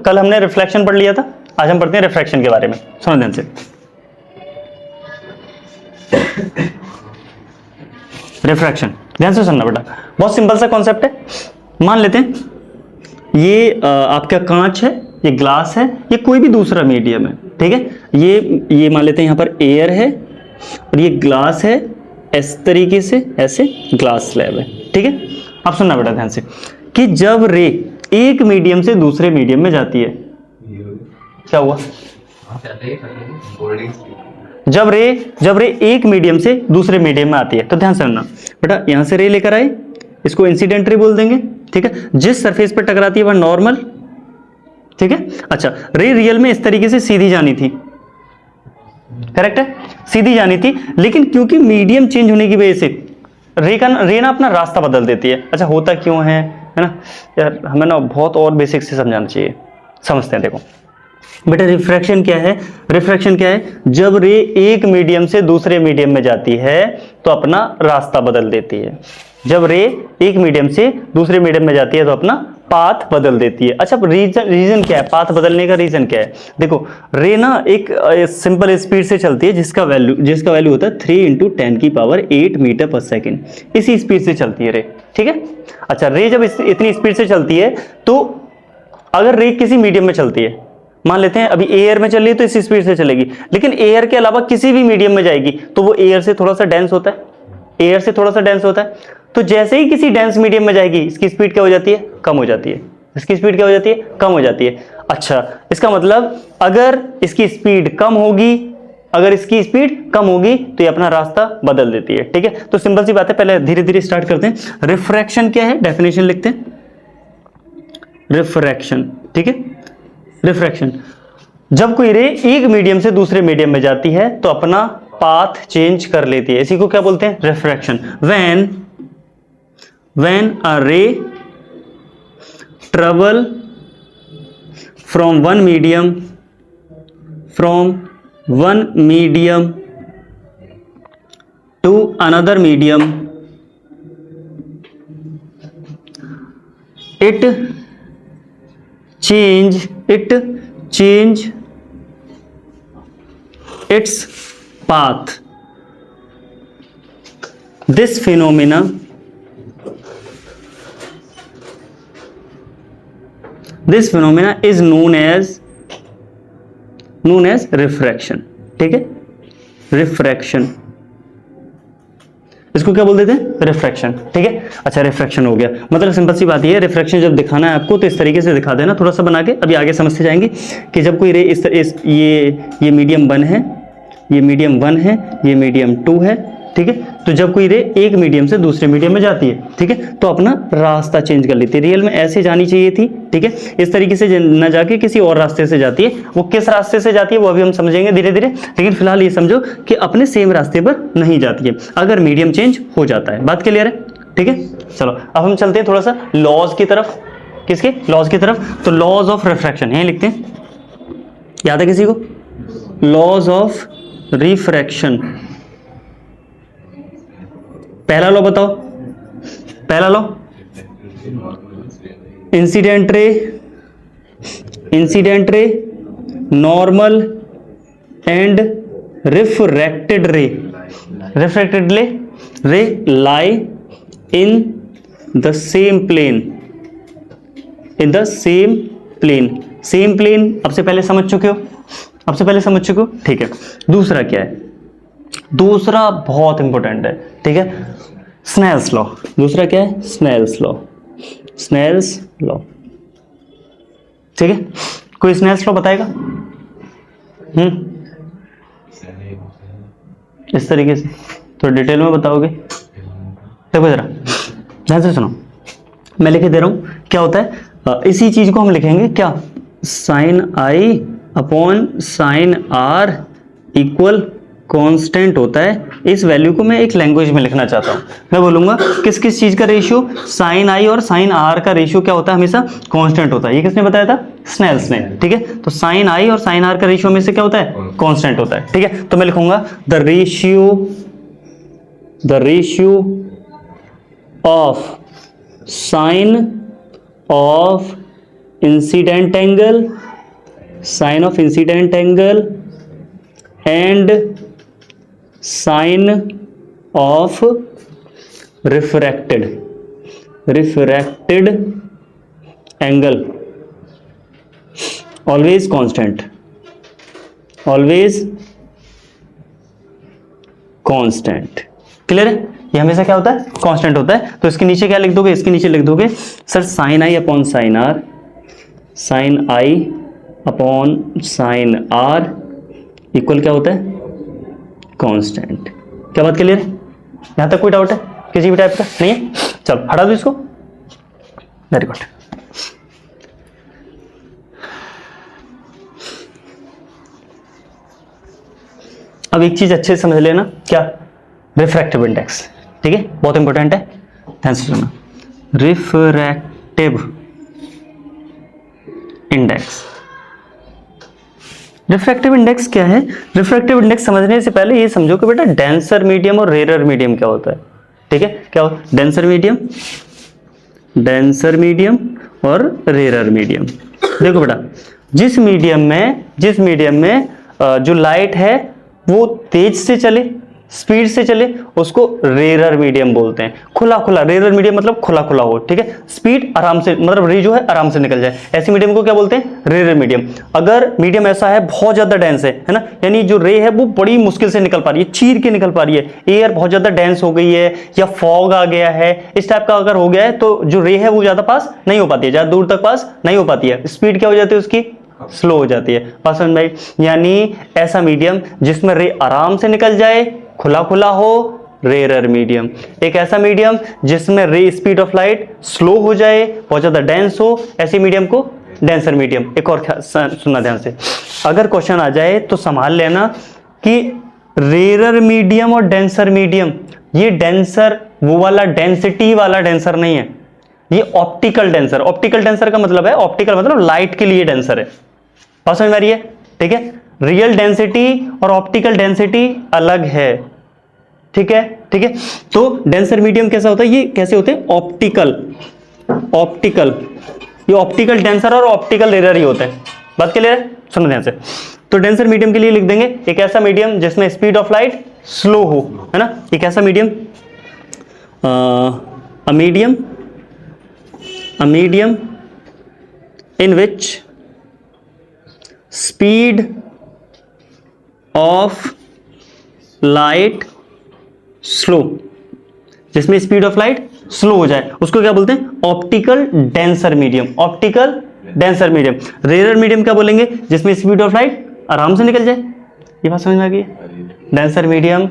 कल हमने रिफ्लेक्शन पढ़ लिया था, आज हम पढ़ते हैं रिफ्रैक्शन के बारे में। सुनो ध्यान से। रिफ्रैक्शन ध्यान से सुनना बेटा, बहुत सिंपल सा कॉन्सेप्ट है। मान लेते हैं ये आपका कांच है, ये ग्लास है, ये कोई भी दूसरा मीडियम है, ठीक है। ये मान लेते हैं यहाँ पर एयर है और ये ग्लास है, इस तरीके से ऐसे ग्लास स्लैब है, ठीक है। अब सुनना बेटा ध्यान से कि जब रे एक मीडियम से दूसरे मीडियम में जाती है, क्या हुआ? जब रे एक मीडियम से दूसरे मीडियम में आती है, तो ध्यान से सुनना बेटा, यहां से रे लेकर आए, इसको इंसिडेंट रे बोल देंगे, ठीक है। जिस सरफेस पर टकराती है वह नॉर्मल, ठीक है। अच्छा, रे रियल में इस तरीके से सीधी जानी थी, करेक्ट है, सीधी जानी थी, लेकिन क्योंकि मीडियम चेंज होने की वजह से रे ना अपना रास्ता बदल देती है। अच्छा, होता क्यों है ना यार, हमें ना बहुत और बेसिक से समझाना चाहिए। समझते हैं, देखो बेटा रिफ्रैक्शन क्या है। रिफ्रैक्शन क्या है? जब रे एक मीडियम से दूसरे मीडियम में जाती है तो अपना रास्ता बदल देती है। जब रे एक मीडियम से दूसरे मीडियम में जाती है तो अपना पाथ बदल देती है। अच्छा, रीजन क्या है? पाथ बदलने का रीजन क्या है? देखो, रे ना एक सिंपल स्पीड से चलती है जिसका वैल्यू होता है 3 × 10⁸ मीटर पर सेकेंड। इसी स्पीड से चलती है रे, ठीक है। अच्छा, रे जब इतनी स्पीड से चलती है तो अगर रे किसी मीडियम में चलती है, मान लेते हैं अभी एयर में चल रही है तो इसी स्पीड से चलेगी, लेकिन एयर के अलावा किसी भी मीडियम में जाएगी तो वो एयर से थोड़ा सा डेंस होता है, एयर से थोड़ा सा डेंस होता है। तो जैसे ही किसी डेंस मीडियम में जाएगी इसकी स्पीड क्या हो जाती है? कम हो जाती है। इसकी स्पीड क्या हो जाती है? कम हो जाती है। अच्छा, इसका मतलब अगर इसकी स्पीड कम होगी, तो ये अपना रास्ता बदल देती है, ठीक है। तो सिंपल सी बात है, पहले धीरे धीरे स्टार्ट करते हैं। रिफ्रैक्शन क्या है? डेफिनेशन लिखते हैं, रिफ्रैक्शन, ठीक है। रिफ्रैक्शन, जब कोई रे एक मीडियम से दूसरे मीडियम में जाती है तो अपना पाथ चेंज कर लेती है, इसी को क्या बोलते हैं? Refraction. When a ray travel from one medium to another medium, it change its path. This phenomena is known as refraction, ठीक है। रिफ्रैक्शन, इसको क्या बोल देते हैं? रिफ्रैक्शन, ठीक है। अच्छा, रिफ्रैक्शन हो गया, मतलब सिंपल सी बात है, रिफ्रैक्शन जब दिखाना है आपको तो इस तरीके से दिखा देना, थोड़ा सा बना के। अभी आगे समझते जाएंगे कि जब कोई रे ये मीडियम 1 है, ये मीडियम 1 है, ये मीडियम 2 है, ठीक है। तो जब कोई रे एक मीडियम से दूसरे मीडियम में जाती है, ठीक है, तो अपना रास्ता चेंज कर लेती है। रियल में ऐसे जानी चाहिए थी, ठीक है, इस तरीके से न जाके किसी और रास्ते से जाती है। वो किस रास्ते से जाती है वो अभी हम समझेंगे धीरे धीरे, लेकिन फिलहाल ये समझो कि अपने सेम रास्ते पर नहीं जाती है अगर मीडियम चेंज हो जाता है। बात क्लियर है? ठीक है, चलो अब हम चलते हैं थोड़ा सा लॉज की तरफ। किसके? लॉज की तरफ। तो लॉज ऑफ रिफ्रैक्शन यहीं लिखते हैं, याद है किसी को? Laws of refraction. पहला लॉ बताओ, पहला law, incident ray, normal and refracted ray lie in the same plane, same plane अब से पहले समझ चुके हो, ठीक है। दूसरा क्या है? दूसरा बहुत इंपॉर्टेंट है, ठीक है, स्नेल्स लॉ। दूसरा क्या है? स्नेल्स लॉ, ठीक है। कोई स्नेल्स लॉ बताएगा? इस तरीके से तो डिटेल में बताओगे? देखो जरा ध्यान से सुनो, मैं लिख दे रहा हूं क्या होता है। इसी चीज को हम लिखेंगे क्या? Sine I upon sine R equal constant होता है। इस वैल्यू को मैं एक लैंग्वेज में लिखना चाहता हूं। मैं बोलूंगा किस किस चीज का रेशियो? साइन आई और साइन आर का रेशियो क्या होता है? हमेशा कांस्टेंट होता है। ये किसने बताया था? स्नेल्स ने, ठीक है। तो साइन आई और साइन आर का रेशियो में से क्या होता है? कांस्टेंट होता है, ठीक है। तो मैं लिखूंगा the ratio of sine of incident angle, sine of incident angle and sine of refracted angle always constant, always constant. Clear है? ये हमेशा क्या होता है? कांस्टेंट होता है। तो इसके नीचे क्या लिख दोगे? इसके नीचे लिख दोगे sir sine I upon sine R, sine I upon sine R equal क्या होता है? कांस्टेंट। क्या बात क्लियर है? यहां तक कोई डाउट है किसी भी टाइप का? नहीं है? चल हटा दो इसको। Very good. अब एक चीज अच्छे से समझ लेना, क्या? Refractive index. ठीक है, बहुत इंपॉर्टेंट है, ध्यान से सुनना। रिफ्रैक्टिव इंडेक्स, रिफ्रैक्टिव इंडेक्स क्या है? रिफ्रैक्टिव इंडेक्स समझने से पहले ये समझो कि बेटा डेंसर मीडियम और रेरर मीडियम क्या होता है। ठीक है, क्या होता है? डेंसर मीडियम, डेंसर मीडियम और रेरर मीडियम। देखो बेटा, जिस मीडियम में जो लाइट है वो तेज से चले, स्पीड से चले, उसको रेरर मीडियम बोलते हैं। खुला खुला, रेरर मीडियम मतलब खुला खुला हो, ठीक है, स्पीड आराम से, मतलब रे जो है आराम से निकल जाए, ऐसे मीडियम को क्या बोलते हैं? Rarer medium. अगर मीडियम ऐसा है बहुत ज्यादा डेंस है ना, यानी जो रे है वो बड़ी मुश्किल से निकल पा रही है, चीर के निकल पा रही है, एयर बहुत ज्यादा डेंस हो गई है या फॉग आ गया है, इस टाइप का अगर हो गया है तो जो रे है वो ज्यादा पास नहीं हो पाती है, ज्यादा दूर तक पास नहीं हो पाती है, स्पीड क्या हो जाती है उसकी? स्लो हो जाती है। पसंद भाई, यानी ऐसा मीडियम जिसमें रे आराम से निकल जाए, खुला खुला हो, रेरर मीडियम। एक ऐसा मीडियम जिसमें रे स्पीड ऑफ लाइट स्लो हो जाए, बहुत ज्यादा डेंस हो, ऐसे मीडियम को डेंसर मीडियम। एक और सुनना ध्यान से, अगर क्वेश्चन आ जाए तो संभाल लेना कि रेरर मीडियम और डेंसर मीडियम, ये डेंसर वो वाला डेंसिटी वाला डेंसर नहीं है, ये ऑप्टिकल डेंसर। ऑप्टिकल डेंसर का मतलब है, ऑप्टिकल मतलब लाइट के लिए डेंसर है। बात समझ में आ रही है? ठीक है, रियल डेंसिटी और ऑप्टिकल डेंसिटी अलग है। ठीक है, ठीक है। तो डेंसर मीडियम कैसा होता है? ये कैसे होते हैं? ऑप्टिकल, ऑप्टिकल, ये ऑप्टिकल डेंसर और ऑप्टिकल रेरर ही होते हैं। बात क्लियर है? सुनो ध्यान से। तो डेंसर मीडियम के लिए लिख देंगे एक ऐसा मीडियम जिसमें स्पीड ऑफ लाइट स्लो हो, है ना, एक ऐसा medium, a medium in which speed of light slow, जिसमें स्पीड ऑफ लाइट स्लो हो जाए, उसको क्या बोलते हैं? Optical denser medium, optical denser medium. Rarer medium क्या बोलेंगे? जिसमें स्पीड ऑफ लाइट आराम से निकल जाए। ये बात समझ में आ गई? डेंसर मीडियम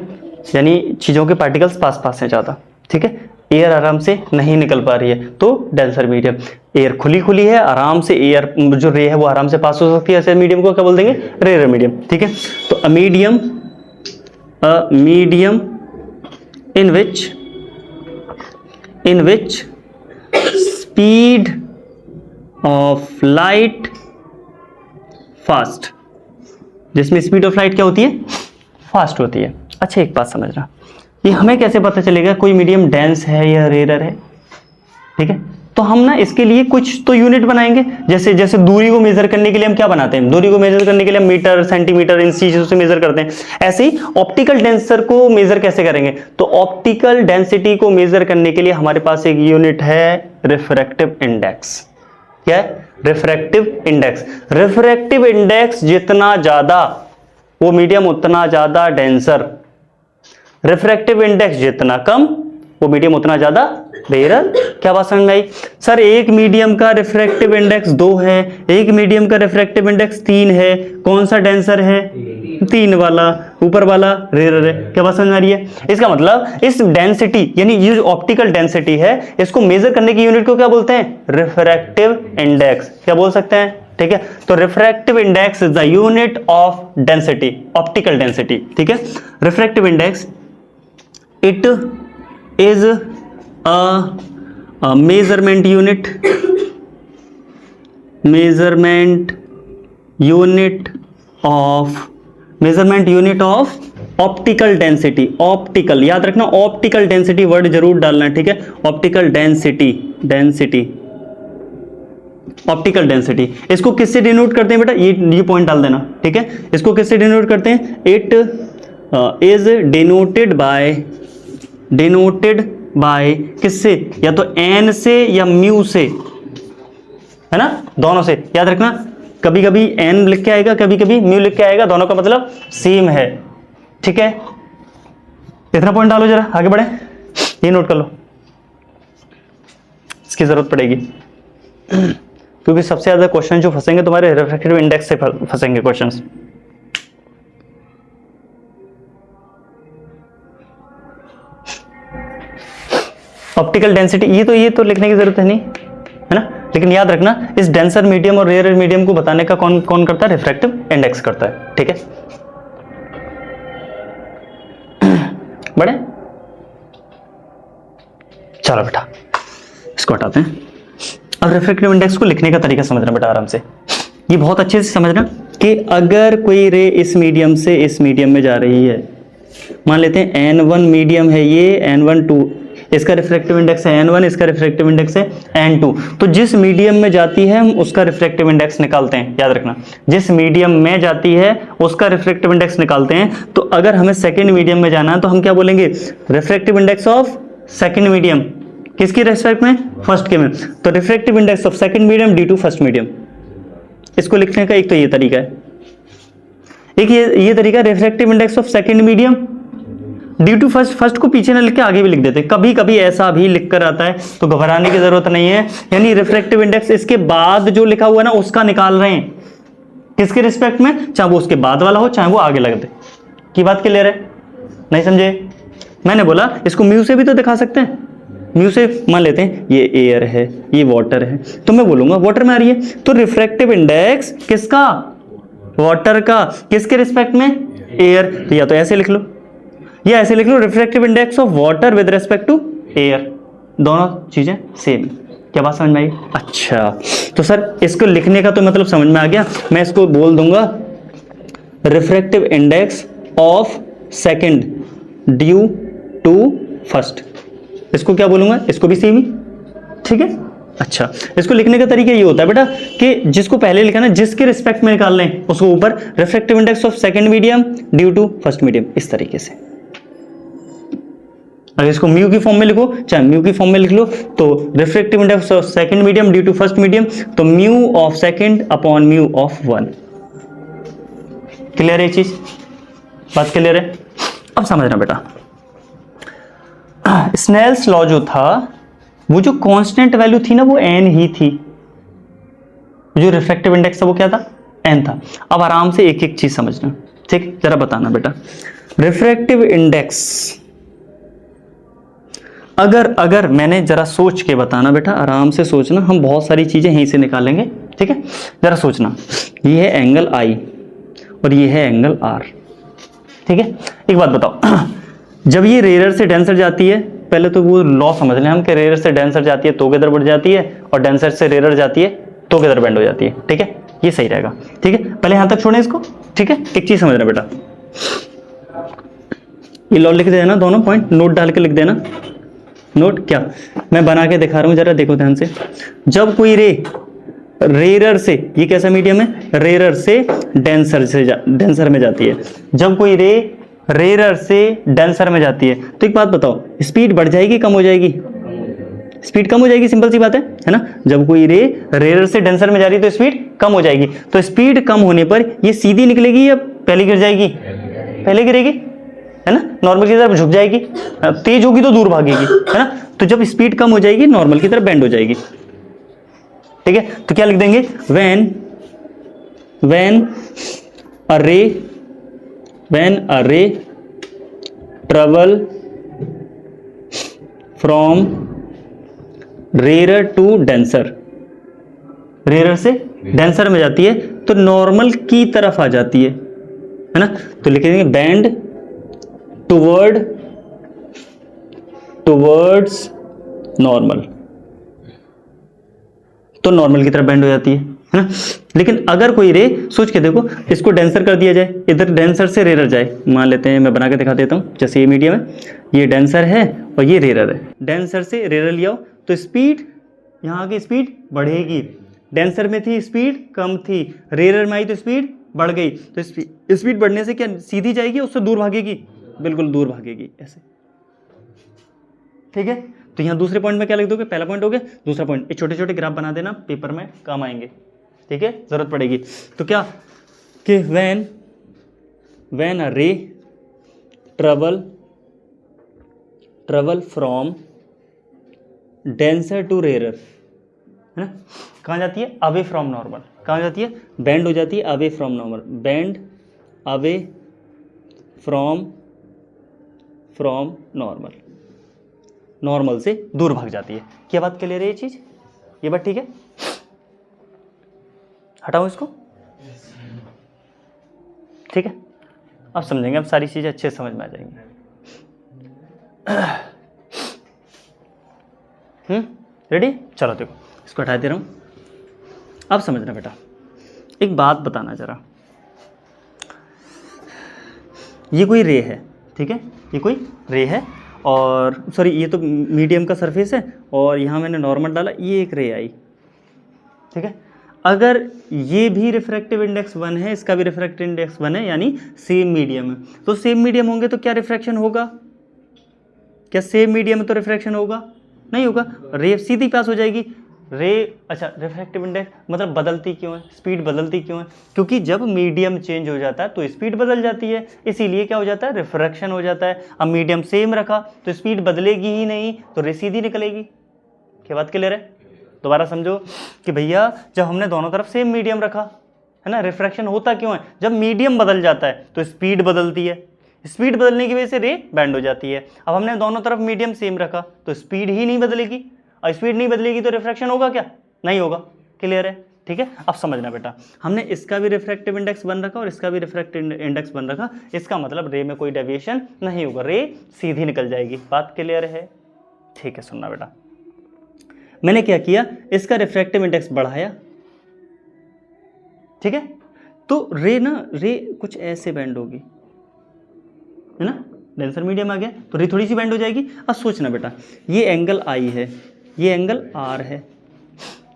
यानी चीजों के पार्टिकल्स पास पास हैं ज्यादा, ठीक है, एयर आराम से नहीं निकल पा रही है, तो डेंसर मीडियम। एयर खुली खुली है, आराम से एयर जो रे है वो आराम से पास हो सकती है, ऐसे मीडियम को क्या बोल देंगे? Rare medium. ठीक है, तो a medium in which speed of light fast, जिसमें स्पीड ऑफ लाइट क्या होती है? फास्ट होती है। अच्छा एक बात समझना, ये हमें कैसे पता चलेगा कोई मीडियम डेंस है या रेयर है? ठीक है, तो हम ना इसके लिए कुछ तो यूनिट बनाएंगे, जैसे जैसे दूरी को मेजर करने के लिए हम क्या बनाते हैं? दूरी को मेजर करने के लिए हम मीटर, सेंटीमीटर, इन चीजों से मेजर करते हैं। ऐसे ही ऑप्टिकल डेंसर को मेजर कैसे करेंगे? तो ऑप्टिकल डेंसिटी को मेजर करने के लिए हमारे पास एक यूनिट है, रिफ्रैक्टिव इंडेक्स। क्या है? Refractive index. रिफ्रैक्टिव इंडेक्स जितना ज्यादा वो मीडियम उतना ज्यादा डेंसर, रिफ्रैक्टिव इंडेक्स जितना कम वो मीडियम उतना ज्यादा रेयर। क्या बात समझ में आई? सर एक मीडियम का रिफ्रैक्टिव इंडेक्स 2 है, एक मीडियम का रिफ्रैक्टिव इंडेक्स 3 है, कौन सा डेंसर है? 3 वाला, ऊपर वाला रेयर है। क्या बात समझ में आ रही है? इसका मतलब इस डेंसिटी यानी ये जो ऑप्टिकल डेंसिटी है, इसको मेजर करने की यूनिट को क्या बोलते हैं? Refractive index. क्या बोल सकते हैं? ठीक है, तो refractive index is the unit of density, optical density. ठीक है, refractive index it is a measurement unit of optical density. Optical याद रखना, ऑप्टिकल डेंसिटी वर्ड जरूर डालना है, ठीक है, ऑप्टिकल डेंसिटी, ऑप्टिकल डेंसिटी। इसको किससे डिनोट करते हैं बेटा, ये पॉइंट डाल देना, ठीक है। इसको किससे डिनोट करते हैं, इट इज डिनोटेड बाय किससे, या तो एन से या म्यू से, है ना, दोनों से। याद रखना, कभी कभी एन लिख के आएगा, कभी कभी म्यू लिख के आएगा, दोनों का मतलब सेम है, ठीक है। इतना पॉइंट डालो जरा, आगे बढ़े, ये नोट कर लो, इसकी जरूरत पड़ेगी क्योंकि सबसे ज्यादा क्वेश्चन जो फंसेंगे तुम्हारे रिफ्रैक्टिव इंडेक्स से फंसेंगे क्वेश्चंस। ऑप्टिकल डेंसिटी, ये तो लिखने की जरूरत है नहीं, है ना, लेकिन याद रखना इस डेंसर मीडियम और रेयर मीडियम को बताने का कौन कौन करता है, रिफ्रैक्टिव इंडेक्स करता है, ठीक है। बड़े चलो बेटा इसको हटाते हैं। अब रिफ्रैक्टिव इंडेक्स को लिखने का तरीका समझना बेटा आराम से, ये बहुत अच्छे से समझना कि अगर कोई रे इस मीडियम से इस मीडियम में जा रही है, मान लेते हैं N1 मीडियम है ये, N1 2, इसका रिफ्रैक्टिव इंडेक्स है N1, इसका रिफ्रैक्टिव इंडेक्स है N2, तो जिस मीडियम में जाती है हम उसका रिफ्रैक्टिव इंडेक्स निकालते हैं। याद रखना, जिस मीडियम में जाती है उसका रिफ्रैक्टिव इंडेक्स निकालते हैं। तो अगर हमें सेकंड मीडियम में जाना है तो हम क्या बोलेंगे, refractive index of second medium, किसकी रेस्पेक्ट में, फर्स्ट के में, तो refractive index of second medium due to first medium. इसको लिखने का एक तो ये तरीका है, एक ये तरीका refractive index of second medium due to first. First को पीछे ना लिख के आगे भी लिख देते, कभी कभी ऐसा भी लिख कर आता है, तो घबराने की जरूरत नहीं है। यानी रिफ्रैक्टिव इंडेक्स इसके बाद जो लिखा हुआ है ना उसका निकाल रहे हैं, किसके रिस्पेक्ट में, चाहे वो उसके बाद वाला हो चाहे वो आगे लग दे। की बात क्लियर है, नहीं समझे? मैंने बोला इसको म्यू से भी तो दिखा सकते हैं, म्यू से मान लेते हैं ये एयर है, ये वाटर है, तो मैं बोलूंगा वाटर में आ रही है, तो रिफ्रैक्टिव इंडेक्स किसका, वाटर का, किसके रिस्पेक्ट में, एयर। तो या तो ऐसे लिख लो या ऐसे लिख लो, refractive index of water with respect to air, दोनों चीजें सेम। क्या बात समझ में आई? अच्छा, तो सर इसको लिखने का तो मतलब समझ में आ गया। मैं इसको बोल दूंगा refractive index of second due to first. इसको क्या बोलूंगा, इसको भी सेम ही, ठीक है। अच्छा, इसको लिखने का तरीका ये होता है बेटा कि जिसको पहले लिखा ना, जिसके रिस्पेक्ट में निकालना है उसको ऊपर refractive index of second medium due to first medium, इस तरीके से। अगर इसको म्यू की फॉर्म में लिखो, चाहे म्यू की फॉर्म में लिख लो, तो refractive index of second medium due to first medium, तो mu of second upon mu of 1। Clear है ये चीज, बात क्लियर है? अब समझना बेटा, स्नेल्स लॉ जो था वो जो कांस्टेंट वैल्यू थी ना वो n ही थी, जो रिफ्रैक्टिव इंडेक्स था वो क्या था, n था। अब आराम से एक एक चीज समझना, ठीक, जरा बताना बेटा। रिफ्रैक्टिव इंडेक्स अगर मैंने जरा सोच के बताना बेटा, आराम से सोचना, हम बहुत सारी चीजें यहीं से निकालेंगे, ठीक है। जरा सोचना, ये है एंगल I और ये है एंगल R, ठीक है। एक बात बताओ, जब ये रेयर से डेंसर जाती है, पहले तो वो लॉ समझ लें हम कि रेयर से डेंसर जाती है तो किधर बढ़ जाती है, और डेंसर से रेयर जाती है तो किधर बेंड हो जाती है, ठीक है। ये सही रहेगा, ठीक है। पहले यहां तक छोड़ें इसको, ठीक है। एक चीज समझना बेटा, ये लॉ लिख देना, दोनों पॉइंट नोट डाल के लिख देना। नोट क्या मैं बना के दिखा रहा हूं, जरा देखो ध्यान से। जब कोई रे रेयर से, ये कैसा मीडियम है, रेयर से डेंसर में जाती है, जब कोई रे रेयर से डेंसर में जाती है, तो एक बात बताओ, स्पीड बढ़ जाएगी कम हो जाएगी? स्पीड कम हो जाएगी, सिंपल सी बात है ना। जब कोई रे रेयर से डेंसर में जा रही है तो स्पीड कम हो जाएगी, तो स्पीड कम होने पर ये सीधी निकलेगी या पहले गिर जाएगी? पहले गिरेगी, है ना। नॉर्मल की तरफ झुक जाएगी, तेज होगी तो दूर भागेगी, है ना। तो जब स्पीड कम हो जाएगी नॉर्मल की तरफ बेंड हो जाएगी, ठीक है। तो क्या लिख देंगे, when a ray travel from rarer to denser, rare से डेंसर में जाती है तो नॉर्मल की तरफ आ जाती है ना। तो लिख देंगे बेंड टुवर्ड्स नॉर्मल, तो नॉर्मल की तरफ बेंड हो जाती है ना। लेकिन अगर कोई रे, सोच के देखो, इसको डेंसर कर दिया जाए, इधर डेंसर से रेयर जाए, मान लेते हैं, मैं बना के दिखा देता हूं, जैसे ये मीडियम है, ये डेंसर है और ये रेयर है, डेंसर से रेयर लिया तो स्पीड, यहाँ की स्पीड बढ़ेगी, डेंसर में थी स्पीड कम थी, रेयर में आई तो स्पीड बढ़ गई। तो स्पीड बढ़ने से क्या सीधी जाएगी, उससे दूर भागेगी, बिल्कुल दूर भागेगी ऐसे, ठीक है। तो यहाँ दूसरे पॉइंट में क्या लिख दोगे, पहला पॉइंट हो गया। दूसरा पॉइंट, ये छोटे छोटे ग्राफ बना देना, पेपर में काम आएंगे, ठीक है, जरूरत पड़ेगी। तो क्या कि when a ray travel from denser to rare, है ना, कहाँ जाती है, अवे फ्रॉम नॉर्मल, कहाँ जाती है, बेंड हो जाती है away from normal, bend away from normal, normal से दूर भाग जाती है। क्या बात क्लियर है ये चीज, ये बात ठीक है। हटाओ इसको, ठीक है, अब समझेंगे, अब सारी चीजें अच्छे से समझ में आ जाएंगी। रेडी, चलो देखो इसको हटा दे रहा हूं। अब समझना बेटा, एक बात बताना जरा, ये कोई रे है, ठीक है, ये कोई रे है, और सॉरी ये तो मीडियम का सरफेस है, और यहाँ मैंने नॉर्मल डाला, ये एक रे आई, ठीक है। अगर ये भी रिफ्रैक्टिव इंडेक्स 1 है, इसका भी रिफ्रैक्टिव इंडेक्स 1 है, यानी सेम मीडियम है, तो सेम मीडियम होंगे तो क्या रिफ्रैक्शन होगा, क्या सेम मीडियम में तो रिफ्रैक्शन होगा, नहीं होगा, रे सीधी पास हो जाएगी। रे, अच्छा रिफ्रैक्टिव इंडेक्स मतलब बदलती क्यों है, स्पीड बदलती क्यों है, क्योंकि जब मीडियम चेंज हो जाता है तो स्पीड बदल जाती है, इसीलिए क्या हो जाता है, रिफ्रैक्शन हो जाता है। अब मीडियम सेम रखा तो स्पीड बदलेगी ही नहीं, तो रे सीधी निकलेगी। क्या बात क्लियर है, दोबारा समझो कि भैया जब हमने दोनों तरफ सेम मीडियम रखा है ना, रिफ्रैक्शन होता क्यों है, जब मीडियम बदल जाता है तो स्पीड बदलती है, स्पीड बदलने की वजह से रे बैंड हो जाती है। अब हमने दोनों तरफ मीडियम सेम रखा तो स्पीड ही नहीं बदलेगी, और स्पीड नहीं बदलेगी तो रिफ्रैक्शन होगा क्या, नहीं होगा। क्लियर है, ठीक है। अब समझना बेटा, हमने इसका भी रिफ्रैक्टिव इंडेक्स 1 रखा और इसका भी रिफ्रैक्टिव इंडेक्स 1 रखा, इसका मतलब रे में कोई डेविएशन नहीं होगा, रे सीधी निकल जाएगी। बात क्लियर है, ठीक है। सुनना बेटा, मैंने क्या किया, इसका रिफ्रैक्टिव इंडेक्स बढ़ाया, ठीक है, तो रे कुछ ऐसे बैंड होगी, है ना, डेंसर मीडियम आ गया तो रे थोड़ी सी बैंड हो जाएगी। अब सोचना बेटा, ये एंगल आई है, ये एंगल आर है,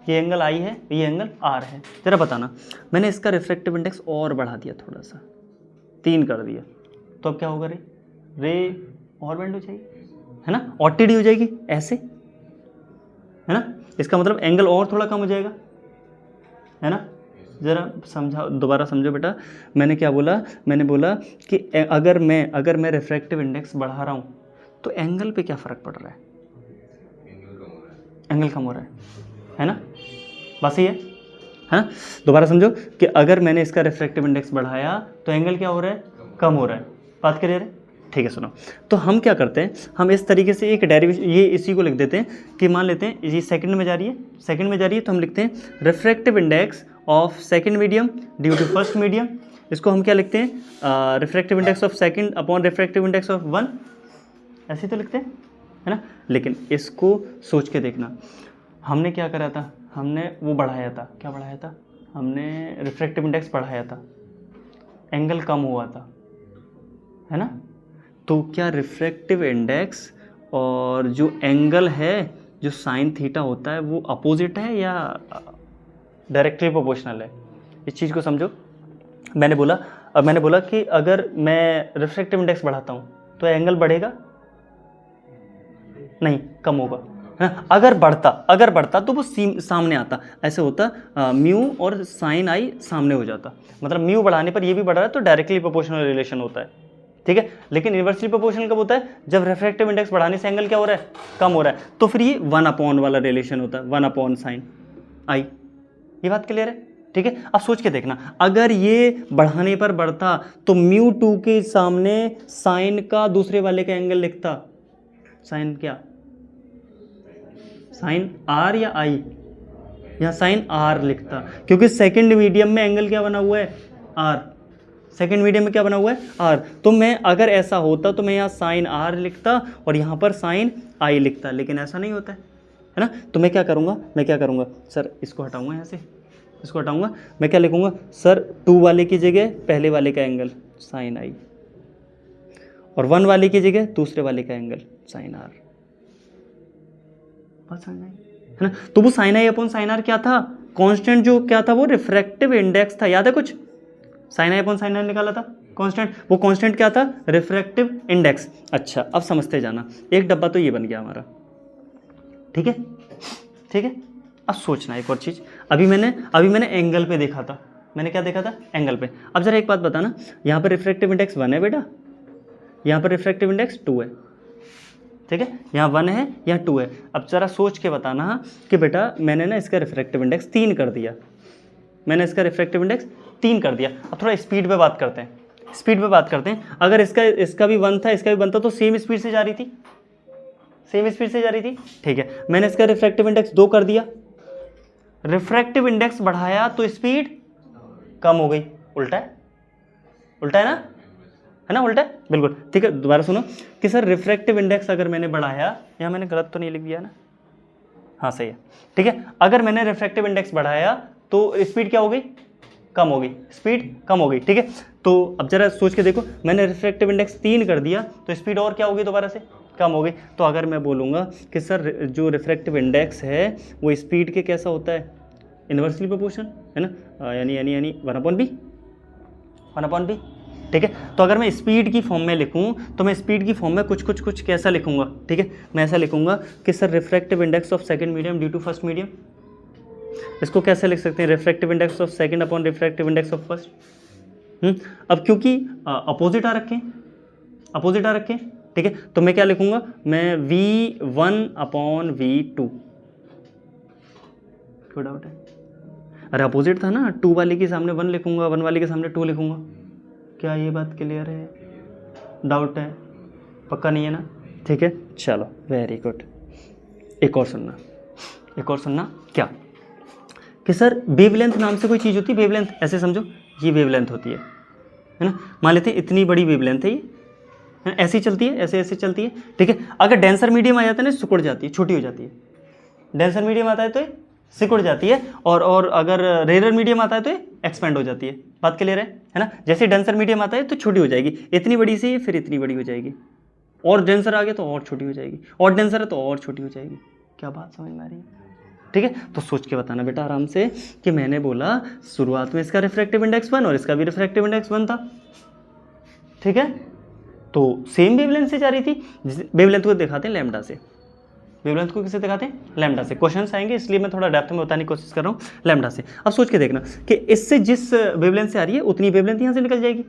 ये एंगल आई है, ये एंगल आर है, जरा बताना, मैंने इसका रिफ्रैक्टिव इंडेक्स और बढ़ा दिया, थोड़ा सा 3 कर दिया, तो अब क्या होगा, रे और बैंड हो जाएगी, है ना, और टेढ़ी हो जाएगी ऐसे, है ना, इसका मतलब एंगल और थोड़ा कम हो जाएगा, है ना। ज़रा समझा, दोबारा समझो बेटा, मैंने क्या बोला, मैंने बोला कि अगर मैं रिफ्रैक्टिव इंडेक्स बढ़ा रहा हूँ तो एंगल पे क्या फ़र्क पड़ रहा है, एंगल कम हो रहा है ना, बस ये है ना। दोबारा समझो कि अगर मैंने इसका रिफ्रैक्टिव इंडेक्स बढ़ाया तो एंगल क्या हो रहा है, कम हो रहा है। बात क्लियर है, ठीक है। सुनो, तो हम क्या करते हैं, हम इस तरीके से एक डेरिवेशन, ये इसी को लिख देते हैं कि मान लेते हैं ये सेकंड में जा रही है, तो हम लिखते हैं refractive index of second medium due to first medium. इसको हम क्या लिखते हैं, refractive index of second upon refractive index of 1, ऐसे तो लिखते हैं, है ना। लेकिन इसको सोच के देखना, हमने क्या करा था, हमने वो बढ़ाया था, क्या बढ़ाया था, हमने रिफ्रैक्टिव इंडेक्स बढ़ाया था, एंगल कम हुआ था, है ना। तो क्या रिफ्रैक्टिव इंडेक्स और जो एंगल है, जो साइन थीटा होता है, वो अपोजिट है या डायरेक्टली प्रोपोर्शनल है, इस चीज़ को समझो। मैंने बोला कि अगर मैं रिफ्रैक्टिव इंडेक्स बढ़ाता हूँ तो एंगल बढ़ेगा, नहीं कम होगा, है ना। अगर बढ़ता तो वो सामने आता, ऐसे होता, म्यू और साइन आई सामने हो जाता, मतलब म्यू बढ़ाने पर ये भी बढ़ रहा है तो डायरेक्टली प्रोपोर्शनल रिलेशन होता है, ठीक है। लेकिन इन्वर्सली प्रोपोर्शनल कब होता है, जब रिफ्रैक्टिव इंडेक्स बढ़ाने से एंगल क्या हो रहा है, कम हो रहा है, तो फिर ये 1 अपॉन वाला रिलेशन होता है, 1 अपॉन साइन आई। ये बात क्लियर है, ठीक है। अब सोच के देखना, अगर ये बढ़ाने पर बढ़ता तो म्यू 2 के सामने साइन का दूसरे वाले का एंगल लिखता, साइन क्या, साइन आर या आई, यहाँ साइन आर लिखता, क्योंकि सेकंड मीडियम में एंगल क्या बना हुआ है, आर, सेकंड मीडियम में क्या बना हुआ है, आर। तो मैं अगर ऐसा होता तो मैं यहाँ साइन आर लिखता और यहाँ पर साइन आई लिखता, लेकिन ऐसा नहीं होता है ना। तो मैं क्या करूँगा, सर इसको हटाऊंगा, यहाँ से इसको हटाऊंगा, मैं क्या लिखूंगा, सर 2 वाले की जगह पहले वाले का एंगल साइन आई, और 1 वाले की जगह दूसरे वाले का एंगल साइन आर। बात समझ में आई? है ना। तो वो sine I upon sine R क्या था, कांस्टेंट जो क्या था वो रिफ्रैक्टिव इंडेक्स था, याद है कुछ, sine I upon sine R निकाला था कांस्टेंट, वो कांस्टेंट क्या था, रिफ्रैक्टिव इंडेक्स। अच्छा अब समझते जाना, एक डब्बा तो ये बन गया हमारा, ठीक है ठीक है। अब सोचना एक और चीज, अभी मैंने एंगल पे देखा था, मैंने क्या देखा था, एंगल पे। अब जरा एक बात बताना, यहाँ पर रिफ्रैक्टिव इंडेक्स 1 है बेटा, यहाँ पर रिफ्रैक्टिव इंडेक्स 2 है, ठीक है, यहाँ 1 है यहाँ 2 है। अब जरा सोच के बताना कि बेटा मैंने ना इसका रिफ्रैक्टिव इंडेक्स 3 कर दिया, मैंने इसका रिफ्रैक्टिव इंडेक्स 3 कर दिया। अब थोड़ा स्पीड पे बात करते हैं, स्पीड पे बात करते हैं। अगर इसका भी 1 था इसका भी 1 था तो सेम स्पीड से जा रही थी, सेम स्पीड से जा रही थी, ठीक है। मैंने इसका रिफ्रैक्टिव इंडेक्स 2 कर दिया, रिफ्रैक्टिव इंडेक्स बढ़ाया तो स्पीड कम हो गई, उल्टा है, उल्टा है ना, उल्टा है, बिल्कुल ठीक है। दोबारा सुनो कि सर रिफ्रैक्टिव इंडेक्स अगर मैंने बढ़ाया, यहाँ मैंने गलत तो नहीं लिख दिया ना, हाँ सही है, ठीक है। अगर मैंने रिफ्रैक्टिव इंडेक्स बढ़ाया तो स्पीड क्या हो गई, कम हो गई, स्पीड कम हो गई, ठीक है। तो अब जरा सोच के देखो, मैंने रिफ्रैक्टिव इंडेक्स 3 कर दिया तो स्पीड और क्या हो गई, दोबारा से कम हो गई। तो अगर मैं बोलूँगा कि सर जो रिफ्रैक्टिव इंडेक्स है वो स्पीड के कैसा होता है, इन्वर्सली प्रोपोर्शनल है ना, यानी 1/b, ठीक है। तो अगर मैं स्पीड की फॉर्म में लिखूं तो मैं स्पीड की फॉर्म में कुछ कैसा लिखूंगा, ठीक है। मैं ऐसा लिखूंगा कि sir refractive index of second medium due to first medium, इसको कैसे लिख सकते हैं, refractive index of second upon refractive index of first. अब क्योंकि अपोजिट आ रखे हैं, ठीक है, तो मैं क्या लिखूंगा, मैं V1 अपॉन V2, कोई डाउट है, अरे अपोजिट था ना, 2 वाले के सामने 1 लिखूंगा, 1 वाले के सामने 2 लिखूंगा, क्या ये बात क्लियर है, डाउट है, पक्का नहीं है ना, ठीक है, चलो वेरी गुड। एक और सुनना क्या कि सर वेवलेंथ नाम से कोई चीज़ होती है, वेवलेंथ ऐसे समझो, ये वेवलेंथ होती है ना, मान लेते हैं इतनी बड़ी वेवलेंथ है ये, ऐसे ही चलती है, ऐसे चलती है, ठीक है। अगर डेंसर मीडियम आ जाता है ना, सिकुड़ जाती है, छोटी हो जाती है, डेंसर मीडियम आता है तो ये सिकुड़ जाती है, और अगर रेयर मीडियम आता है तो ये एक्सपेंड हो जाती है, बात क्लियर है ना। जैसे डेंसर मीडियम आता है तो छोटी हो जाएगी, इतनी बड़ी से फिर इतनी बड़ी हो जाएगी, और डेंसर आ गया तो और छोटी हो जाएगी, और डेंसर है तो और छोटी हो जाएगी, क्या बात समझ में आ रही है, ठीक है। तो सोच के बताना बेटा आराम से कि मैंने बोला शुरुआत में इसका रिफ्रैक्टिव इंडेक्स 1 और इसका भी रिफ्रैक्टिव इंडेक्स 1 था, ठीक है, तो सेम वेवलेंथ से जा रही थी। वेवलेंथ को दिखाते हैं लैम्डा से, वेवलेंथ को किसे दिखाते हैं, लैम्डा से। क्वेश्चंस आएंगे इसलिए मैं थोड़ा डेप्थ में बताने की कोशिश कर रहा हूँ लैम्डा से। अब सोच के देखना कि इससे जिस वेवलेंथ से आ रही है उतनी वेवलेंथ यहाँ से निकल जाएगी।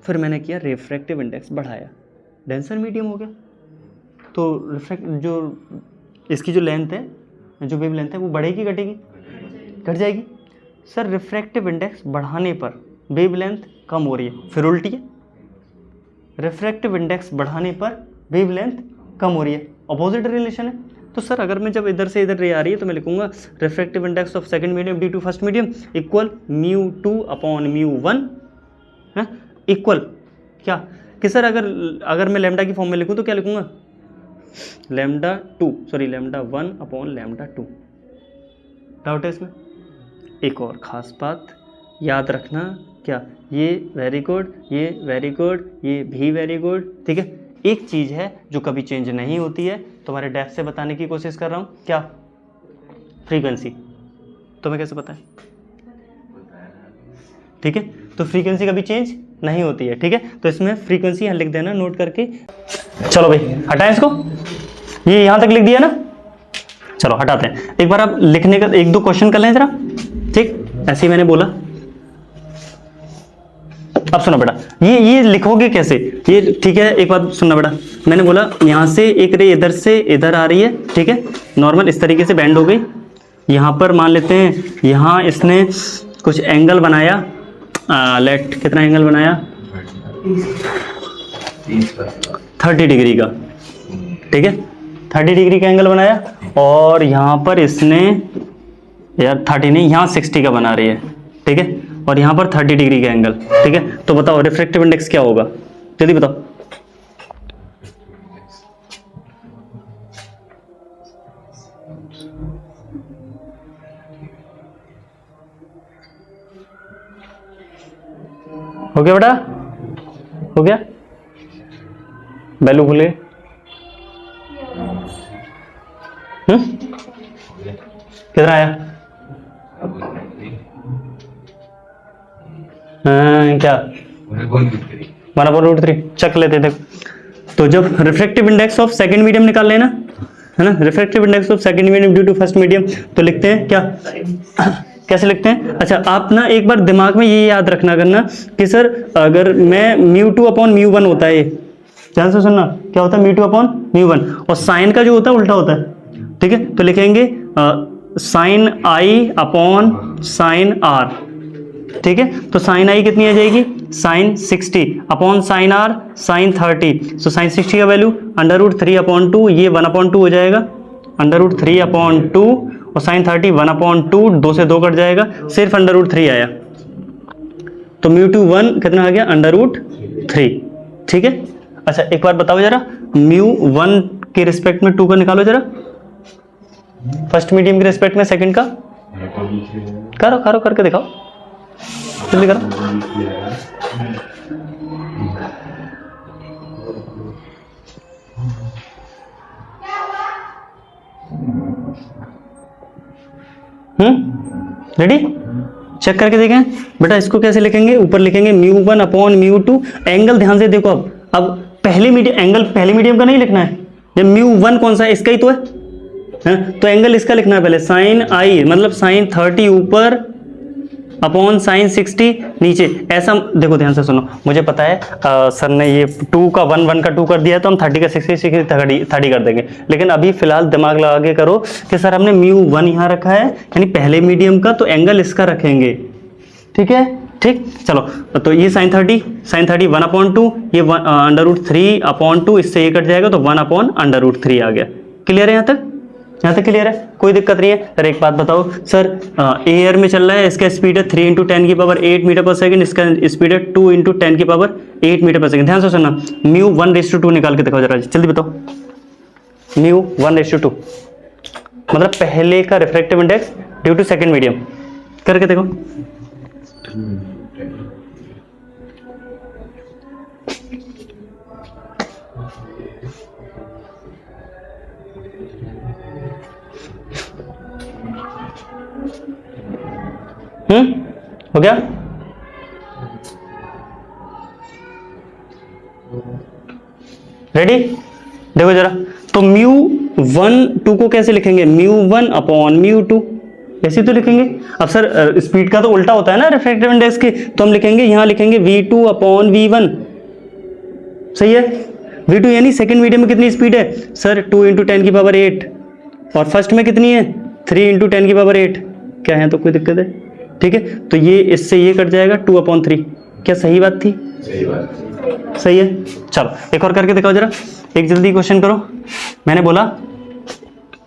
फिर मैंने किया रिफ्रैक्टिव इंडेक्स बढ़ाया, डेंसर मीडियम हो गया, तो जो इसकी जो लेंथ है, जो वेवलेंथ है वो बढ़ेगी घटेगी, घट जाएगी। सर रिफ्रैक्टिव इंडेक्स बढ़ाने पर वेवलेंथ कम हो रही है, फिर उल्टी है, रिफ्रैक्टिव इंडेक्स बढ़ाने पर वेवलेंथ कम हो रही है, अपोजिट रिलेशन है। तो सर अगर मैं जब इधर से इधर रे आ रही है तो मैं लिखूंगा refractive index of second medium due to first medium equal μ2 upon μ1 है, इक्वल क्या कि सर अगर मैं लैम्डा की फॉर्म में लिखूं तो क्या लिखूंगा, लैम्डा 1 अपॉन लैम्डा 2। डाउट है इसमें? एक और ख़ास बात याद रखना, क्या ये वेरी गुड, ये वेरी गुड, ये भी वेरी गुड, ठीक है। एक चीज़ है जो कभी चेंज नहीं होती है, तुम्हारे डेप्थ से बताने की कोशिश कर रहा हूँ, क्या, फ्रीक्वेंसी। तुम्हें कैसे पता है, ठीक है, तो फ्रीक्वेंसी कभी चेंज नहीं होती है, ठीक है। तो इसमें फ्रीक्वेंसी यहाँ लिख देना नोट करके। चलो भाई हटाएं इसको, ये यहाँ तक लिख दिया ना, चलो हटाते हैं। एक बार आप लिखने का 1-2 क्वेश्चन कर लें जरा, ठीक, ऐसे ही मैंने बोला। अब सुनो बेटा, ये लिखोगे कैसे, ये ठीक है। एक बात सुनना बेटा, मैंने बोला यहाँ से एक रे इधर से इधर आ रही है, ठीक है, नॉर्मल इस तरीके से बेंड हो गई। यहाँ पर मान लेते हैं यहाँ इसने कुछ एंगल बनाया, लेट कितना एंगल बनाया, 30 डिग्री का, ठीक है, 30 डिग्री का एंगल बनाया। और यहाँ पर इसने यार 30 नहीं, यहाँ 60 का बना रही है, ठीक है, और यहाँ पर 30 डिग्री का एंगल, ठीक है। तो बताओ रिफ्रैक्टिव इंडेक्स क्या होगा, जल्दी बताओ। हो गया बेटा, हो गया, वैल्यू खुले, कितना आया? क्या 1/√3 चक लेते थे। तो जब refractive index of second medium निकाल लेना है ना, refractive index of second medium due to first medium, तो लिखते हैं क्या, कैसे लिखते हैं? अच्छा, आप ना एक बार दिमाग में ये याद रखना करना कि सर अगर मैं μ2/μ1 होता है, ये ध्यान से सुनना, क्या होता है μ2/μ1, और साइन का जो होता है उल्टा होता है, ठीक है? तो लिखेंगे sine I upon sine R, ठीक है? तो साइन आई कितनी आ जाएगी? Sine 60 upon sine R sine 30। So sine 60 का वैल्यू √3/2, ये 1/2 हो जाएगा, √3/2, और साइन 30 1/2, 2 से 2 कट जाएगा, सिर्फ √3 आया। तो μ2 कितना आ गया? √3, ठीक है? अच्छा एक बार बताओ जरा, μ1 के रिस्पेक्ट में 2 का निकालो जरा, फर्स्ट मीडियम के रिस्पेक्ट में सेकंड का करो करके दिखाओ, जल्दी करो। रेडी? चेक करके देखें बेटा, इसको कैसे लिखेंगे? ऊपर लिखेंगे μ1/μ2, एंगल ध्यान से देखो। अब पहले मीडियम, एंगल पहले मीडियम का नहीं लिखना है, जब μ1 कौन सा है? इसका ही तो है, तो एंगल इसका लिखना है पहले, साइन आई मतलब साइन 30 ऊपर अपॉन साइन 60 नीचे, ऐसा देखो, ध्यान से सुनो। मुझे पता है सर ने ये 2 का 1 का 2 कर दिया, तो हम 30 का 60 30 कर देंगे, लेकिन अभी फिलहाल दिमाग लगा के करो कि सर हमने μ1 यहाँ रखा है, यानी पहले मीडियम का, तो एंगल इसका रखेंगे, ठीक है? ठीक, चलो। तो ये साइन 30 1/2, ये √3/2, इससे ये कट जाएगा, तो 1/√3 आ गया। क्लियर है यहाँ तक? यहाँ तक क्लियर है, कोई दिक्कत नहीं है? सर एक बात बताओ सर, एयर में चल रहा है, इसका स्पीड है 3 × 10⁸ मीटर पर सेकंड, इसका स्पीड है 2 × 10⁸ मीटर पर सेकंड। ध्यान से सुनना, μ1/2 निकाल के दिखाओ जरा, जल्दी बताओ। μ1/2 मतलब पहले का refractive index due to second medium, करके देखो। हो गया? रेडी? देखो जरा, तो μ1/2 को कैसे लिखेंगे? μ1/μ2, ऐसे तो लिखेंगे। अब सर स्पीड का तो उल्टा होता है ना रिफ्रैक्टिव इंडेक्स के, तो हम लिखेंगे, यहां लिखेंगे v2/v1, सही है? v2 यानी सेकंड मीडियम में कितनी स्पीड है सर? 2 × 10⁸, और फर्स्ट में कितनी है? 3 × 10⁸। क्या है, तो कोई दिक्कत है? ठीक है, तो ये इससे ये कट जाएगा 2/3। क्या सही बात थी? सही बात, सही है। चलो एक और करके दिखाओ जरा, एक जल्दी क्वेश्चन करो। मैंने बोला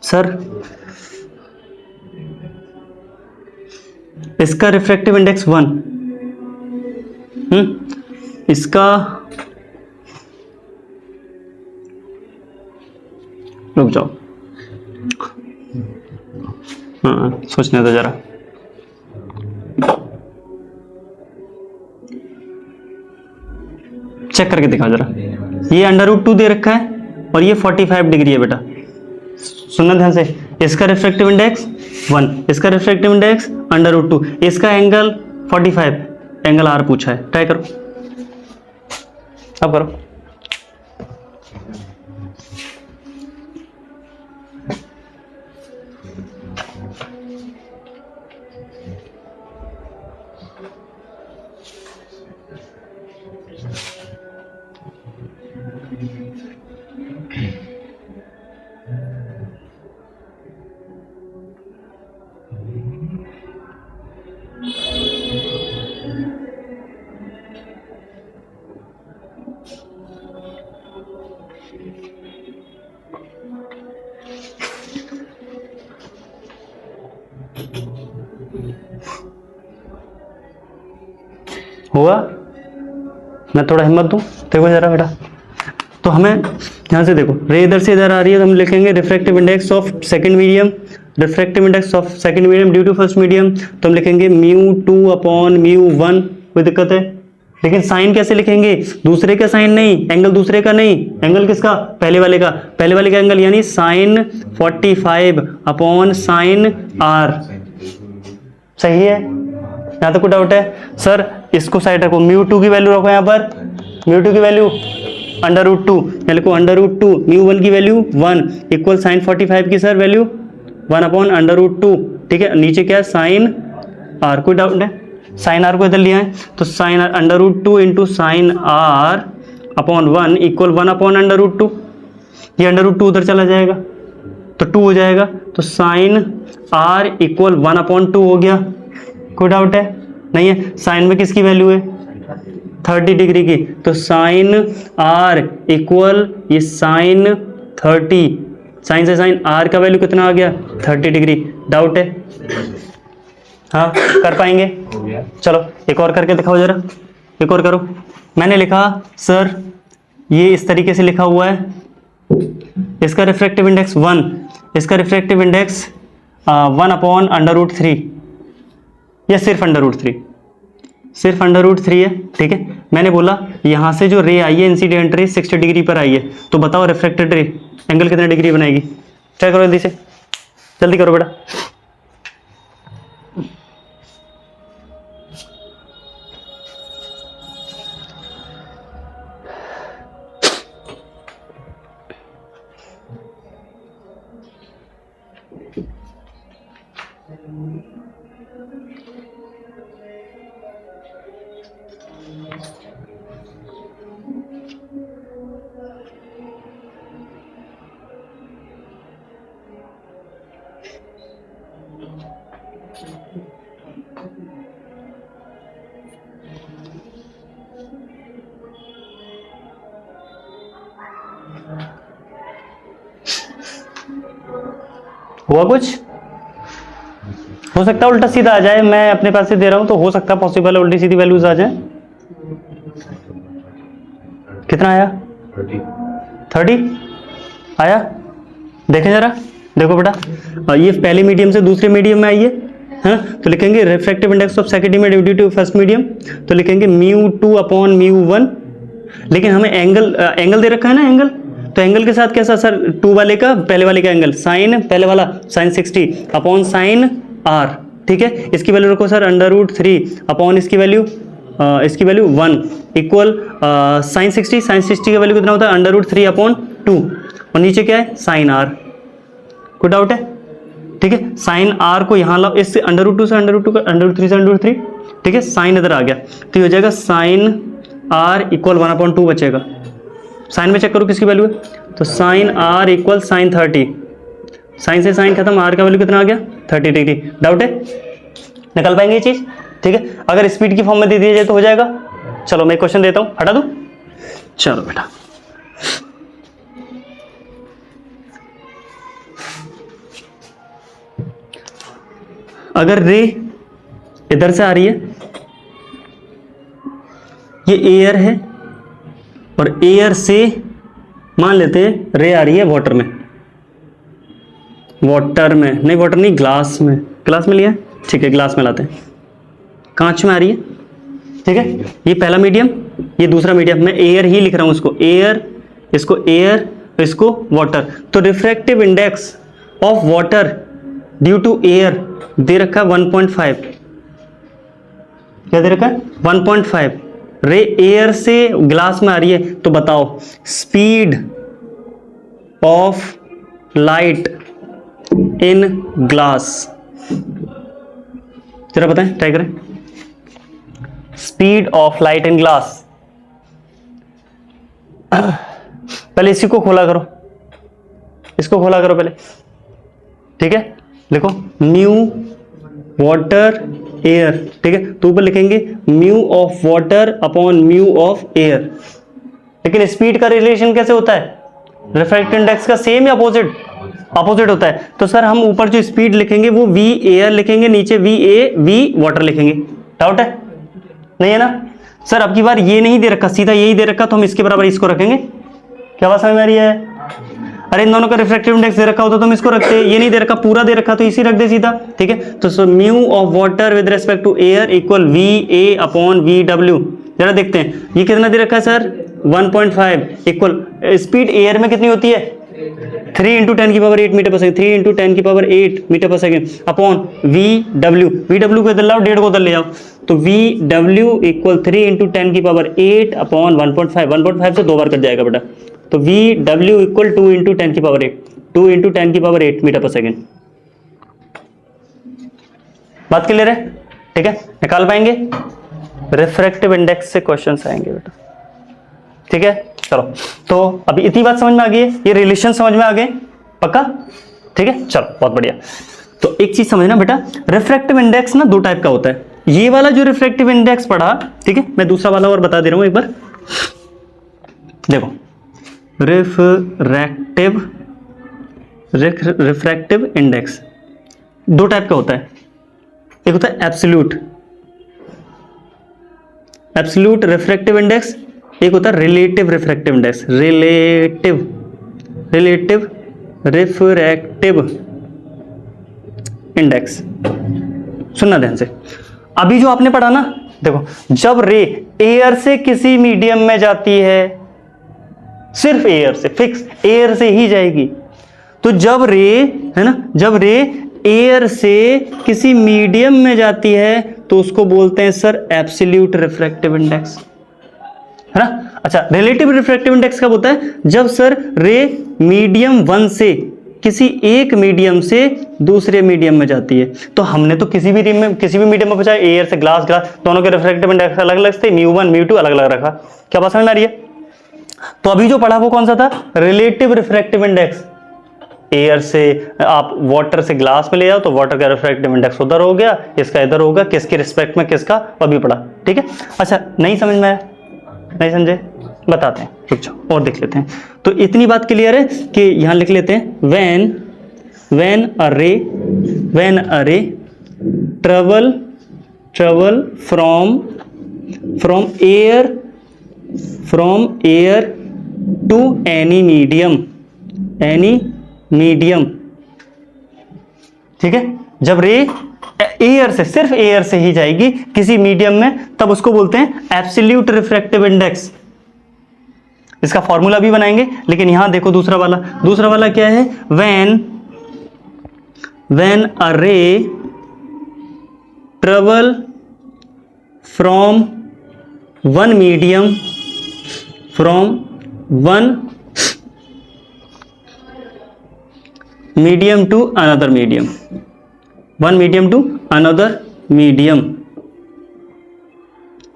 सर इसका रिफ्रैक्टिव इंडेक्स 1, इसका रुक जाओ, हाँ सोचने दो जरा। चेक करके दिखाओ जरा, ये √2 दे रखा है और ये 45 डिग्री है बेटा, सुनना ध्यान से। इसका रिफ्रैक्टिव इंडेक्स 1, इसका रिफ्रैक्टिव इंडेक्स √2, इसका एंगल 45, एंगल R पूछा है। ट्राई करो, अब करो। हुआ? मैं थोड़ा हिम्मत दूं, देखो जरा बेटा। तो हमें ध्यान से देखो, रे इधर से इधर आ रही है, तो हम लिखेंगे refractive index of second medium, refractive index of second medium due to first medium, तो हम लिखेंगे μ2/μ1। कोई दिक्कत है? लेकिन साइन कैसे लिखेंगे, दूसरे का साइन नहीं, एंगल दूसरे का नहीं, एंगल किसका, पहले वाले का, पहले वाले का एंगल, यानी साइन 45 अपॉन साइन आर। सही है, यहां तक कोई डाउट है? सर इसको साइड रखो, μ2 की वैल्यू रखो, यहां पर μ2 की वैल्यू √2, लिखो √2, μ1 की वैल्यू 1 इक्वल साइन 45 की सर वैल्यू 1 अपॉन √2। ठीक है, नीचे क्या है, साइन आर। कोई डाउट है? साइन आर को इधर लिया है तो sine √2 into sine R upon 1 equal 1 upon √2, ये √2 उधर चला जाएगा तो 2 हो जाएगा, तो साइन आर इक्वल 1 अपॉन 2 हो गया। कोई डाउट है? नहीं है। साइन में किसकी वैल्यू है, 30 डिग्री की, तो साइन आर इक्वल ये साइन 30, साइन से साइन आर का वैल्यू कितना आ गया, 30 डिग्री। डाउट है? हाँ, कर पाएंगे? चलो एक और करके दिखाओ जरा, एक और करो। मैंने लिखा सर ये इस तरीके से लिखा हुआ है, इसका रिफ्रैक्टिव इंडेक्स 1, इसका रिफ्रैक्टिव इंडेक्स 1 अपॉन √3, या सिर्फ √3, सिर्फ √3 है। ठीक है, मैंने बोला यहाँ से जो रे आई है इंसिडेंट रे 60 डिग्री पर आई है, तो बताओ रिफ्लेक्टेड रे एंगल कितना डिग्री बनाएगी? ट्राई करो जल्दी से, जल्दी करो बेटा। हुआ कुछ? हो सकता है उल्टा सीधा आ जाए, मैं अपने पास से दे रहा हूं तो हो सकता है पॉसिबल है उल्टी सीधी वैल्यूज आ जाए। कितना आया, 30 आया? देखें जरा, देखो बेटा, ये पहले मीडियम से दूसरे मीडियम में आई है, हाँ? तो लिखेंगे refractive index of second medium due to first medium, तो लिखेंगे μ2 अपॉन μ1। लेकिन हमें एंगल दे रखा है ना, एंगल, तो एंगल के साथ कैसा सर, 2 वाले का पहले वाले का एंगल, साइन पहले वाला साइन 60 अपॉन साइन आर। ठीक है, इसकी वैल्यू रखो सर √3 अपॉन इसकी वैल्यू 1 इक्वल साइन 60 का वैल्यू कितना होता है, √3 अपॉन 2, और नीचे क्या है, साइन आर। कोई डाउट है? ठीक है, साइन आर को यहाँ लाओ, इससे √2 से √2 का √3 से √3, ठीक है, साइन इधर आ गया तो ये हो जाएगा साइन आर इक्वल 1 अपॉन 2 बचेगा। साइन में चेक करो किसकी वैल्यू है, तो sine R equal sine 30, sine से साइन खत्म, आर का वैल्यू कितना आ गया, 30 डिग्री। डाउट है? निकल पाएंगे ये चीज? ठीक है, अगर स्पीड की फॉर्म में दे दिया जाए तो हो जाएगा। चलो मैं क्वेश्चन देता हूं, हटा दूं? चलो बेटा, अगर रे इधर से आ रही है, ये एयर है और एयर से मान लेते हैं रे आ रही है वाटर में, वाटर में नहीं, वाटर नहीं, ग्लास में, ग्लास में लिया है, ठीक है, ग्लास में लाते हैं, कांच में आ रही है। ठीक है, ये पहला मीडियम, ये दूसरा मीडियम, मैं एयर ही लिख रहा हूं इसको, एयर, इसको एयर, इसको वाटर। तो refractive index of water due to air दे रखा 1.5, क्या दे रखा है, 1.5। रे एयर से ग्लास में आ रही है, तो बताओ speed of light in glass, जरा बताएं, ट्राई करें। Speed of light in glass, पहले इसी को खोला करो, इसको खोला करो पहले। ठीक है, लिखो म्यू वाटर एयर। ठीक है, तो ऊपर लिखेंगे mu of water upon mu of air. लेकिन स्पीड का रिलेशन कैसे होता है, रिफ्रैक्टिव इंडेक्स का सेम या अपोजिट? अपोजिट होता है। तो सर हम ऊपर जो स्पीड लिखेंगे वो वी एयर लिखेंगे, नीचे वी ए वी वाटर लिखेंगे। डाउट है? नहीं है ना सर? अब की बार ये नहीं दे रखा, सीधा यही दे रखा, तो हम इसके बराबर इसको रखेंगे। क्या बात समझ में आ रही है? अरे इन दोनों का रिफ्रैक्टिव इंडेक्स दे रखा होता तो हम इसको रखते, ये नहीं दे रखा, पूरा दे रखा तो इसी रख दे सीधा। ठीक है, तो so mu of water with respect to air equal V A upon V W. जरा देखते हैं ये कितना दे रखा है सर 1.5 इक्वल स्पीड एयर में कितनी होती है 3 इंटू 10 की पावर 8 मीटर पर सेकंड 3 इंटू 10 की पावर 8 मीटर पर सेकंड अपॉन वी डब्ल्यू को इधर लाओ 1.5 को उधर ले जाओ तो वी डब्ल्यू इक्वल 3 इंटू 10 की पावर 8 अपॉन 1.5 से 2 बार कट जाएगा बेटा तो वी डब्ल्यू इक्वल 2 इंटू 10 की पावर 8 2 इंटू 10 की पावर 8 मीटर पर सेकंड। बात क्लियर है? ठीक है, निकाल पाएंगे? रिफ्रैक्टिव इंडेक्स से क्वेश्चंस आएंगे बेटा। ठीक है, चलो तो अभी इतनी बात समझ में आ गई है, ये रिलेशन समझ में आ गए पक्का? ठीक है, चलो बहुत बढ़िया। तो एक चीज समझना बेटा, रिफ्रैक्टिव इंडेक्स ना दो टाइप का होता है। ये वाला जो रिफ्रैक्टिव इंडेक्स पढ़ा, ठीक है, मैं दूसरा वाला और बता दे रहा हूं एक बार। देखो रिफ्रैक्टिव इंडेक्स दो टाइप का होता है। एक होता है एब्सोल्यूट रिफ्रैक्टिव इंडेक्स, एक होता है relative refractive index. Relative refractive index, सुनना ध्यान से। अभी जो आपने पढ़ा ना, देखो जब रे एयर से किसी मीडियम में जाती है, सिर्फ एयर से, फिक्स एयर से ही जाएगी, तो जब रे है ना, जब रे एयर से किसी मीडियम में जाती है तो उसको बोलते हैं सर एब्सोल्यूट रिफ्रैक्टिव इंडेक्स, है ना। अच्छा, रिलेटिव रिफ्रैक्टिव इंडेक्स कब होता है? जब सर रे मीडियम 1 से किसी एक मीडियम से दूसरे मीडियम में जाती है। तो हमने तो किसी भी मीडियम में पूछा, एयर से ग्लास दोनों के रिफ्रैक्टिव इंडेक्स अलग अलग थे, μ1 μ2 अलग अलग रखा। क्या बात समझ में आ रही है? तो अभी जो पढ़ा वो कौन सा था? Relative refractive index. एयर से आप वाटर से ग्लास में ले जाओ तो वाटर का रिफ्रैक्टिव इंडेक्स उधर हो गया, इसका इधर होगा, किसके रिस्पेक्ट में किसका, अभी पढ़ा। ठीक है, अच्छा नहीं समझ में आया? नहीं समझे? बताते हैं, रुक जाओ और देख लेते हैं। तो इतनी बात क्लियर है कि यहां लिख लेते हैं when a ray travel from air to any medium, ठीक है, जब रे एयर से, सिर्फ एयर से ही जाएगी किसी मीडियम में, तब उसको बोलते हैं एब्सोल्यूट रिफ्रैक्टिव इंडेक्स। इसका फॉर्मूला भी बनाएंगे, लेकिन यहां देखो दूसरा वाला क्या है? When a ray travel from one medium to another medium, one medium to another medium,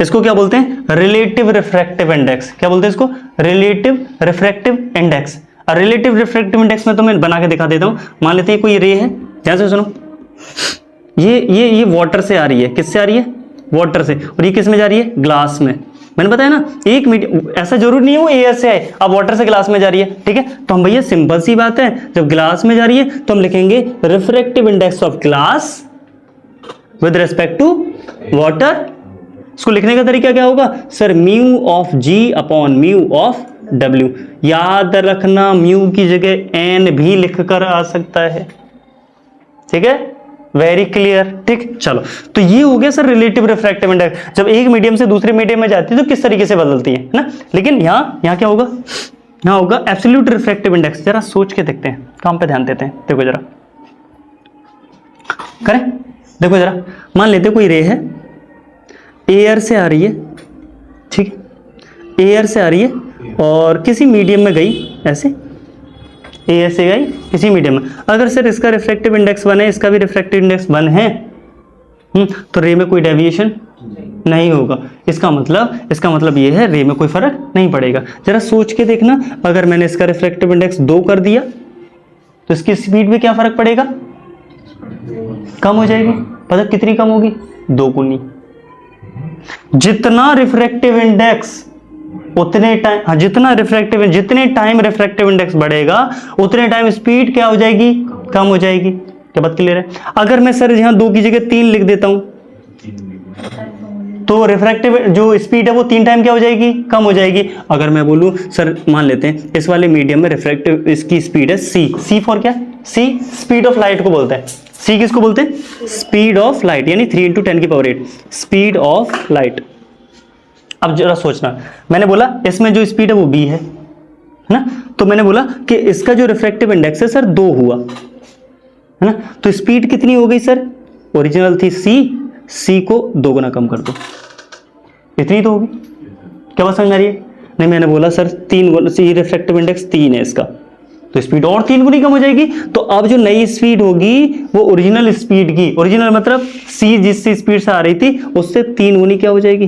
इसको क्या बोलते हैं? Relative refractive index. क्या बोलते हैं इसको? Relative refractive index. और रिलेटिव रिफ्रैक्टिव इंडेक्स में तो मैं बना के दिखा देता हूं। मान लेते हैं कोई रे है, ध्यान से सुनो, ये वाटर से आ रही है, किससे आ रही है? वाटर से, और ये किस में जा रही है? ग्लास में। मैंने बताया ना, एक मीडियम, ऐसा जरूर नहीं है वो एयर से आए, अब वाटर से ग्लास में जा रही है। ठीक है, तो हम भैया सिंपल सी बात है, जब ग्लास में जा रही है तो हम लिखेंगे refractive index of glass with respect to water. इसको लिखने का तरीका क्या होगा sir? Mu of G upon mu of W. याद रखना, म्यू की जगह एन भी लिखकर आ सकता है। ठीक है, वेरी क्लियर। ठीक, चलो तो ये हो गया सर रिलेटिव रिफ्रैक्टिव इंडेक्स। जब एक मीडियम से दूसरे मीडियम में जाती है तो किस तरीके से बदलती है ना। लेकिन यहाँ क्या होगा? यहाँ होगा एब्सोल्यूट रिफ्रैक्टिव इंडेक्स। जरा सोच के देखते हैं, काम पे ध्यान देते हैं। देखो जरा, करें, देखो जरा, मान लेते कोई रे है, एयर से आ रही है, ठीक, एयर से आ रही है और किसी मीडियम में गई, ऐसे एयर से गई किसी मीडियम में। अगर सर इसका रिफ्रैक्टिव इंडेक्स 1 है, इसका भी रिफ्रैक्टिव इंडेक्स 1 है, तो रे में कोई डेविएशन नहीं होगा। इसका मतलब ये है रे में कोई फर्क नहीं पड़ेगा। जरा सोच के देखना, अगर मैंने इसका रिफ्रैक्टिव इंडेक्स 2 कर दिया तो इसकी स्पीड में क्या फर्क पड़ेगा? कम हो जाएगी। पता कितनी कम होगी? 2 गुनी। जितना रिफ्रैक्टिव इंडेक्स उतने टाइम, हाँ, जितने टाइम रिफ्रैक्टिव इंडेक्स बढ़ेगा उतने टाइम स्पीड क्या हो जाएगी? कम हो जाएगी। क्या बात क्लियर है? अगर मैं सर यहां 2 की जगह 3 लिख देता हूं तो रिफ्रैक्टिव जो स्पीड है वो 3 टाइम क्या हो जाएगी? कम हो जाएगी। अगर मैं बोलूं सर, मान लेते हैं इस वाले मीडियम में रिफ्रैक्टिव इसकी स्पीड है c फॉर क्या? c स्पीड ऑफ लाइट को बोलते हैं। c किसको बोलते हैं? स्पीड ऑफ लाइट, यानी 3 × 10⁸ स्पीड ऑफ लाइट। अब जरा सोचना, मैंने बोला इसमें जो स्पीड है वो b है ना, तो मैंने बोला कि इसका जो रिफ्रैक्टिव इंडेक्स है सर 2 हुआ है ना, तो स्पीड कितनी हो गई सर, ओरिजिनल थी c को 2 गुना कम कर दो, इतनी तो होगी। क्या बात समझ में आ रही है? नहीं, मैंने बोला सर 3 गुना, सी रिफ्रैक्टिव इंडेक्स 3 है इसका, तो स्पीड और 3 गुनी कम हो जाएगी। तो अब जो नई स्पीड होगी वो ओरिजिनल स्पीड की, ओरिजिनल मतलब c जिस स्पीड से आ रही थी उससे 3 गुनी क्या हो जाएगी,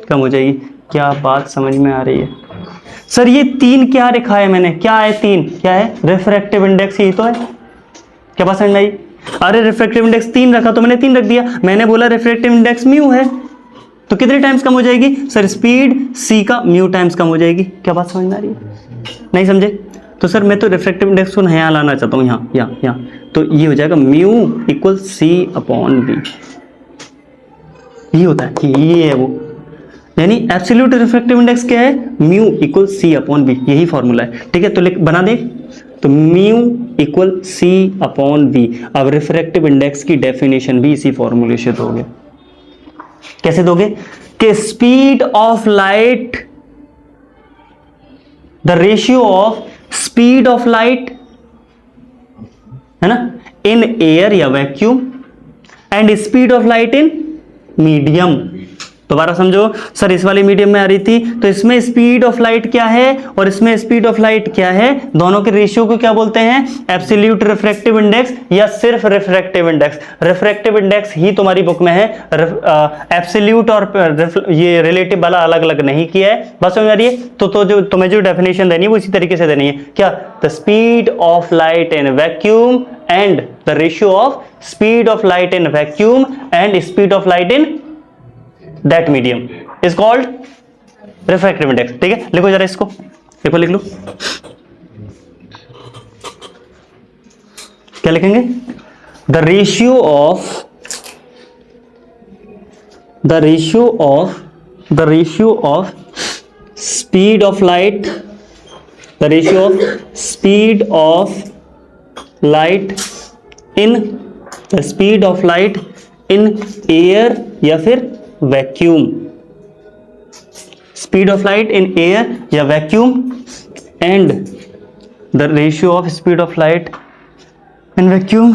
कम हो जाएगी। क्या बात समझ में आ रही है? सर ये 3 क्या लिखा है मैंने, क्या है 3, क्या है रिफ्रैक्टिव इंडेक्स, यही तो है। क्या बात समझ में आई? अरे रिफ्रैक्टिव इंडेक्स 3 रखा तो मैंने 3 रख दिया, मैंने बोला रिफ्रैक्टिव इंडेक्स म्यू है, तो कितने टाइम्स कम हो जाएगी सर, स्पीड c का म्यू टाइम्स कम हो जाएगी। क्या बात समझ में आ रही है? नहीं समझे? तो सर मैं तो रिफ्रैक्टिव इंडेक्स को यहाँ लाना चाहता हूँ, यहाँ, तो ये हो जाएगा mu equal c upon v, ये होता है, ये है वो, यानी एब्सोल्यूट रिफ्रैक्टिव इंडेक्स क्या है, mu equal c upon v, यही फॉर्मूला है। ठीक है, तो बना दे, तो mu equal c upon v। अब रिफ्रैक्टिव इंडेक्स की डेफिनेशन भी इसी फॉर्मूले से दोगे। कैसे दोगे? कि speed of light, the ratio of speed of light है ना इन एयर या vacuum and speed of light in medium. दोबारा समझो सर, इस वाले मीडियम में आ रही थी तो इसमें स्पीड ऑफ लाइट क्या है और इसमें स्पीड ऑफ लाइट क्या है, दोनों के रेशियो को क्या बोलते हैं, एब्सोल्यूट रिफ्रैक्टिव इंडेक्स या सिर्फ रिफ्रैक्टिव इंडेक्स। रिफ्रैक्टिव इंडेक्स ही तुम्हारी बुक में है, एब्सोल्यूट और ये रिलेटिव वाला अलग अलग नहीं किया है। बस समझ आ रही है? तो जो तुम्हें जो डेफिनेशन देनी है वो इसी तरीके से देनी है। क्या? The speed of light in vacuum and the ratio of speed of light in vacuum and speed of light in that medium is called refractive index। ठीक है, लिखो जरा इसको, देखो लिख लो, क्या लिखेंगे, the ratio of speed of light, the ratio of speed of light in the speed of light in air या फिर vacuum, speed of light in air या vacuum and the ratio of speed of light in vacuum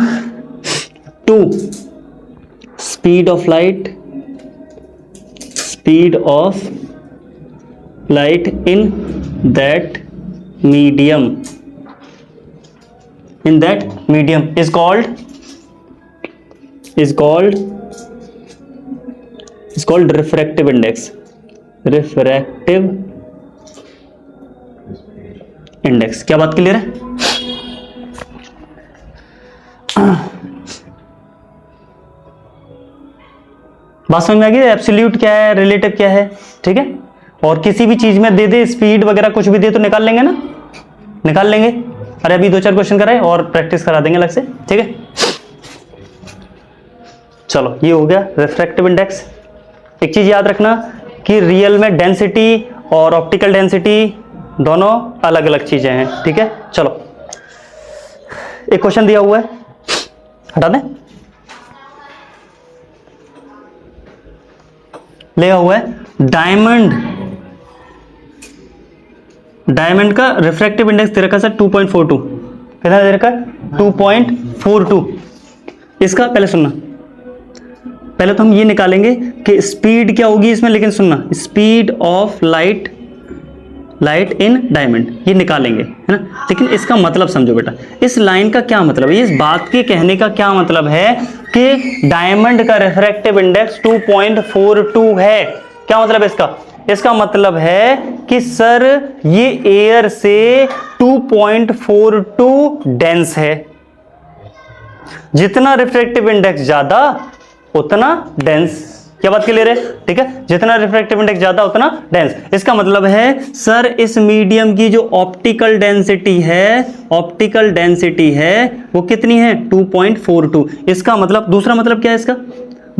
to speed of light in that medium is called refractive index। क्या बात clear है? बात समझ में आ गई? एब्सोल्यूट क्या है, रिलेटिव क्या है। ठीक है, और किसी भी चीज में दे स्पीड वगैरह कुछ भी दे तो निकाल लेंगे ना, निकाल लेंगे। अरे अभी 2-4 क्वेश्चन कराए और प्रैक्टिस करा देंगे अलग से। ठीक है, चलो ये हो गया रिफ्रैक्टिव इंडेक्स। एक चीज याद रखना कि रियल में डेंसिटी और ऑप्टिकल डेंसिटी दोनों अलग अलग चीजें हैं। ठीक है, चलो एक क्वेश्चन दिया हुआ है, हटा दें, लिया हुआ है डायमंड का रिफ्रैक्टिव इंडेक्स दे रखा सर 2.42। कितना दे रखा? 2.42। इसका पहले सुनना, पहले तो हम ये निकालेंगे कि स्पीड क्या होगी इसमें, लेकिन सुनना, speed of light in diamond ये निकालेंगे, है ना। लेकिन इसका मतलब समझो बेटा, इस लाइन का क्या मतलब है, इस बात के कहने का क्या मतलब है कि डायमंड का रिफ्रैक्टिव इंडेक्स 2.42 है। क्या मतलब है इसका? इसका मतलब है कि सर ये एयर से 2.42 डेंस है। जितना रिफ्रैक्टिव इंडेक्स ज्यादा उतना डेंस। क्या बात क्लियर है? ठीक है, जितना रिफ्रैक्टिव इंडेक्स ज्यादा उतना डेंस। इसका मतलब है सर इस मीडियम की जो ऑप्टिकल डेंसिटी है वो कितनी है? 2.42। इसका मतलब, दूसरा मतलब क्या है इसका?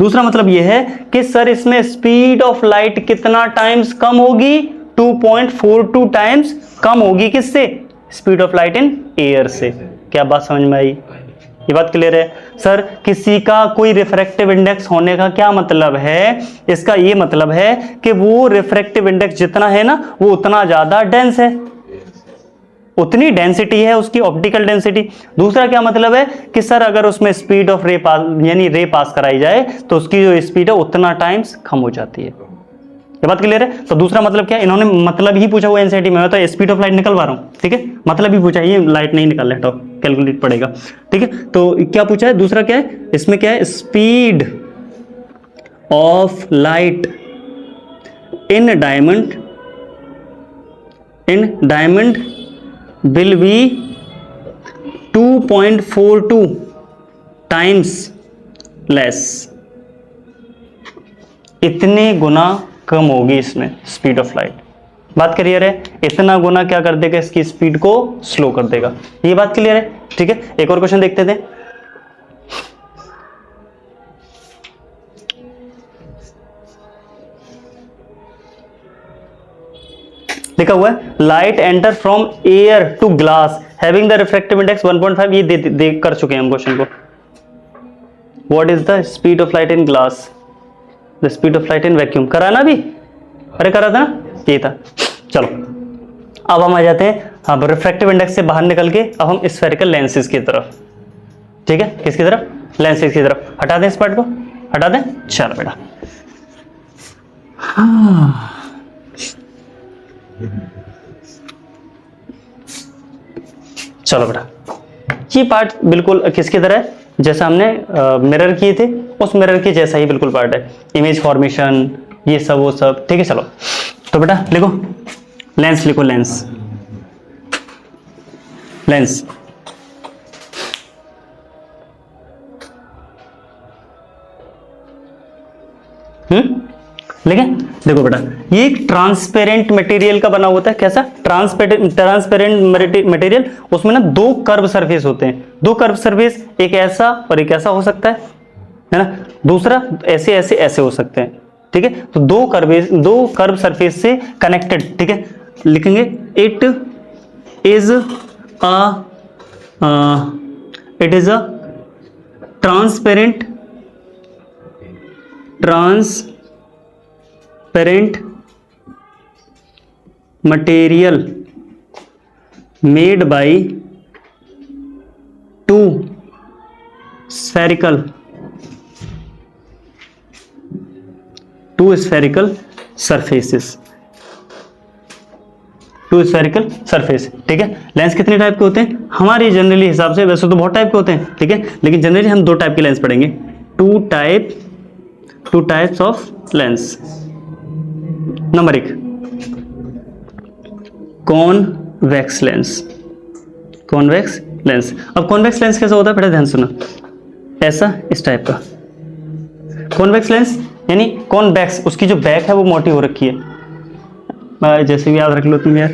दूसरा मतलब यह है कि सर इसमें स्पीड ऑफ लाइट कितना टाइम्स कम होगी? 2.42 टाइम्स कम होगी। किससे? Speed of light in air से। क्या बात समझ में आई? ये बात क्लियर है? सर किसी का कोई रिफ्रैक्टिव इंडेक्स होने का क्या मतलब है? इसका ये मतलब है कि वो रिफ्रैक्टिव इंडेक्स जितना है ना वो उतना ज्यादा डेंस है, उतनी डेंसिटी है उसकी ऑप्टिकल डेंसिटी। दूसरा क्या मतलब है कि सर अगर उसमें स्पीड ऑफ रे पास यानी रे पास कराई जाए तो उसकी जो स्पीड है उतना टाइम्स कम हो जाती है। ये बात क्लियर है? तो दूसरा मतलब क्या, इन्होंने मतलब ही पूछा हुआ एनसीईआरटी में, मैं तो स्पीड ऑफ लाइट निकलवा रहा हूं, ठीक है, मतलब ही पूछा, ये लाइट नहीं निकाल रहा, कैलकुलेट पड़ेगा, ठीक है। तो क्या पूछा है, दूसरा क्या है इसमें, क्या है, speed of light in diamond will be 2.42 times less, इतने गुना कम होगी इसमें स्पीड ऑफ लाइट। बात क्लियर है? इतना गुना क्या कर देगा, इसकी स्पीड को स्लो कर देगा। ये बात क्लियर है? ठीक है, एक और क्वेश्चन देखते थे। लिखा हुआ है light enter from air to glass having the refractive index 1.5, ये दे कर चुके हैं हम क्वेश्चन को। What is the speed of light in glass, the speed of light in vacuum, करा ना अभी, अरे करा था ना, ये था। चलो अब हम आ जाते हैं अब रिफ्रैक्टिव इंडेक्स से बाहर निकल के अब हम स्फेरिकल लेंसेज की तरफ, ठीक है, किसकी तरफ, लेंसेज की तरफ। हटा दें इस पार्ट को, हटा दें, चलो बेटा। हाँ चलो बेटा, ये पार्ट बिल्कुल किसकी तरह है, जैसा हमने मिरर किए थे उस मिरर के जैसा ही बिल्कुल पार्ट है, इमेज फॉर्मेशन ये सब वो सब, ठीक है। चलो तो बेटा लिखो लेंस, लिखो लेंस, लेंस लिखे। देखो बेटा ये एक ट्रांसपेरेंट मटेरियल का बना होता है, कैसा, ट्रांसपेरेंट मटेरियल, उसमें ना दो कर्व सरफेस होते हैं, दो कर्व सरफेस, एक ऐसा और एक ऐसा हो सकता है ना, दूसरा ऐसे ऐसे ऐसे हो सकते हैं, ठीक है। तो दो कर्व सरफेस से कनेक्टेड, ठीक है, लिखेंगे it is a transparent material made by two spherical surfaces, ठीक है। लेंस कितने टाइप के होते हैं हमारे जनरली हिसाब से, वैसे तो बहुत टाइप के होते हैं, ठीक है, लेकिन जनरली हम दो टाइप के लेंस पढ़ेंगे, two types of lens. Number 1 convex lens, अब कॉन्वेक्स लेंस कैसा होता है बेटा, ध्यान सुना, ऐसा इस टाइप का कॉन्वेक्स लेंस, यानी कॉन्वेक्स, उसकी जो बैक है वो मोटी हो रखी है, जैसे भी याद रख लो तुम यार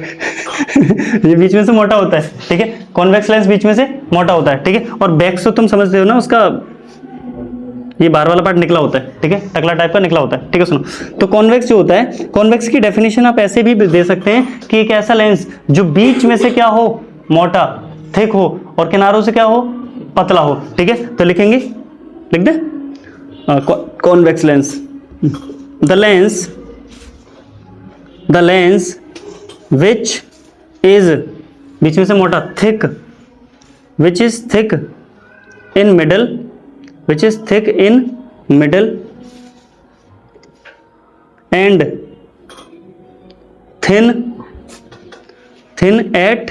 ये बीच में से मोटा होता है, ठीक है, कॉन्वेक्स लेंस बीच में से मोटा होता है, ठीक है, और बैक से तुम समझते हो ना, उसका ये बाहर वाला पार्ट निकला होता है, ठीक है, टकला टाइप का निकला होता है, ठीक है। सुनो, तो कॉन्वेक्स जो होता है, कॉन्वेक्स की डेफिनेशन आप ऐसे भी दे सकते हैं कि एक ऐसा लेंस जो बीच में से क्या हो, मोटा थिक हो, और किनारों से क्या हो, पतला हो, ठीक है। तो लिखेंगे, लिख दे convex lens, the lens which is, बीच में से मोटा, thick, which is thick in middle, which is thick in middle and thin at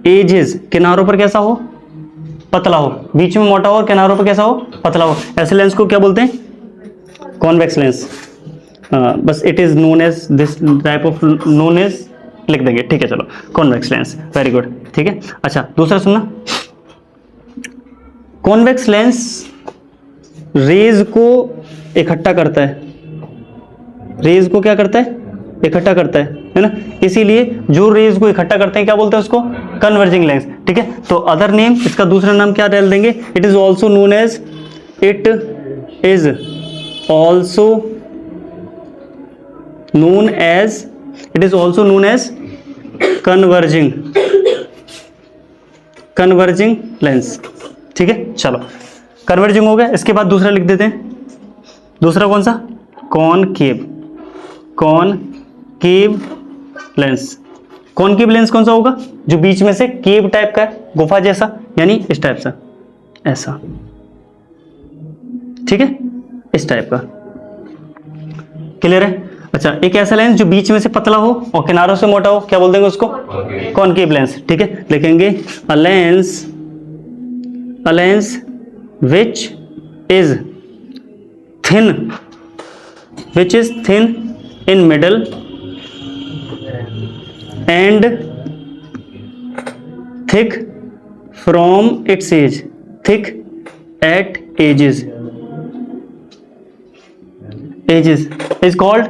edges, किनारों पर कैसा हो, पतला हो, बीच में मोटा हो और किनारों पर कैसा हो, पतला हो, ऐसे लेंस को क्या बोलते हैं, कॉन्वेक्स लेंस। बस it is known as this type of, known as लिख देंगे, ठीक है। चलो कॉन्वेक्स लेंस, वेरी गुड, ठीक है। अच्छा दूसरा सुनना, कॉन्वेक्स लेंस रेज को इकट्ठा करता है, रेज को क्या करता है, इकट्ठा करता है ना, इसीलिए जो रेज को इकट्ठा करते हैं क्या बोलते हैं उसको, कन्वर्जिंग लेंस, ठीक है। तो अदर नेम, इसका दूसरा नाम क्या डाल देंगे, it is also known as, it is also known as converging converging lens. ठीक है, चलो कन्वर्जिंग हो गया। इसके बाद दूसरा लिख देते हैं। दूसरा कौन सा? Concave. Concave lens. Concave lens कौन सा होगा? जो बीच में से केव टाइप का है, गुफा जैसा, यानी इस टाइप सा, ऐसा। ठीक है, इस टाइप का। क्लियर है? अच्छा, एक ऐसा लेंस जो बीच में से पतला हो और किनारों से मोटा हो, क्या बोल देंगे उसको? Concave lens. ठीक है, लिखेंगे a lens which is thin in middle and thick from its edge, thick at edges is called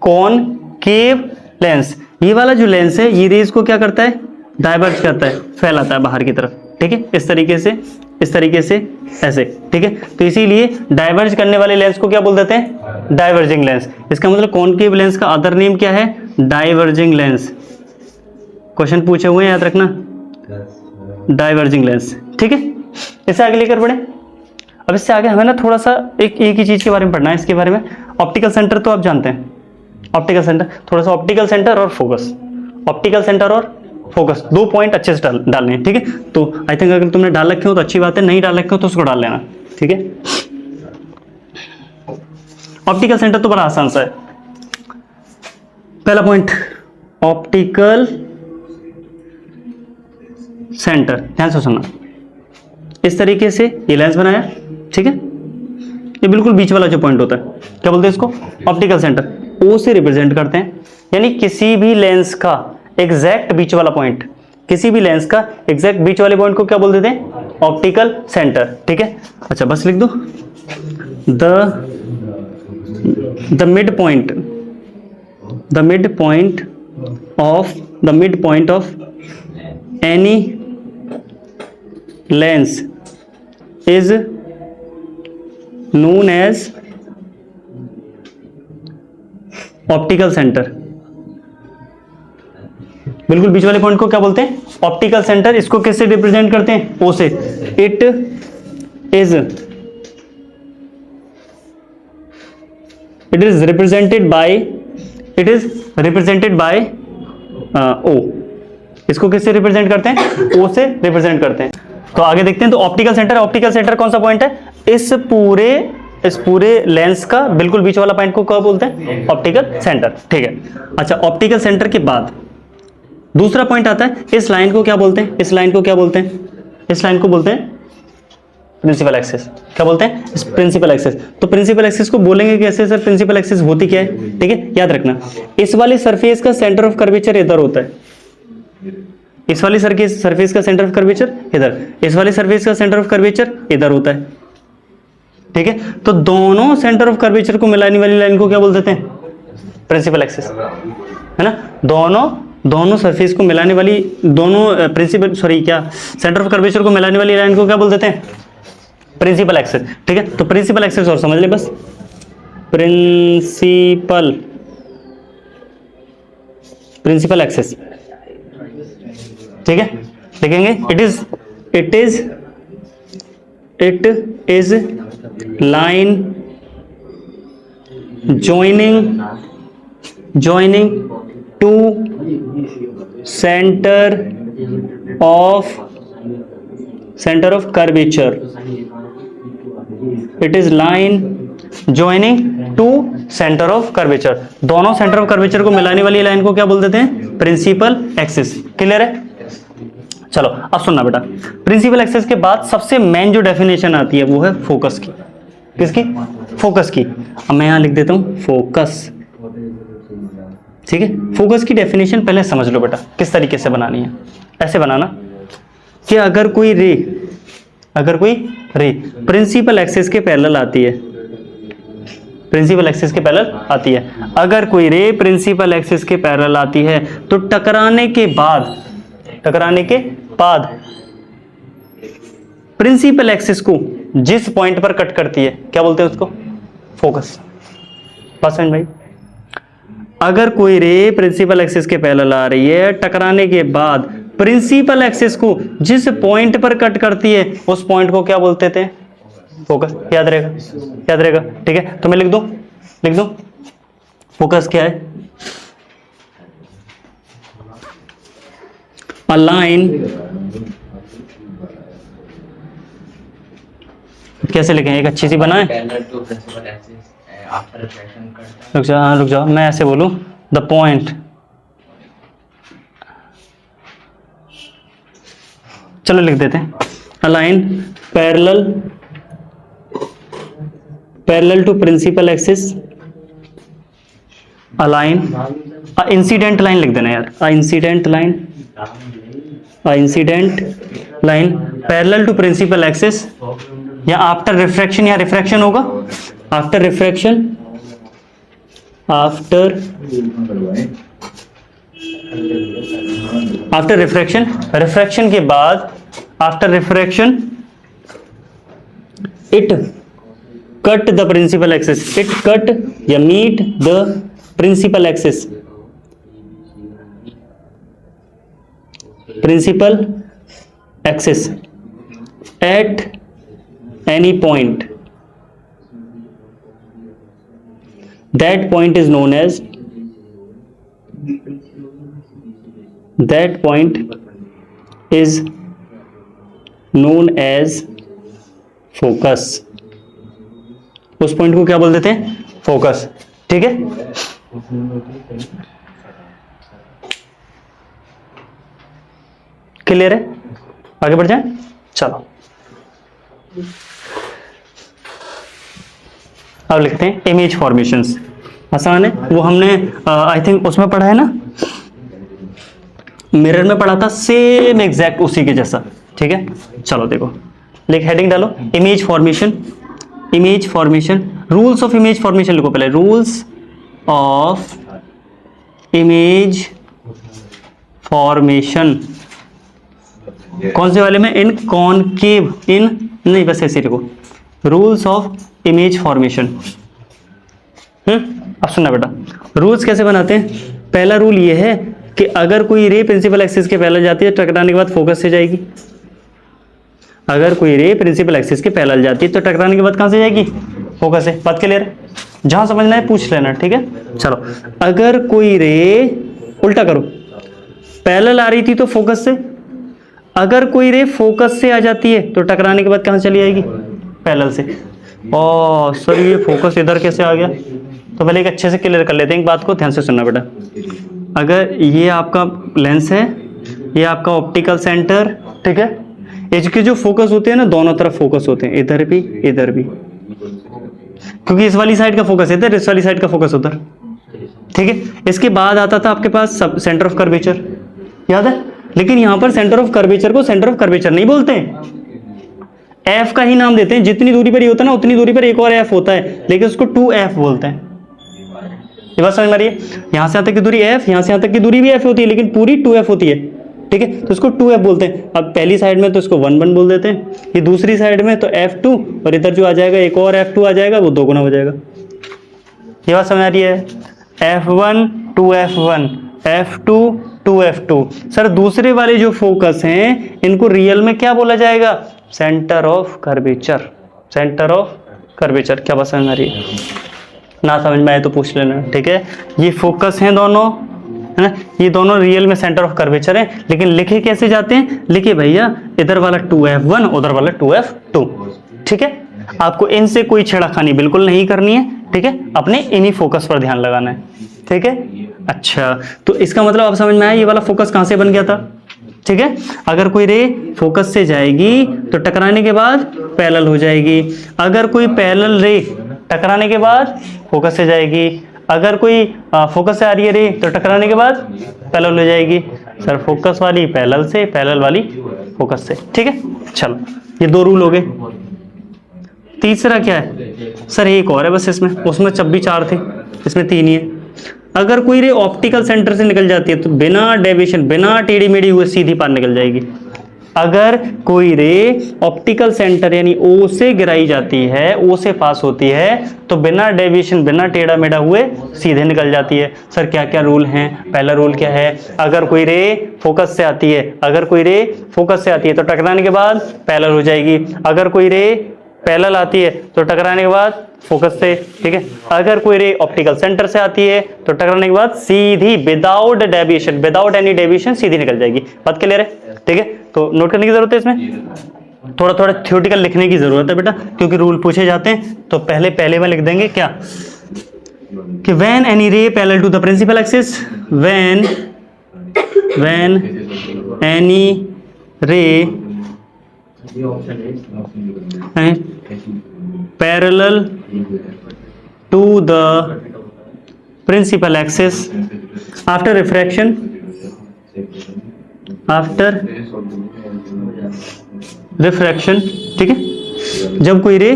concave lens। ये वाला जो लेंस है ये रेज को क्या करता है? डाइवर्ज करता है, फैलाता है बाहर की तरफ। ठीक है, इस तरीके से, ऐसे। ठीक है, तो इसीलिए डाइवर्ज करने वाले लेंस को क्या बोल देते हैं? Diverging lens. इसका मतलब कॉनकेव लेंस का अदर नेम क्या है? Diverging lens. क्वेश्चन पूछे हुए हैं, याद रखना, डाइवर्जिंग लेंस। ठीक है, इससे आगे लेकर बढ़े। अब इससे आगे हमें ना थोड़ा सा एक ही चीज के बारे में पढ़ना है, इसके बारे में। ऑप्टिकल सेंटर तो आप जानते हैं, ऑप्टिकल सेंटर, थोड़ा सा ऑप्टिकल सेंटर और फोकस। ऑप्टिकल सेंटर और फोकस, 2 पॉइंट अच्छे से डालने हैं। ठीक है, तो आई थिंक अगर तुमने डाल रखे हो तो अच्छी बात है, नहीं डाल रखे हो तो उसको डाल लेना। ठीक है, ऑप्टिकल सेंटर तो बड़ा आसान सा है। पहला पॉइंट, ऑप्टिकल सेंटर, ध्यान से सुनना। इस तरीके से ये लेंस बनाया, ठीक है, ये बिल्कुल बीच वाला जो पॉइंट होता है, क्या बोलते हैं इसको? Optical centre. ओ से रिप्रेजेंट करते हैं, यानी किसी भी लेंस का एग्जैक्ट बीच वाला पॉइंट, किसी भी लेंस का एग्जैक्ट बीच वाले पॉइंट को क्या बोल देते हैं? Optical centre. ठीक है, अच्छा बस लिख दो, the mid point of any lens is known as optical center। बिल्कुल बीच वाले पॉइंट को क्या बोलते हैं? Optical centre. इसको किससे रिप्रेजेंट करते हैं? ओ से। इट इज रिप्रेजेंटेड बाय ओ। इसको किससे रिप्रेजेंट करते हैं? ओ से रिप्रेजेंट करते हैं। तो आगे देखते हैं। तो ऑप्टिकल सेंटर कौन सा पॉइंट है? इस पूरे लेंस का बिल्कुल बीच वाला पॉइंट को क्या बोलते हैं? Optical centre. ठीक है, अच्छा ऑप्टिकल सेंटर के बाद दूसरा पॉइंट आता है। इस लाइन को क्या बोलते हैं? इस लाइन को बोलते हैं प्रिंसिपल एक्सिस। क्या बोलते हैं? Principal axis. तो प्रिंसिपल एक्सिस को बोलेंगे कैसे सर? प्रिंसिपल एक्सिस होती क्या है? ठीक है, याद रखना, इस वाली सरफेस का सेंटर ऑफ कर्वेचर इधर होता है। इस वाली सरफेस का सेंटर ऑफ कर्वेचर इधर, इस वाली सरफेस का सेंटर ऑफ कर्वेचर इधर होता है। ठीक है, तो दोनों सेंटर ऑफ कर्वेचर को मिलाने वाली लाइन को क्या बोल देते हैं? प्रिंसिपल एक्सिस, है ना। दोनों सरफेस को मिलाने वाली, सेंटर ऑफ कर्वेचर को मिलाने वाली लाइन को क्या बोल देते हैं? Principal axis. ठीक है, तो प्रिंसिपल एक्सिस और समझ ले बस, प्रिंसिपल एक्सिस। ठीक है, लिखेंगे it is line joining to centre of curvature. It is line joining to centre of curvature. दोनों सेंटर ऑफ कर्वेचर को मिलाने वाली लाइन को क्या बोल देते हैं? Principal axis. क्लियर है? चलो अब सुनना बेटा, प्रिंसिपल एक्सिस के बाद सबसे मेन जो डेफिनेशन आती है वो है फोकस की। किसकी? फोकस की। अब मैं यहां लिख देता हूं फोकस। ठीक है, फोकस की डेफिनेशन पहले समझ लो बेटा, किस तरीके से बनानी है। ऐसे बनाना कि अगर कोई रे प्रिंसिपल एक्सिस के पैरेलल आती है, अगर कोई रे प्रिंसिपल एक्सिस के पैरेलल आती है तो टकराने के बाद प्रिंसिपल एक्सिस को जिस पॉइंट पर कट करती है क्या बोलते हैं उसको? फोकस। बस भाई, अगर कोई रे प्रिंसिपल एक्सिस के पैरेलल आ रही है, टकराने के बाद प्रिंसिपल एक्सिस को जिस पॉइंट पर कट करती है उस पॉइंट को क्या बोलते थे? फोकस। याद रहेगा, याद रहेगा, ठीक है। तो मैं लिख दूं फोकस क्या है? अ लाइन, कैसे लिखें? एक अच्छी सी बनाए। रुक जाओ, मैं ऐसे बोलूं, द पॉइंट, चलो लिख देते हैं, a line parallel to principal axis, a line, incident line लिख देना यार, incident line parallel to principal axis, या आफ्टर रिफ्रैक्शन, या रिफ्रैक्शन होगा, आफ्टर रिफ्रैक्शन के बाद, after refraction it cut the principal axis, it cut या meet the principal axis, at any point. That point is known as focus. उस point को क्या बोल देते हैं? फोकस, ठीक है। क्लियर है? आगे बढ़ जाए, चलो अब लिखते हैं इमेज फॉर्मेशंस। आसान है, वो हमने आई थिंक उसमें पढ़ा है ना, मिरर में पढ़ा था, सेम एग्जैक्ट उसी के जैसा, ठीक है। चलो देखो, लिख, हेडिंग डालो, image formation, rules of image formation लिखो पहले, रूल्स ऑफ इमेज फॉर्मेशन। कौन से वाले में? इन कॉनकेव, नहीं बस ऐसे लिखो, रूल्स ऑफ इमेज फॉर्मेशन। अब सुनना बेटा, रूल्स कैसे बनाते हैं? पहला रूल ये है कि अगर कोई रे प्रिंसिपल एक्सिस के पैरेलल जाती है, टकराने के बाद फोकस से जाएगी। अगर कोई रे प्रिंसिपल एक्सिस के पैरेलल जाती है तो टकराने के बाद कहां से जाएगी? फोकस से। बात क्लियर है? जहां समझना है पूछ लेना, ठीक है। चलो, अगर कोई रे, उल्टा करो, पैरेलल आ रही थी तो फोकस से, अगर कोई रे फोकस से आ जाती है तो टकराने के बाद कहां चली आएगी? पैरेलल से। ओ सर, ये फोकस इधर कैसे आ गया? तो पहले एक अच्छे से क्लियर कर लेते हैं एक बात को, ध्यान से सुनना बेटा। अगर ये आपका लेंस है, ये आपका ऑप्टिकल सेंटर, ठीक है, इसके जो फोकस होते हैं ना, दोनों तरफ फोकस होते हैं, इधर भी इधर भी, क्योंकि इस वाली साइड का फोकस इधर, इस वाली साइड का फोकस उधर, ठीक है। इसके बाद आता था आपके पास सब सेंटर ऑफ कर्वेचर, याद है? लेकिन यहां पर सेंटर ऑफ कर्वेचर को सेंटर ऑफ कर्वेचर नहीं बोलते हैं, एफ का ही नाम देते हैं। जितनी दूरी पर ये होता है ना, उतनी दूरी पर एक और एफ होता है, लेकिन उसको 2f बोलते हैं। ये बात समझ में आ रही है? यहां से यहां तक की दूरी f, यहां से यहां तक की दूरी भी f होती है, लेकिन पूरी 2f होती है, ठीक है। तो उसको 2f बोलते हैं। अब पहली साइड में तो इसको 1 बोल देते हैं, ये दूसरी साइड में तो f2, और इधर जो आ जाएगा एक और f2 आ जाएगा, वो 2 गुना हो जाएगा। ये बात समझ आ रही है? f1 2f1, f2 2f2। Sir दूसरे वाले जो फोकस हैं इनको रियल में क्या बोला जाएगा? Centre of curvature, centre of curvature. क्या बात समझ आ रही है? ना समझ में आए तो पूछ लेना, ठीक है। ये फोकस हैं दोनों, है ना, ये दोनों रियल में सेंटर ऑफ कर्वेचर है, लेकिन लिखे कैसे जाते हैं? लिखे भैया, इधर वाला 2f1, उधर वाला 2f2, ठीक है। आपको इनसे कोई छेड़खानी बिल्कुल नहीं करनी है, ठीक है, अपने इन्हीं फोकस पर ध्यान लगाना है, ठीक है। अच्छा, तो इसका मतलब आप समझ में आया ये वाला फोकस कहां से बन गया था, ठीक है। अगर कोई रे फोकस से जाएगी तो टकराने के बाद पैरेलल हो जाएगी, अगर कोई पैरेलल रे टकराने के बाद फोकस से जाएगी, अगर कोई फोकस से आ रही है रे तो टकराने के बाद पैरेलल हो जाएगी। सर फोकस वाली पैरेलल से, पैरेलल वाली फोकस से, ठीक है। चलो, ये 2 रूल हो गए। तीसरा क्या है? सर एक और है बस इसमें, उसमें 4 थे, इसमें 3 ही है। अगर कोई रे ऑप्टिकल सेंटर से निकल जाती है तो बिना डेविएशन, बिना टेढ़ी मेढ़ी हुए सीधी पार निकल जाएगी। अगर कोई रे ऑप्टिकल सेंटर यानी ओ से गिराई जाती है, ओ से पास होती है, तो बिना डेविएशन, बिना टेढ़ा मेढ़ा हुए सीधे निकल जाती है। सर क्या क्या रूल हैं? पहला रूल क्या है? अगर कोई रे फोकस से आती है, अगर कोई रे फोकस से आती है तो टकराने के बाद पैरेलल हो जाएगी। अगर कोई रे पैरेलल आती है तो टकराने के बाद फोकस से, ठीक है। अगर कोई रे ऑप्टिकल सेंटर से आती है तो टकराने के बाद सीधी without deviation, without any deviation सीधी निकल जाएगी। बात क्लियर है? ठीक है, तो नोट करने की जरूरत है इसमें। थोड़ा थोड़ा थ्योरेटिकल लिखने की जरूरत है बेटा, क्योंकि रूल पूछे जाते हैं तो पहले में लिख देंगे क्या कि when any ray parallel to the principal axis, when any ray parallel to the principal axis after refraction, ठीक है। जब कोई रे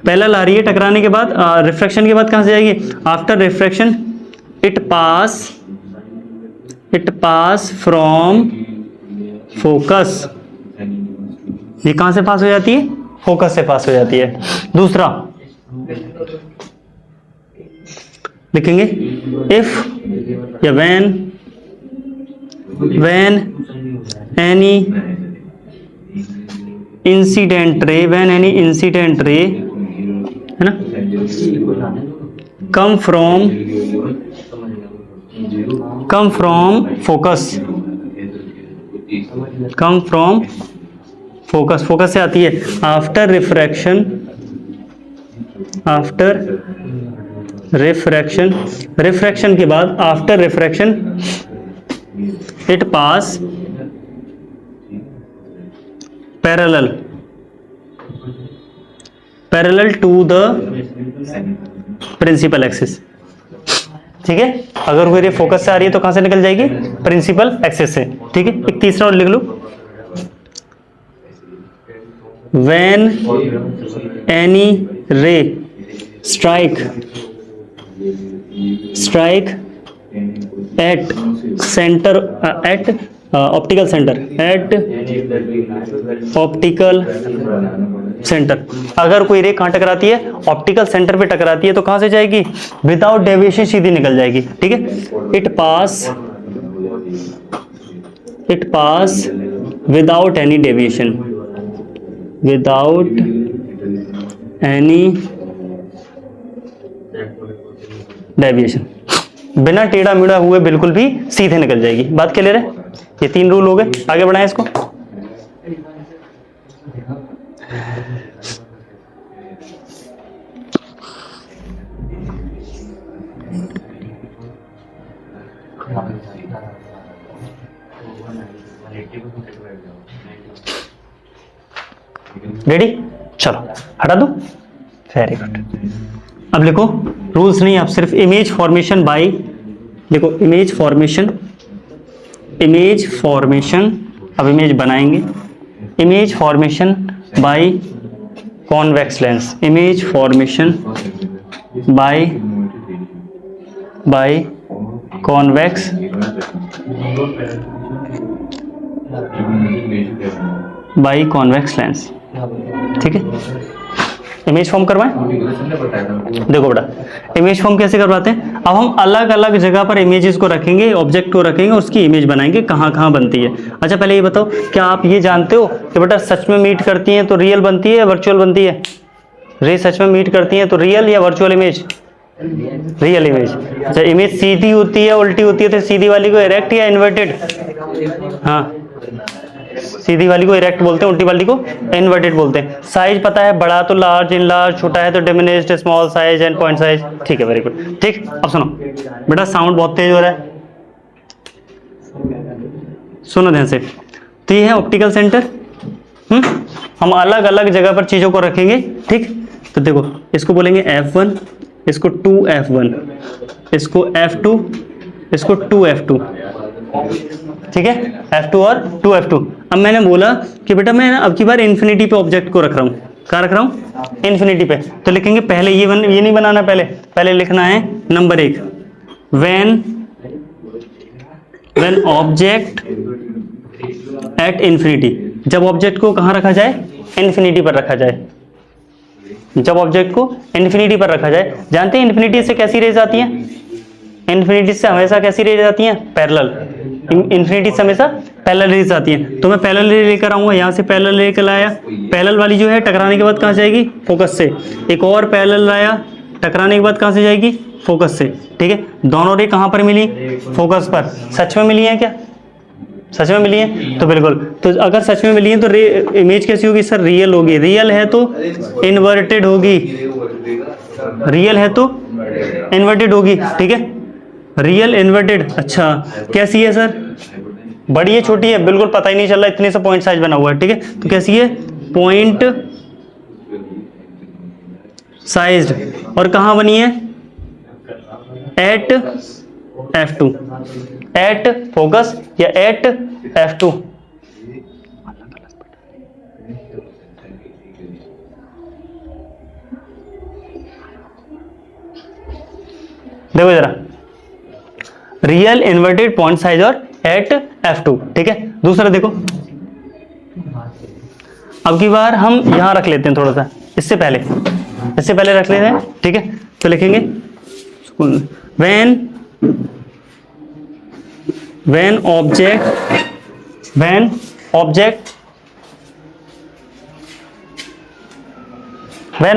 पैरेलल आ रही है टकराने के बाद, रिफ्रैक्शन के बाद कहां से जाएगी? After refraction it pass from focus. ये कहां से पास हो जाती है? फोकस से पास हो जाती है। दूसरा लिखेंगे इफ या व्हेन एनी इंसिडेंट रे, है ना, कम फ्रॉम फोकस से आती है। आफ्टर रिफ्रैक्शन के बाद, after refraction it pass parallel to the principal axis, ठीक है। अगर कोई रे फोकस से आ रही है तो कहां से निकल जाएगी? प्रिंसिपल एक्सिस से, ठीक है। एक तीसरा और लिख लो, when any ray strike at center at optical center, अगर कोई रे कहां टकराती है? ऑप्टिकल सेंटर पे टकराती है तो कहां से जाएगी? विदाउट डेविएशन सीधी निकल जाएगी, ठीक है। It pass without any deviation, बिना टेढ़ा मेढ़ा हुए बिल्कुल भी सीधे निकल जाएगी। बात क्लियर है? ये 3 रूल हो गए। आगे बढ़ाएं इसको। रेडी? चलो हटा दो। Very good. अब लिखो रूल्स नहीं, अब सिर्फ इमेज फॉर्मेशन बाय, देखो इमेज फॉर्मेशन, अब इमेज बनाएंगे। Image formation by convex lens, image formation by convex lens, ठीक है। इमेज फॉर्म करवाएं। देखो बेटा इमेज फॉर्म कैसे करवाते हैं? अब हम अलग अलग जगह पर इमेजेस को रखेंगे, ऑब्जेक्ट को रखेंगे, उसकी इमेज बनाएंगे कहां कहां बनती है। अच्छा पहले ये बताओ, क्या आप ये जानते हो कि बेटा सच में मीट करती हैं तो रियल बनती है या वर्चुअल बनती है? रे सच में मीट करती हैं तो रियल या वर्चुअल इमेज? Real image. अच्छा इमेज सीधी होती है उल्टी होती है तो सीधी वाली को इरेक्ट या इन्वर्टेड? हाँ सीधी वाली को इरेक्ट बोलते हैं, उल्टी वाली को इन्वर्टेड बोलते हैं। साइज पता है, बड़ा तो लार्ज, इन लार्ज, छोटा है तो diminished, small size and point size, ठीक है। Very good. ठीक, अब सुनो बेटा साउंड बहुत तेज हो रहा है, सुनो ध्यान से। तो ये है ऑप्टिकल सेंटर, हम अलग अलग जगह पर चीजों को रखेंगे, ठीक। तो देखो इसको बोलेंगे F1, इसको 2F1, इसको F2, इसको 2F2, ठीक है। F2 और 2F2। अब मैंने बोला कि बेटा मैं अब की बार इन्फिनिटी पे ऑब्जेक्ट को रख रहा हूँ, कहाँ रख रहा हूँ? इन्फिनिटी पे। तो लिखेंगे पहले ये नहीं बनाना, पहले लिखना है number 1, when object at infinity, जब ऑब्जेक्ट को कहाँ रखा जाए, इन्फिनिटी पर रखा जाए, जब ऑब्जेक्ट को इन्फिनिटी पर रखा जाए। जानते हैं इन्फिनिटी से कैसी रेज आती है, इन्फिनिटी से हमेशा कैसी रेज आती है, पैरेलल, इन्फिनिटी से हमेशा पैरेलल रेज आती है। तो मैं पैरेलल रे लेकर आऊंगा, यहाँ से पैरेलल लेकर आया, पैरेलल वाली जो है टकराने के बाद कहाँ जाएगी, फोकस से, एक और पैरेलल लाया, टकराने के बाद कहाँ से जाएगी, फोकस से, ठीक है। दोनों रे कहाँ पर मिली, फोकस पर। सच में मिली है क्या, सच में मिली है, तो बिल्कुल, तो अगर सच में मिली है तो इमेज कैसी होगी सर, रियल होगी, रियल है तो इन्वर्टेड होगी, रियल है तो इन्वर्टेड होगी, ठीक है, रियल इन्वर्टेड। अच्छा कैसी है सर, बड़ी है छोटी है, बिल्कुल पता ही नहीं चल रहा, इतने से पॉइंट साइज बना हुआ है, ठीक है। तो कैसी है, पॉइंट साइज्ड, और कहाँ बनी है, एट F2, एट फोकस या एट F2। देखो जरा, रियल इन्वर्टेड पॉइंट साइज और एट F2, ठीक है। दूसरा देखो, अब की बार हम यहां रख लेते हैं थोड़ा सा, इससे पहले रख लेते हैं, ठीक है। तो लिखेंगे when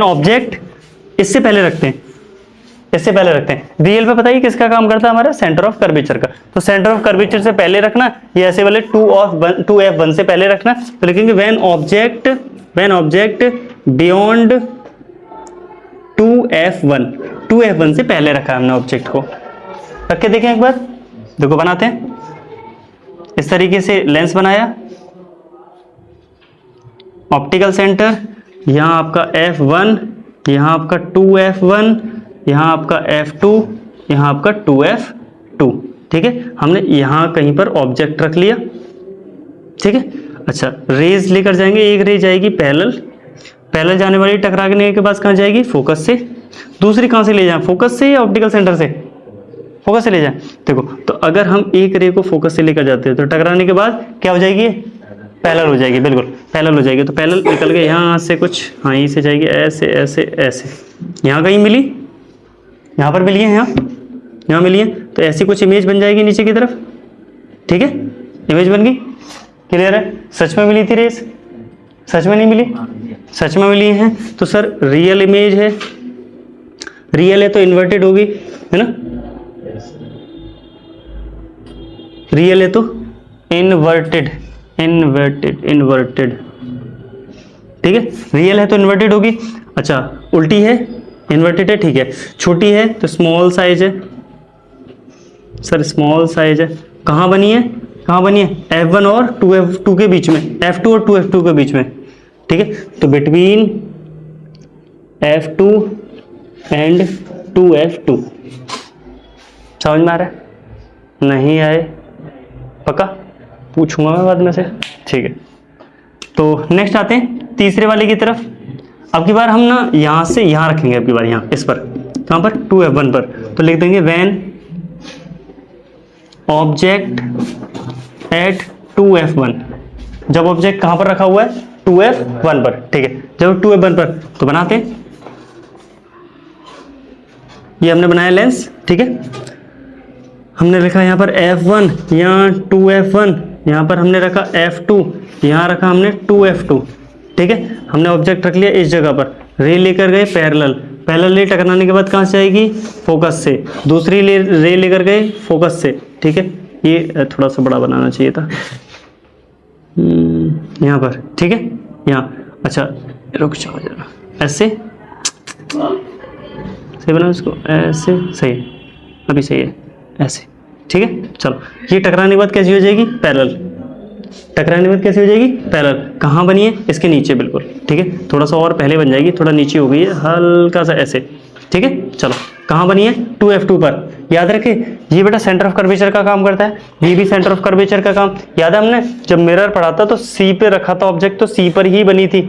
object इससे पहले रखते हैं, रियल पे पता है किसका काम करता है, हमारा सेंटर ऑफ कर्वेचर का। तो सेंटर ऑफ कर्वेचर से पहले रखना, ये ऐसे वाले 2F1 से पहले रखना। तो लिखेंगे when object beyond 2F1 से पहले रखा हमने ऑब्जेक्ट को। रख के देखें एक बार, देखो बनाते हैं, इस तरीके से लेंस बनाया, ऑप्टिकल सेंटर, यहाँ आपका F1, यहाँ आपका 2F1, यहाँ आपका F2, यहाँ आपका 2F2, ठीक है। हमने यहाँ कहीं पर ऑब्जेक्ट रख लिया, ठीक है। अच्छा रेज लेकर जाएंगे, एक रेज जाएगी पैरेलल जाने वाली, टकराने के बाद कहाँ जाएगी, फोकस से। दूसरी कहाँ से ले जाएं, फोकस से या ऑप्टिकल सेंटर से, फोकस से ले जाएं। देखो तो अगर हम एक रे को फोकस से लेकर जाते हैं तो टकराने के बाद क्या हो जाएगी, पैरेलल हो जाएगी, बिल्कुल पैरेलल हो जाएगी। तो पैरेलल निकल के यहाँ से कुछ, हाँ यहीं से जाएगी, ऐसे ऐसे ऐसे, यहाँ कहीं मिली, यहाँ पर मिली है, यहाँ मिली है, तो ऐसी कुछ इमेज बन जाएगी नीचे की तरफ, ठीक है। इमेज बन गई, क्लियर है। सच में मिली थी रेस, सच में नहीं मिली, सच में मिली है, तो सर रियल इमेज है, रियल है तो इन्वर्टेड होगी, है ना, रियल है तो इन्वर्टेड, ठीक है, रियल है तो इन्वर्टेड होगी। अच्छा उल्टी है, इन्वर्टेड है, ठीक है। छोटी है तो स्मॉल साइज है, सर स्मॉल साइज है। कहाँ बनी है, F1 और 2F2 के बीच में, F2 और 2F2 के बीच में, ठीक है। तो बिटवीन F2 एंड 2F2, समझ में आ रहा है, नहीं आए पक्का पूछूंगा मैं बाद में से, ठीक है। तो नेक्स्ट आते हैं तीसरे वाले की तरफ। अब की बार हम ना यहाँ से यहाँ रखेंगे, अब की बार यहाँ इस पर, कहाँ पर, 2F1 पर। तो लिख देंगे when object at 2F1, जब ऑब्जेक्ट कहाँ पर रखा हुआ है, 2F1 पर, ठीक है। जब 2F1 पर, तो बनाते हैं, ये हमने बनाया लेंस, ठीक है। हमने लिखा यहाँ पर F1, यहाँ 2F1, यहाँ पर हमने रखा F2, यहाँ रखा हमने 2F2, ठीक है। हमने ऑब्जेक्ट रख लिया इस जगह पर, रे लेकर गए पैरेलल रे टकराने के बाद कहाँ से आएगी, फोकस से। दूसरी रे लेकर गए फोकस से, ठीक है। ये थोड़ा सा बड़ा बनाना चाहिए था यहाँ पर, ठीक है, यहाँ। अच्छा रुक जाओ जरा, ऐसे सही बनाओ इसको, ऐसे सही, अभी सही है, ऐसे, ठीक है। चलो ये टकराने के बाद कैसी हो जाएगी, पैरेलल, टकराने के बाद कैसी हो जाएगी, पैरेलल। कहाँ बनी है, इसके नीचे, बिल्कुल ठीक है। थोड़ा सा और पहले बन जाएगी, थोड़ा नीचे हो गई है, हल्का सा ऐसे, ठीक है। चलो कहाँ बनी है, 2F2 पर। याद रखे ये बेटा सेंटर ऑफ कर्वेचर का काम करता है, ये भी सेंटर ऑफ कर्वेचर का काम। याद है हमने जब मिरर पढ़ा था तो सी पे रखा था ऑब्जेक्ट, तो सी पर ही बनी थी।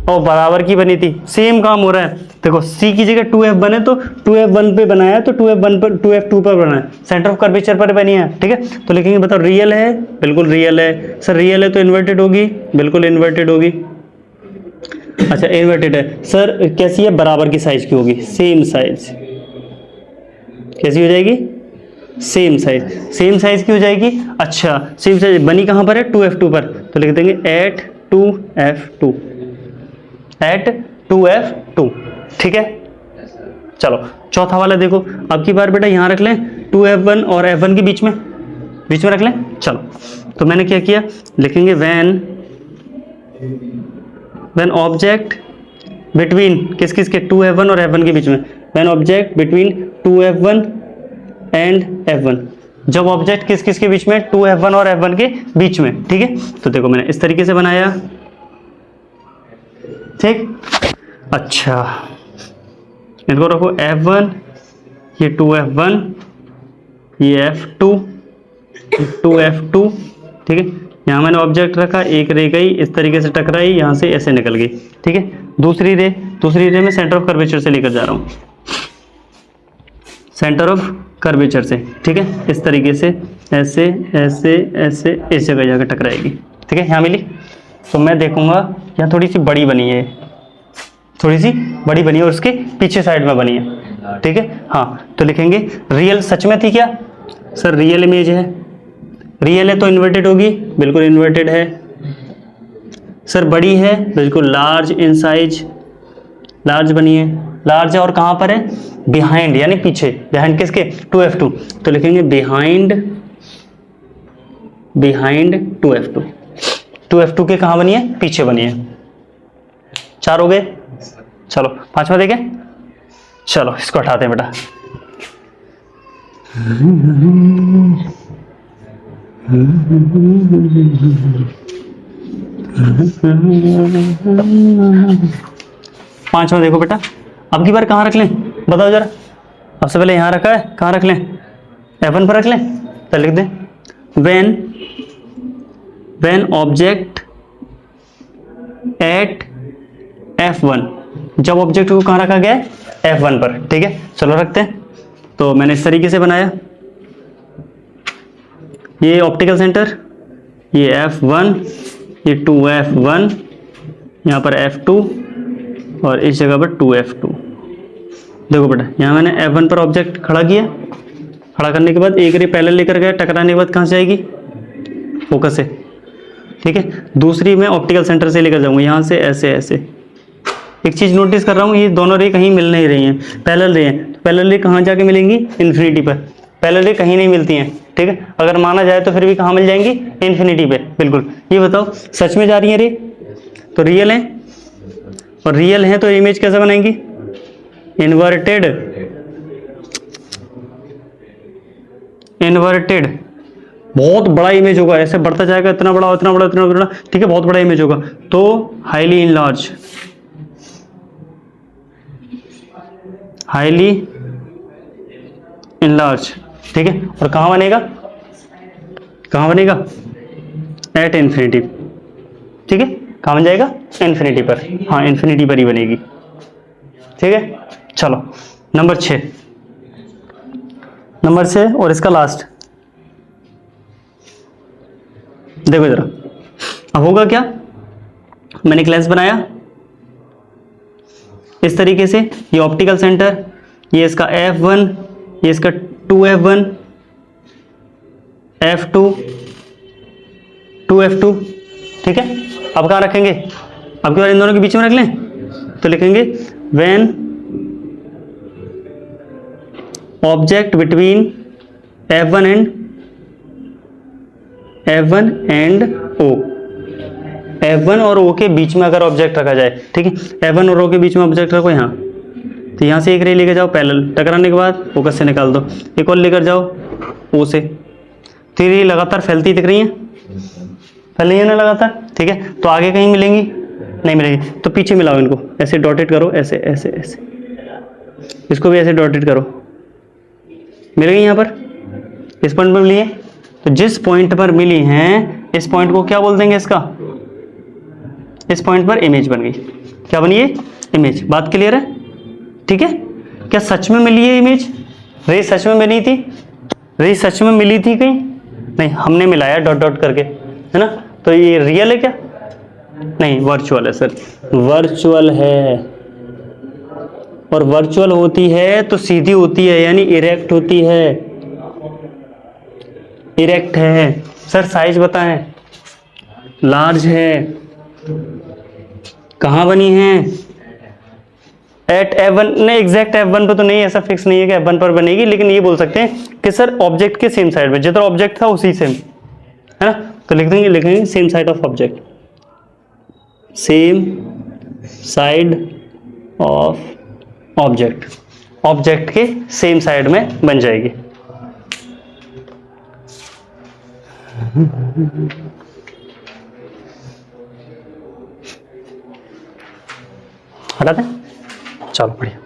और बराबर की बनी थी, सेम काम हो रहा है। देखो C की जगह 2F1 है तो 2F1 पे बनाया, तो 2F1 पर 2F2 पर बनाया, सेंटर ऑफ कर्वेचर पर बनी है, ठीक है। तो लिखेंगे बताओ रियल है, बिल्कुल रियल है। सर रियल है तो इन्वर्टेड होगी, बिल्कुल इन्वर्टेड होगी। अच्छा इन्वर्टेड है सर, कैसी है, बराबर की साइज की होगी, सेम साइज। कैसी हो जाएगी, सेम साइज, सेम साइज की हो जाएगी। अच्छा सेम साइज बनी कहाँ पर है, 2F2 पर, तो लिख देंगे एट 2F2, एट 2F2, ठीक है। चलो चौथा वाला देखो, अब की बार बेटा यहाँ रख लें 2F1 और F1 के बीच में रख लें। चलो तो मैंने क्या किया, लिखेंगे व्हेन ऑब्जेक्ट बिटवीन किस किस के, 2F1 और F1 के बीच में, when object between 2F1 and F1, जब ऑब्जेक्ट किस किस के बीच में, 2F1 और F1 के बीच में, ठीक है। तो देखो मैंने इस तरीके से बनाया, ठीक। अच्छा इनको रखो F1, ये 2F1, ये F2, 2F2, ठीक है। यहाँ मैंने ऑब्जेक्ट रखा, एक रे गई इस तरीके से टकराई, यहाँ से ऐसे निकल गई, ठीक है। दूसरी रे में सेंटर ऑफ कर्वेचर से लेकर जा रहा हूँ, सेंटर ऑफ कर्वेचर से, ठीक है। इस तरीके से ऐसे ऐसे ऐसे इस जगह जाकर टकराएगी, ठीक है। यहाँ मिली, तो मैं देखूंगा यहाँ थोड़ी सी बड़ी बनी है, थोड़ी सी बड़ी बनी है और उसके पीछे साइड में बनी है, ठीक है। हाँ तो लिखेंगे रियल, सच में थी क्या सर, रियल इमेज है, रियल है तो इन्वर्टेड होगी, बिल्कुल इन्वर्टेड है। सर बड़ी है, बिल्कुल लार्ज इन साइज, लार्ज बनी है, लार्ज है और कहाँ पर है, बिहाइंड यानी पीछे, बिहाइंड किसके, 2F2, तो लिखेंगे बिहाइंड 2F2, 2F2 के कहाँ बनी है, पीछे बनी है। 4 हो गए, चलो 5वां देखें। चलो इसको हटाते हैं बेटा, पांचवा देखो बेटा, अब की बार कहाँ रख लें बताओ जरा, अब से पहले यहाँ रखा है, कहाँ रख लें, F1 पर रख लें। तो लिख दें व्हेन ऑब्जेक्ट एट F1, जब ऑब्जेक्ट को कहाँ रखा गया है, F1 पर, ठीक है। चलो रखते हैं, तो मैंने इस तरीके से बनाया, ये ऑप्टिकल सेंटर, ये F1, ये 2F1, यहाँ पर F2 और इस जगह पर 2F2। देखो बेटा यहाँ मैंने F1 पर ऑब्जेक्ट खड़ा किया, खड़ा करने के बाद एक रे पैरेलल लेकर गया, टकराने के बाद कहाँ से आएगी, फोकस से, ठीक है। दूसरी मैं ऑप्टिकल सेंटर से लेकर जाऊंगा, यहाँ से ऐसे ऐसे। एक चीज़ नोटिस कर रहा हूँ, ये दोनों रे कहीं मिल नहीं रही हैं, पैरेलल रे हैं, पैरेलल रे कहाँ जाके मिलेंगी, इन्फिनिटी पर, पैरेलल रे कहीं नहीं मिलती हैं, ठीक है। अगर माना जाए तो फिर भी कहाँ मिल जाएंगी, इन्फिनिटी पे, बिल्कुल। ये बताओ सच में जा रही है रे, तो रियल है, और रियल है तो इमेज कैसे बनाएंगी, इन्वर्टेड, इन्वर्टेड, बहुत बड़ा इमेज होगा, ऐसे बढ़ता जाएगा, इतना बड़ा इतना बड़ा इतना बड़ा, ठीक है, बहुत बड़ा इमेज होगा, तो हाईली इनलार्ज, हाईली इनलार्ज, ठीक है। और कहाँ बनेगा, कहाँ बनेगा, एट इन्फिनिटी, ठीक है। कहाँ बन जाएगा, इन्फिनिटी पर, हाँ इन्फिनिटी पर ही बनेगी, ठीक है। चलो नंबर 6, नंबर 6 और इसका लास्ट देखो जरा, अब होगा क्या, मैंने एक लेंस बनाया इस तरीके से, ये ऑप्टिकल सेंटर, ये इसका F1, ये इसका 2F1, F2, 2F2, ठीक है। अब कहाँ रखेंगे, अब की बार इन दोनों के बीच में रख लें, तो लिखेंगे when object between F1 and O, F1 और O के बीच में अगर ऑब्जेक्ट रखा जाए, ठीक है, F1 और O के बीच में ऑब्जेक्ट रखो यहाँ, तो यहाँ से एक रे लेकर जाओ पैरेलल, टकराने के बाद फोकस से निकाल दो, एक और लेकर जाओ O से, तो ये लगातार फैलती दिख रही है, फैल रही है ना लगातार, ठीक है। तो आगे कहीं मिलेंगी नहीं मिलेगी, तो पीछे मिलाओ इनको, ऐसे डॉटेड करो, ऐसे ऐसे ऐसे, इसको भी ऐसे डॉटेड करो, मिल गई यहाँ पर, इस पॉइंट पर मिली है, तो जिस पॉइंट पर मिली हैं इस पॉइंट को क्या बोल देंगे, इसका, इस पॉइंट पर इमेज बन गई, क्या बनी है? इमेज। बात क्लियर है? ठीक है। क्या सच में मिली है इमेज? रे सच में बनी थी? रे सच में मिली थी कहीं? नहीं, हमने मिलाया डॉट डॉट करके, है ना? तो ये रियल है क्या? नहीं, वर्चुअल है सर, वर्चुअल है। और वर्चुअल होती है तो सीधी होती है, यानी इरेक्ट होती है, इरेक्ट है। सर साइज बताएं। लार्ज है। कहाँ बनी है? एट F1, नहीं एग्जैक्ट F1 पर तो नहीं, ऐसा फिक्स नहीं है कि F1 पर बनेगी, लेकिन ये बोल सकते हैं कि सर ऑब्जेक्ट के सेम साइड में, जितना ऑब्जेक्ट था उसी सेम, है ना? तो लिखेंगे same side of object, same side of object, object के सेम साइड में बन जाएगी। हटाते हैं, चलो बढ़िया,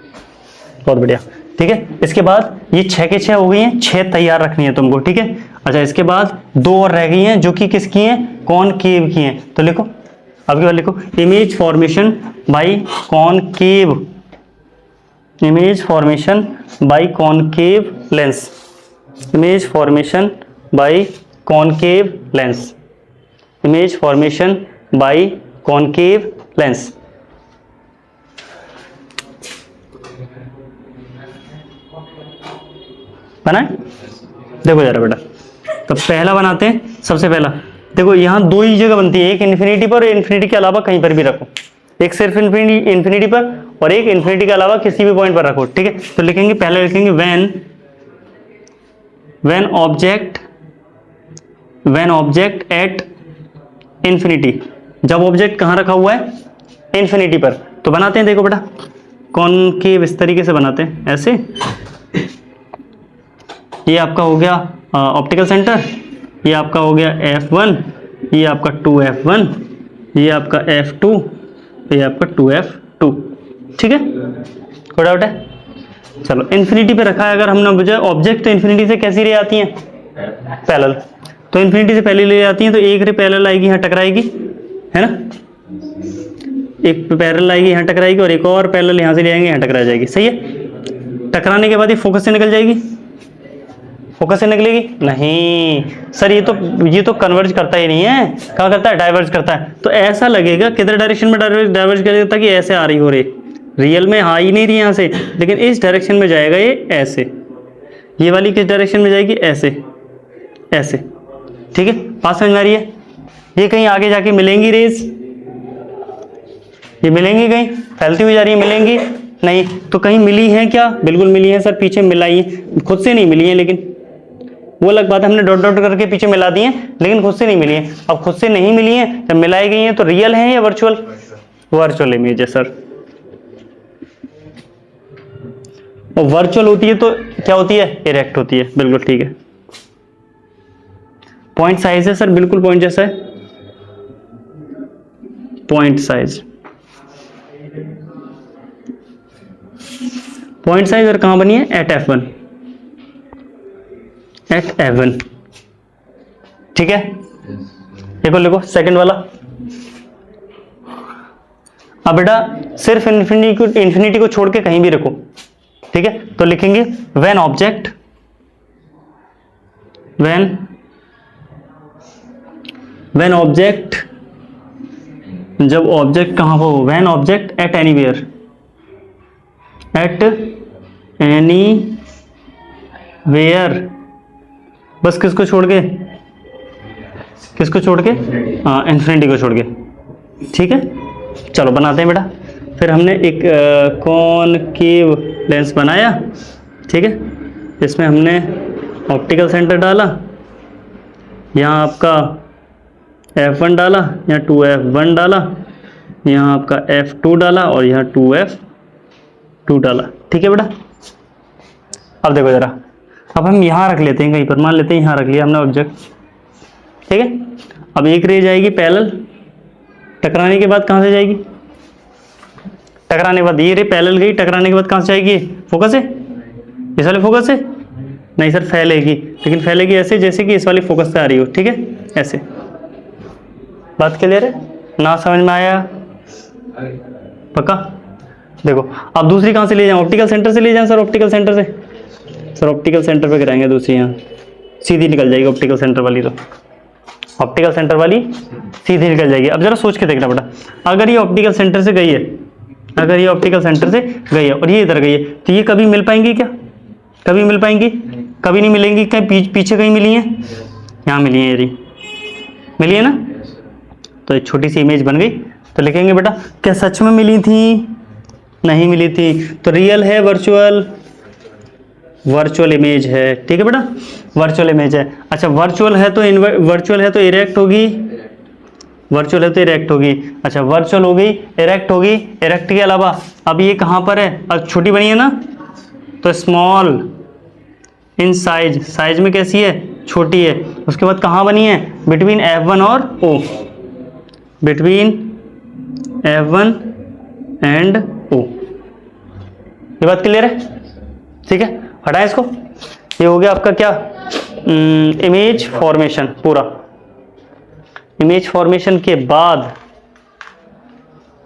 बहुत बढ़िया। ठीक है, इसके बाद ये 6 के 6 हो गई हैं, 6 तैयार रखनी है तुमको। ठीक है, अच्छा इसके बाद 2 और रह गई हैं जो कि किसकी हैं? कॉनकेव की हैं। तो लिखो, अब की बार लिखो, image formation by concave, image formation by concave lens, image formation by concave lens, image formation by concave lens. बनाए? देखो जरा बेटा, तो पहला बनाते हैं। सबसे पहला देखो, यहाँ 2 ही जगह बनती है, एक इन्फिनिटी पर और इन्फिनिटी के अलावा कहीं पर भी रखो, एक सिर्फ इन्फिनिटी पर और एक इन्फिनिटी के अलावा किसी भी पॉइंट पर रखो। ठीक है, तो लिखेंगे, पहले लिखेंगे व्हेन ऑब्जेक्ट एट इन्फिनिटी, जब ऑब्जेक्ट कहाँ रखा हुआ है? इन्फिनिटी पर। तो बनाते हैं, देखो बेटा, कॉनकेव इस तरीके से बनाते हैं, ऐसे। ये आपका हो गया ऑप्टिकल सेंटर, ये आपका हो गया F1, ये आपका 2F1, ये आपका F2, ये आपका 2F2। ठीक है, कोई डाउट है? चलो, इन्फिनिटी पे रखा है अगर हमने बजाय ऑब्जेक्ट, तो इन्फिनिटी से कैसी रे आती हैं? पैरेलल। तो इन्फिनिटी से पहले ले आती हैं, तो एक रे पैरेलल आएगी, यहाँ टकराएगी, है ना? एक पैरेलल आएगी, यहाँ टकराएगी, और एक और पैरेलल यहाँ से ले आएंगे, यहाँ टकरा जाएगी। सही है? टकराने के बाद ये फोकस से निकल जाएगी, फोकस से निकलेगी नहीं सर, ये तो कन्वर्ज करता ही नहीं है। क्या करता है? डाइवर्ज करता है। तो ऐसा लगेगा किधर डायरेक्शन में डाइवर्ज कर देता, कि ऐसे आ रही हो रही, रियल में आ ही नहीं रही यहाँ से, लेकिन इस डायरेक्शन में जाएगा ये ऐसे, ये वाली किस डायरेक्शन में जाएगी? ऐसे, ऐसे। ठीक है, बात समझ में आ रही है? ये कहीं आगे जाके मिलेंगी रेज, ये मिलेंगी कहीं, फैलती हुई जा रही है, मिलेंगी नहीं। तो कहीं मिली है क्या? बिल्कुल मिली है सर, पीछे मिलाई है, खुद से नहीं मिली है, लेकिन वो अलग बात है, हमने डॉट डॉट करके पीछे मिला दी है, लेकिन खुद से नहीं मिली है। अब खुद से नहीं मिली है, जब मिलाई गई है तो रियल है या वर्चुअल? वर्चुअल इमेज है सर। और वर्चुअल होती है तो क्या होती है? इरेक्ट होती है। बिल्कुल ठीक है। पॉइंट साइज है सर, बिल्कुल पॉइंट जैसा है, पॉइंट साइज, पॉइंट साइज। और कहां बनी है? At F1, at F1। ठीक है, देखो लिखो सेकंड वाला। अब बेटा सिर्फ इन्फिनिटी को छोड़ के कहीं भी रखो। ठीक है, तो लिखेंगे व्हेन ऑब्जेक्ट, व्हेन ऑब्जेक्ट, जब ऑब्जेक्ट कहां पर हो? When object at anywhere, at anywhere. बस किसको छोड़ के? किसको छोड़ के? हाँ, इन्फिनिटी को छोड़ के। ठीक है, चलो बनाते हैं बेटा। फिर हमने एक कॉनकेव लेंस बनाया। ठीक है, इसमें हमने ऑप्टिकल सेंटर डाला, यहाँ आपका F1 डाला, यहाँ 2F1 डाला, यहाँ आपका F2 डाला, और यहाँ 2F2 डाला। ठीक है बेटा, अब देखो जरा, अब हम यहाँ रख लेते हैं कहीं पर, मान लेते हैं यहाँ रख लिया हमने ऑब्जेक्ट। ठीक है, अब एक रे जाएगी पैरेलल, टकराने के बाद कहाँ से जाएगी? टकराने के बाद ये रे पैरेलल गई, टकराने के बाद कहाँ से जाएगी? फोकस है, इस वाले फोकस से नहीं सर, फैलेगी, लेकिन फैलेगी ऐसे जैसे कि इस वाली फोकस से आ रही हो। ठीक है, ऐसे। बात क्लियर है? ना समझ में आया? पक्का? देखो अब दूसरी कहाँ से ले जाऊँ, ऑप्टिकल सेंटर से ले जाएं सर, ऑप्टिकल सेंटर से, सर ऑप्टिकल सेंटर पे गिराएंगे दूसरी, यहाँ सीधी निकल जाएगी ऑप्टिकल सेंटर वाली, तो ऑप्टिकल सेंटर वाली सीधी निकल जाएगी। अब जरा सोच के देखना बेटा, अगर ये ऑप्टिकल सेंटर से गई है, अगर ये ऑप्टिकल सेंटर से गई है और ये इधर गई है, तो ये कभी मिल पाएंगी क्या? कभी मिल पाएंगी? कभी नहीं मिलेंगी। कहीं पीछे कहीं मिली है, यहाँ मिली है, ये मिली है ना। तो एक छोटी सी इमेज बन गई। तो लिखेंगे बेटा क्या सच में मिली थी? नहीं मिली थी, तो रियल है वर्चुअल? वर्चुअल इमेज है, ठीक है बेटा, वर्चुअल इमेज है। अच्छा वर्चुअल है तो वर्चुअल है तो इरेक्ट होगी, वर्चुअल है तो इरेक्ट होगी। अच्छा वर्चुअल हो गई, इरेक्ट होगी, इरेक्ट के अलावा अब ये कहाँ पर है? अब छोटी बनी है ना, तो स्मॉल इन साइज, साइज में कैसी है? छोटी है। उसके बाद कहाँ बनी है? बिटवीन F1 और O, between F1 and O। ये बात क्लियर है? ठीक है, हटाएं इसको। ये हो गया आपका क्या, इमेज फॉर्मेशन पूरा। इमेज फॉर्मेशन के बाद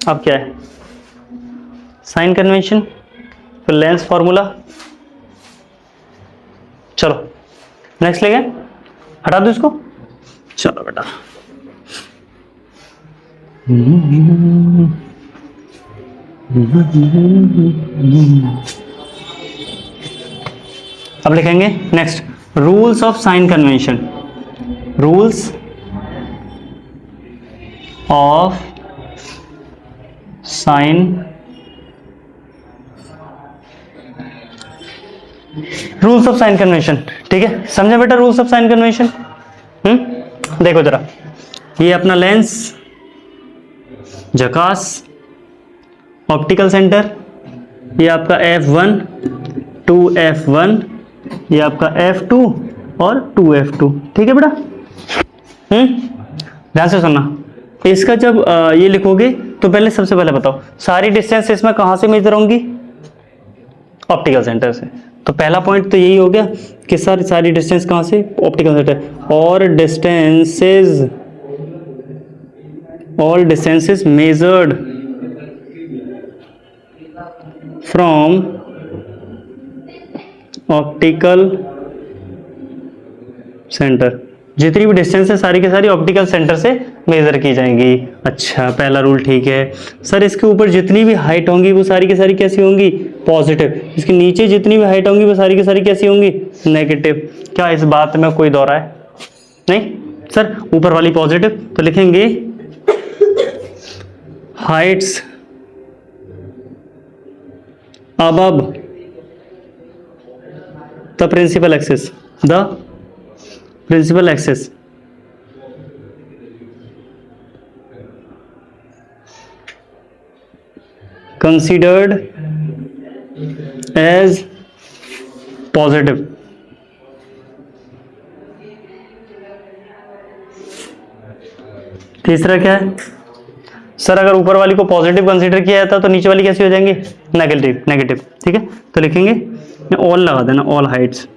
अब क्या है? साइन कन्वेंशन, फिर लेंस फॉर्मूला। चलो नेक्स्ट ले गए, हटा दो इसको। चलो बेटा अब लिखेंगे next rules of sine convention, rules of sine rules of sine convention. ठीक है, समझे बेटा रूल्स ऑफ साइन कन्वेंशन? देखो जरा, ये अपना लेंस, झकास, ऑप्टिकल सेंटर, ये आपका F1 2F1, ये आपका F2 और 2F2। ठीक है बेटा, ध्यान से सुनना। इसका जब ये लिखोगे तो पहले सबसे पहले बताओ सारी डिस्टेंस इसमें कहां से मेजर होंगी? ऑप्टिकल सेंटर से। तो पहला पॉइंट तो यही हो गया कि सर सारी डिस्टेंस कहां से? Optical centre. All distances measured from optical centre, जितनी भी डिस्टेंस है सारी की सारी ऑप्टिकल सेंटर से मेजर की जाएंगी। अच्छा पहला रूल ठीक है सर। इसके ऊपर जितनी भी हाइट होंगी वो सारी की सारी कैसी होंगी? पॉजिटिव। इसके नीचे जितनी भी हाइट होंगी वो सारी की सारी कैसी होंगी? नेगेटिव। क्या इस बात में कोई दौरा है? नहीं सर, ऊपर वाली पॉजिटिव, तो लिखेंगे Heights above the principal axis, the principal axis considered as positive। तीसरा क्या है सर? अगर ऊपर वाली को पॉजिटिव कंसीडर किया जाता तो नीचे वाली कैसी हो जाएंगी? नेगेटिव। नेगेटिव, ठीक है। तो लिखेंगे ऑल लगा देना, all heights,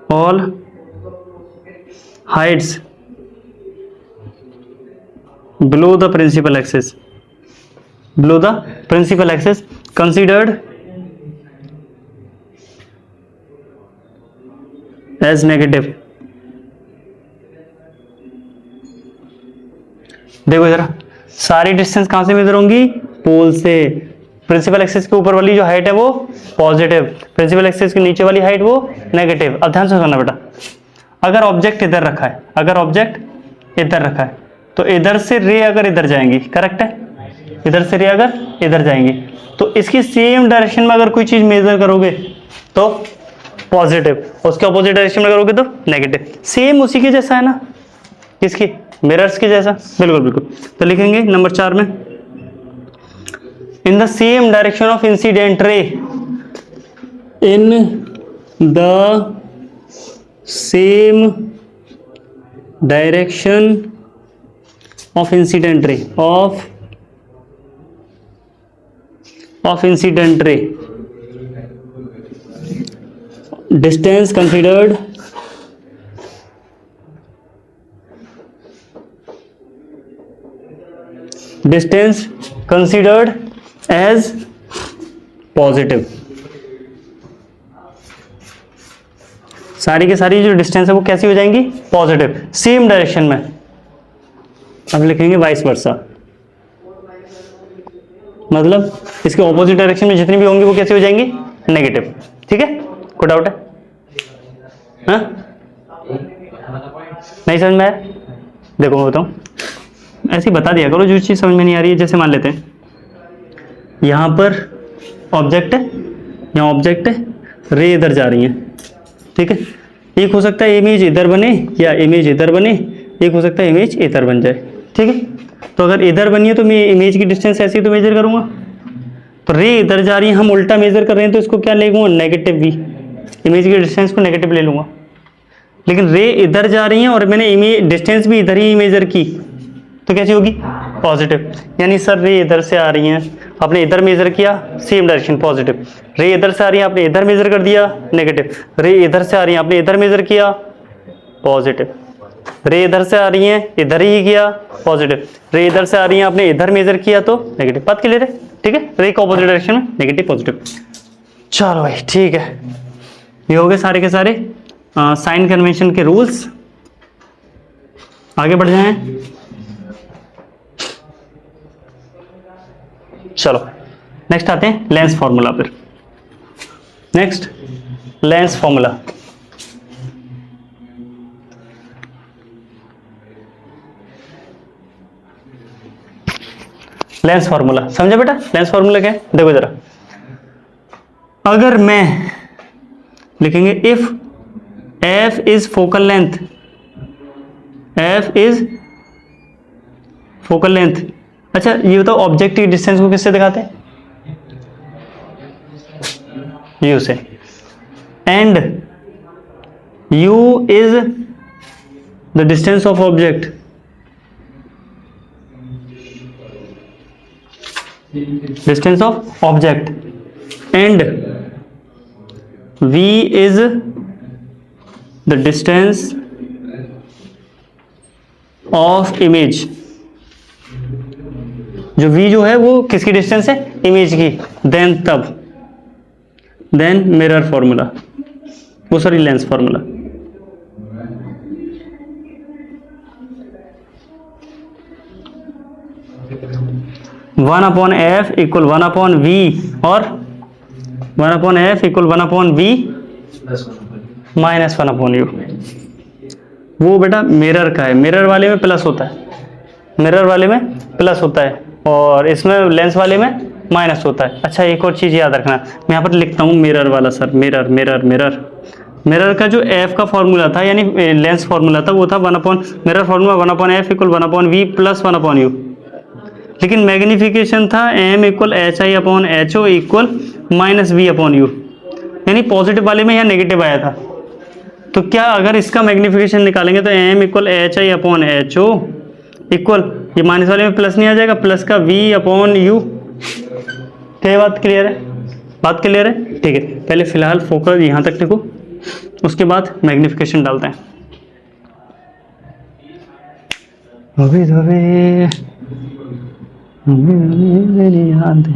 all heights below the principal axis, below the principal axis considered as negative. देखो जरा, सारी डिस्टेंस कहां से मेजर होंगी? पोल से। प्रिंसिपल एक्सिस के ऊपर वाली जो हाइट है वो पॉजिटिव, प्रिंसिपल एक्सिस के नीचे वाली हाइट वो नेगेटिव। अब ध्यान से सुनना बेटा, अगर ऑब्जेक्ट इधर रखा है, अगर ऑब्जेक्ट इधर रखा है तो इधर से रे अगर इधर जाएंगी, करेक्ट है, इधर से रे अगर इधर जाएंगी तो इसकी सेम डायरेक्शन में अगर कोई चीज मेजर करोगे तो पॉजिटिव, उसके ऑपोजिट डायरेक्शन में करोगे तो नेगेटिव। सेम उसी के जैसा है ना, किसकी? मिरर्स के जैसा, बिल्कुल बिल्कुल। तो लिखेंगे नंबर 4 में, in the same direction of incident ray, in the same direction of incident ray, of incident ray, distance considered distance considered as positive. सारी की सारी जो डिस्टेंस है वो कैसी हो जाएंगी? पॉजिटिव, सेम डायरेक्शन में। अब लिखेंगे वाइस वर्सा, मतलब इसके ऑपोजिट डायरेक्शन में जितनी भी होंगी वो कैसी हो जाएंगी? नेगेटिव। ठीक है, कोई डाउट है? हाँ, नहीं समझ में आया? देखो मैं बताऊं, ऐसे ही बता दिया करो जो चीज समझ में नहीं आ रही है। जैसे मान लेते हैं यहां पर ऑब्जेक्ट है, यहाँ ऑब्जेक्ट है, रे इधर जा रही है। ठीक है, एक हो सकता है इमेज इधर बने या इमेज इधर बने, एक हो सकता है इमेज इधर बन जाए। ठीक है, तो अगर इधर बनी है तो मैं इमेज की डिस्टेंस ऐसी तो मेजर करूंगा, तो रे इधर जा रही है, हम उल्टा मेजर कर रहे हैं तो इसको क्या ले लूंगा? नेगेटिव वी, इमेज की डिस्टेंस को नेगेटिव ले लूंगा। लेकिन रे इधर जा रही है और मैंने इमेज डिस्टेंस भी इधर ही मेजर की तो कैसी होगी? पॉजिटिव। यानी सर रे इधर से आ रही हैं, आपने इधर मेजर किया, सेम डायरेक्शन पॉजिटिव। रे इधर से आ रही है, आपने इधर मेजर कर दिया, नेगेटिव। रे इधर से आ रही है, आपने इधर मेजर किया, पॉजिटिव। रे इधर से आ रही है, इधर ही किया, पॉजिटिव। रे इधर से आ रही है, आपने इधर मेजर किया तो नेगेटिव। बात क्लियर है? ठीक है, रे का ऑपोजिट डायरेक्शन में नेगेटिव पॉजिटिव। चलो भाई ठीक है, ये हो गए सारे के सारे साइन कन्वेंशन के रूल्स। आगे बढ़ जाएं। चलो नेक्स्ट आते हैं लेंस फॉर्मूला पर। Next lens formula. Lens formula समझे बेटा? लेंस फॉर्मूला क्या है? देखो जरा, अगर मैं लिखेंगे if F is focal length, F is focal length. अच्छा ये बताओ ऑब्जेक्ट की डिस्टेंस को किससे दिखाते हैं? यू से। And you is the distance of object, distance of object, and v is the distance of image। जो v जो है वो किसकी डिस्टेंस है? इमेज की। देन तब देन मिरर फॉर्मूला, वो sorry lens formula. One upon F equal one upon V और one upon F equal one upon V minus one upon U. वो बेटा मिरर का है, मिरर वाले में प्लस होता है, मिरर वाले में प्लस होता है और इसमें लेंस वाले में माइनस होता है। अच्छा एक और चीज़ याद रखना, मैं यहाँ पर लिखता हूँ मिरर वाला sir, mirror mirror mirror. Mirror का जो एफ का फॉर्मूला था यानी लेंस फॉर्मूला था वो था one upon, mirror formula one upon F equal one upon v plus one upon u. लेकिन मैग्निफिकेशन था m equal h i upon h o equal minus v upon u, यानी positive वाले में यहाँ negative आया था। तो क्या अगर इसका मैग्निफिकेशन निकालेंगे तो m equal h i upon h o equal, ये माइनस वाले में प्लस नहीं आ जाएगा, प्लस का वी अपॉन यू। क्या बात क्लियर है? बात क्लियर है? ठीक है, पहले फिलहाल फोकस यहाँ तक लिखो, उसके बाद मैग्निफिकेशन डालते हैं। धोबे धोबे मेरी याद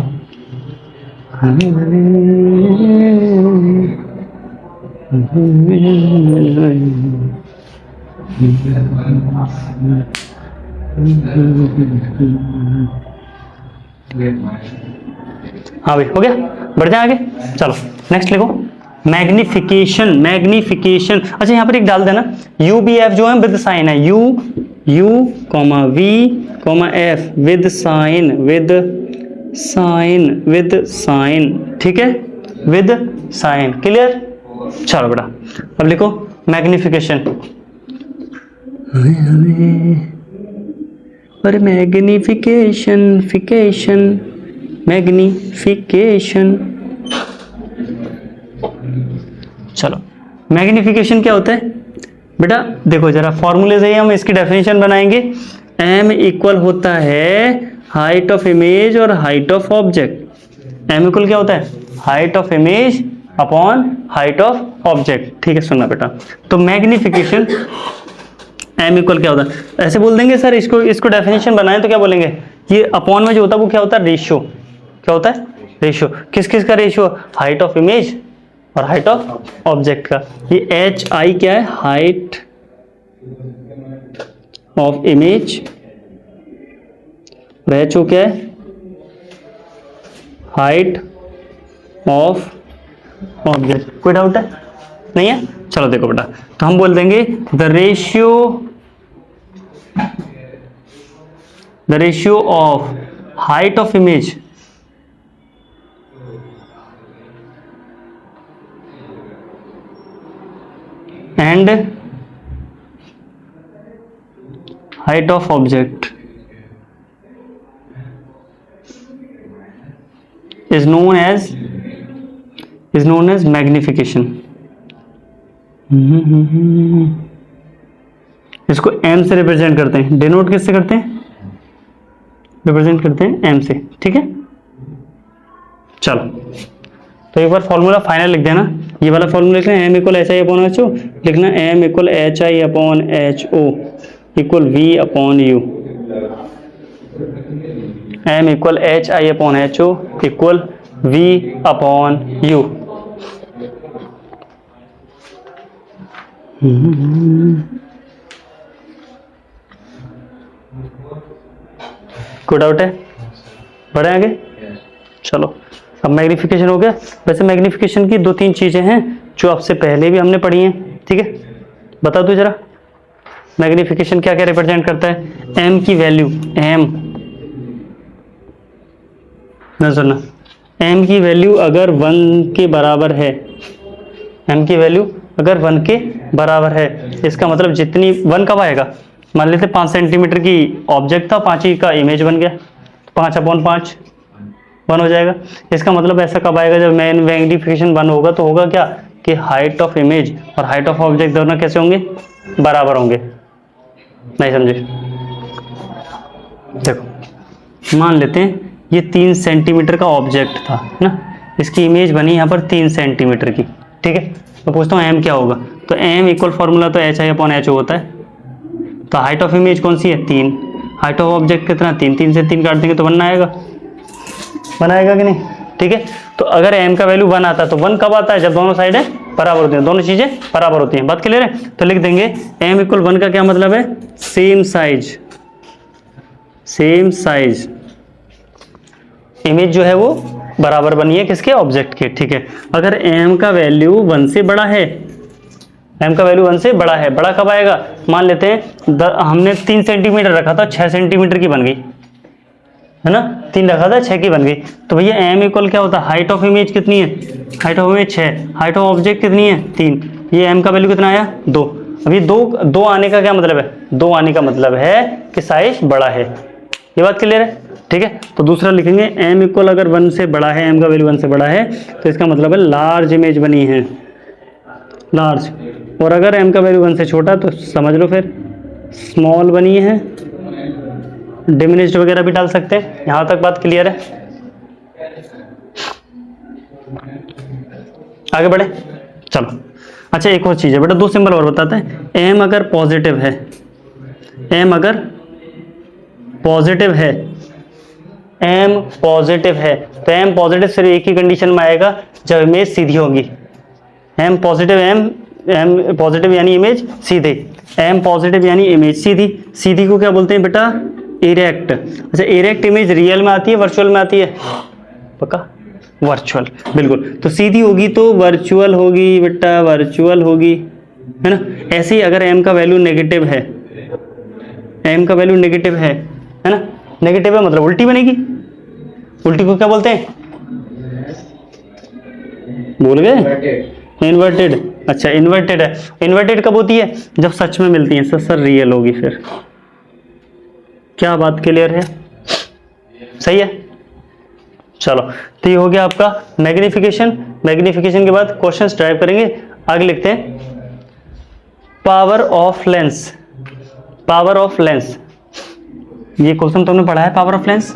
हाँ भाई हो गया, बढ़ जाए आगे। चलो नेक्स्ट लिखो मैग्निफिकेशन, मैग्निफिकेशन। अच्छा यहाँ पर एक डाल देना, यू बी एफ जो है विद साइन है, u u comma v comma f with sign, with sign, with sign. ठीक है, विद साइन। क्लियर? चलो बेटा अब लिखो मैग्निफिकेशन। और मैग्निफिकेशन, फिकेशन, मैग्निफिकेशन। चलो मैग्निफिकेशन क्या होता है बेटा? देखो जरा फॉर्मूले से ही हम इसकी डेफिनेशन बनाएंगे। एम इक्वल होता है हाइट ऑफ इमेज और height of object. M equal क्या होता है? Height of image upon height of object. ठीक है, सुनना बेटा, तो मैग्निफिकेशन एम इक्वल क्या होता है? ऐसे बोल देंगे सर, इसको डेफिनेशन बनाएं तो क्या बोलेंगे? ये अपॉन में जो होता है वो क्या होता है, रेशियो। क्या होता है, रेशियो। किस किस का रेशियो, हाइट ऑफ इमेज और हाइट ऑफ ऑब्जेक्ट का। ये एच आई क्या है, हाइट ऑफ इमेज, और एच ओ क्या है, हाइट ऑफ ऑब्जेक्ट। कोई डाउट है, नहीं है? चलो देखो बेटा, तो हम बोल देंगे the ratio of height of image and height of object is known as magnification. इसको m से रिप्रेजेंट करते हैं, डिनोट किससे करते हैं, रिप्रेजेंट करते हैं m से, ठीक है। चलो तो एक बार फॉर्मूला फाइनल लिख देना, ये वाला फॉर्मूला लिखना m equal h i upon h o, लिखना m equal h i upon h o equal v upon u, m equal h i upon h o equal v upon u। कोई doubt है, बढ़े आगे। चलो अब magnification हो गया। वैसे मैग्निफिकेशन की दो तीन चीजें हैं जो आपसे पहले भी हमने पढ़ी हैं, ठीक है। बता दो जरा, मैग्निफिकेशन क्या क्या रिप्रेजेंट करता है। m की वैल्यू, m ना सुनना, m की वैल्यू अगर 1 के बराबर है, m की वैल्यू अगर 1 के बराबर है, इसका मतलब जितनी 1 कब आएगा, मान लेते 5 सेंटीमीटर की ऑब्जेक्ट था, 5 ही का इमेज बन गया, 5/5 1 हो जाएगा। इसका मतलब ऐसा कब आएगा, जब मैग्निफिकेशन 1 होगा, तो होगा क्या कि हाइट ऑफ इमेज और हाइट ऑफ ऑब्जेक्ट दोनों कैसे होंगे, बराबर होंगे। नहीं समझे, देखो मान लेते हैं ये 3 सेंटीमीटर का ऑब्जेक्ट था ना, इसकी इमेज बनी यहाँ पर 3 सेंटीमीटर की, ठीक है। मैं पूछता हूँ m क्या होगा, तो m इक्वल फॉर्मूला तो h i upon h o होता है। तो हाइट ऑफ इमेज कौन सी है, 3, हाइट ऑफ ऑब्जेक्ट कितना, 3, 3 से 3 काट देंगे तो 1 आएगा, बनाएगा कि नहीं, ठीक है। तो अगर m का वैल्यू 1 आता है, तो 1 कब आता है, जब दोनों साइडें बराबर होती हैं, दोनों चीजें बराबर होती हैं। बात क्लियर है। तो लिख देंगे m इक्वल 1 का क्या मतलब है, सेम साइज इमेज जो है वो बराबर बनी है किसके, ऑब्जेक्ट के, ठीक है। अगर m का वैल्यू 1 से बड़ा है, m का वैल्यू 1 से बड़ा है, बड़ा कब आएगा, मान लेते हैं हमने 3 सेंटीमीटर रखा था, 6 सेंटीमीटर की बन गई है ना, 3 रखा था 6 की बन गई। तो भैया m इक्वल क्या होता है, हाइट ऑफ इमेज कितनी है, height of image 6, height of object कितनी है 3, ये m का वैल्यू कितना आया 2। अभी 2 आने का क्या मतलब है, 2 आने का मतलब है कि साइज बड़ा है। ये बात क्लियर है, ठीक है। तो दूसरा लिखेंगे m इक्वल अगर 1 से बड़ा है, m का वैल्यू 1 से बड़ा है, तो इसका मतलब है लार्ज इमेज बनी है, लार्ज। और अगर m का वैल्यू 1 से छोटा, तो समझ लो फिर स्मॉल बनी है, डिमिनिश्ड वगैरह भी डाल सकते हैं। यहां तक बात क्लियर है, आगे बढ़े। चलो अच्छा, एक और चीज है बेटा, 2 सिंबल और बताते हैं। m अगर पॉजिटिव है, m अगर पॉजिटिव है, m पॉजिटिव है, तो m पॉजिटिव सिर्फ एक ही कंडीशन में आएगा, जब इमेज सीधी होगी। m पॉजिटिव, m पॉजिटिव यानी इमेज सीधे, m पॉजिटिव यानी इमेज सीधी। सीधी को क्या बोलते हैं बेटा, इरेक्ट। अच्छा, इरेक्ट इमेज रियल में आती है, वर्चुअल में आती है, पक्का वर्चुअल, बिल्कुल। तो सीधी होगी तो वर्चुअल होगी बेटा, वर्चुअल होगी, है ना। ऐसे ही अगर m का वैल्यू नेगेटिव है, m का वैल्यू नेगेटिव है ना, नेगेटिव है मतलब उल्टी बनेगी। उल्टी को क्या बोलते हैं, भूल गए, इन्वर्टेड। अच्छा, इन्वर्टेड है। इन्वर्टेड कब होती है, जब सच में मिलती है, सर रियल होगी फिर। क्या बात क्लियर है, सही है। चलो तो ये हो गया आपका मैग्निफिकेशन। मैग्निफिकेशन के बाद क्वेश्चंस ड्राइव करेंगे। आगे लिखते हैं power of lens. Power of lens, ये क्वेश्चन तुमने पढ़ा है, पावर ऑफ लेंस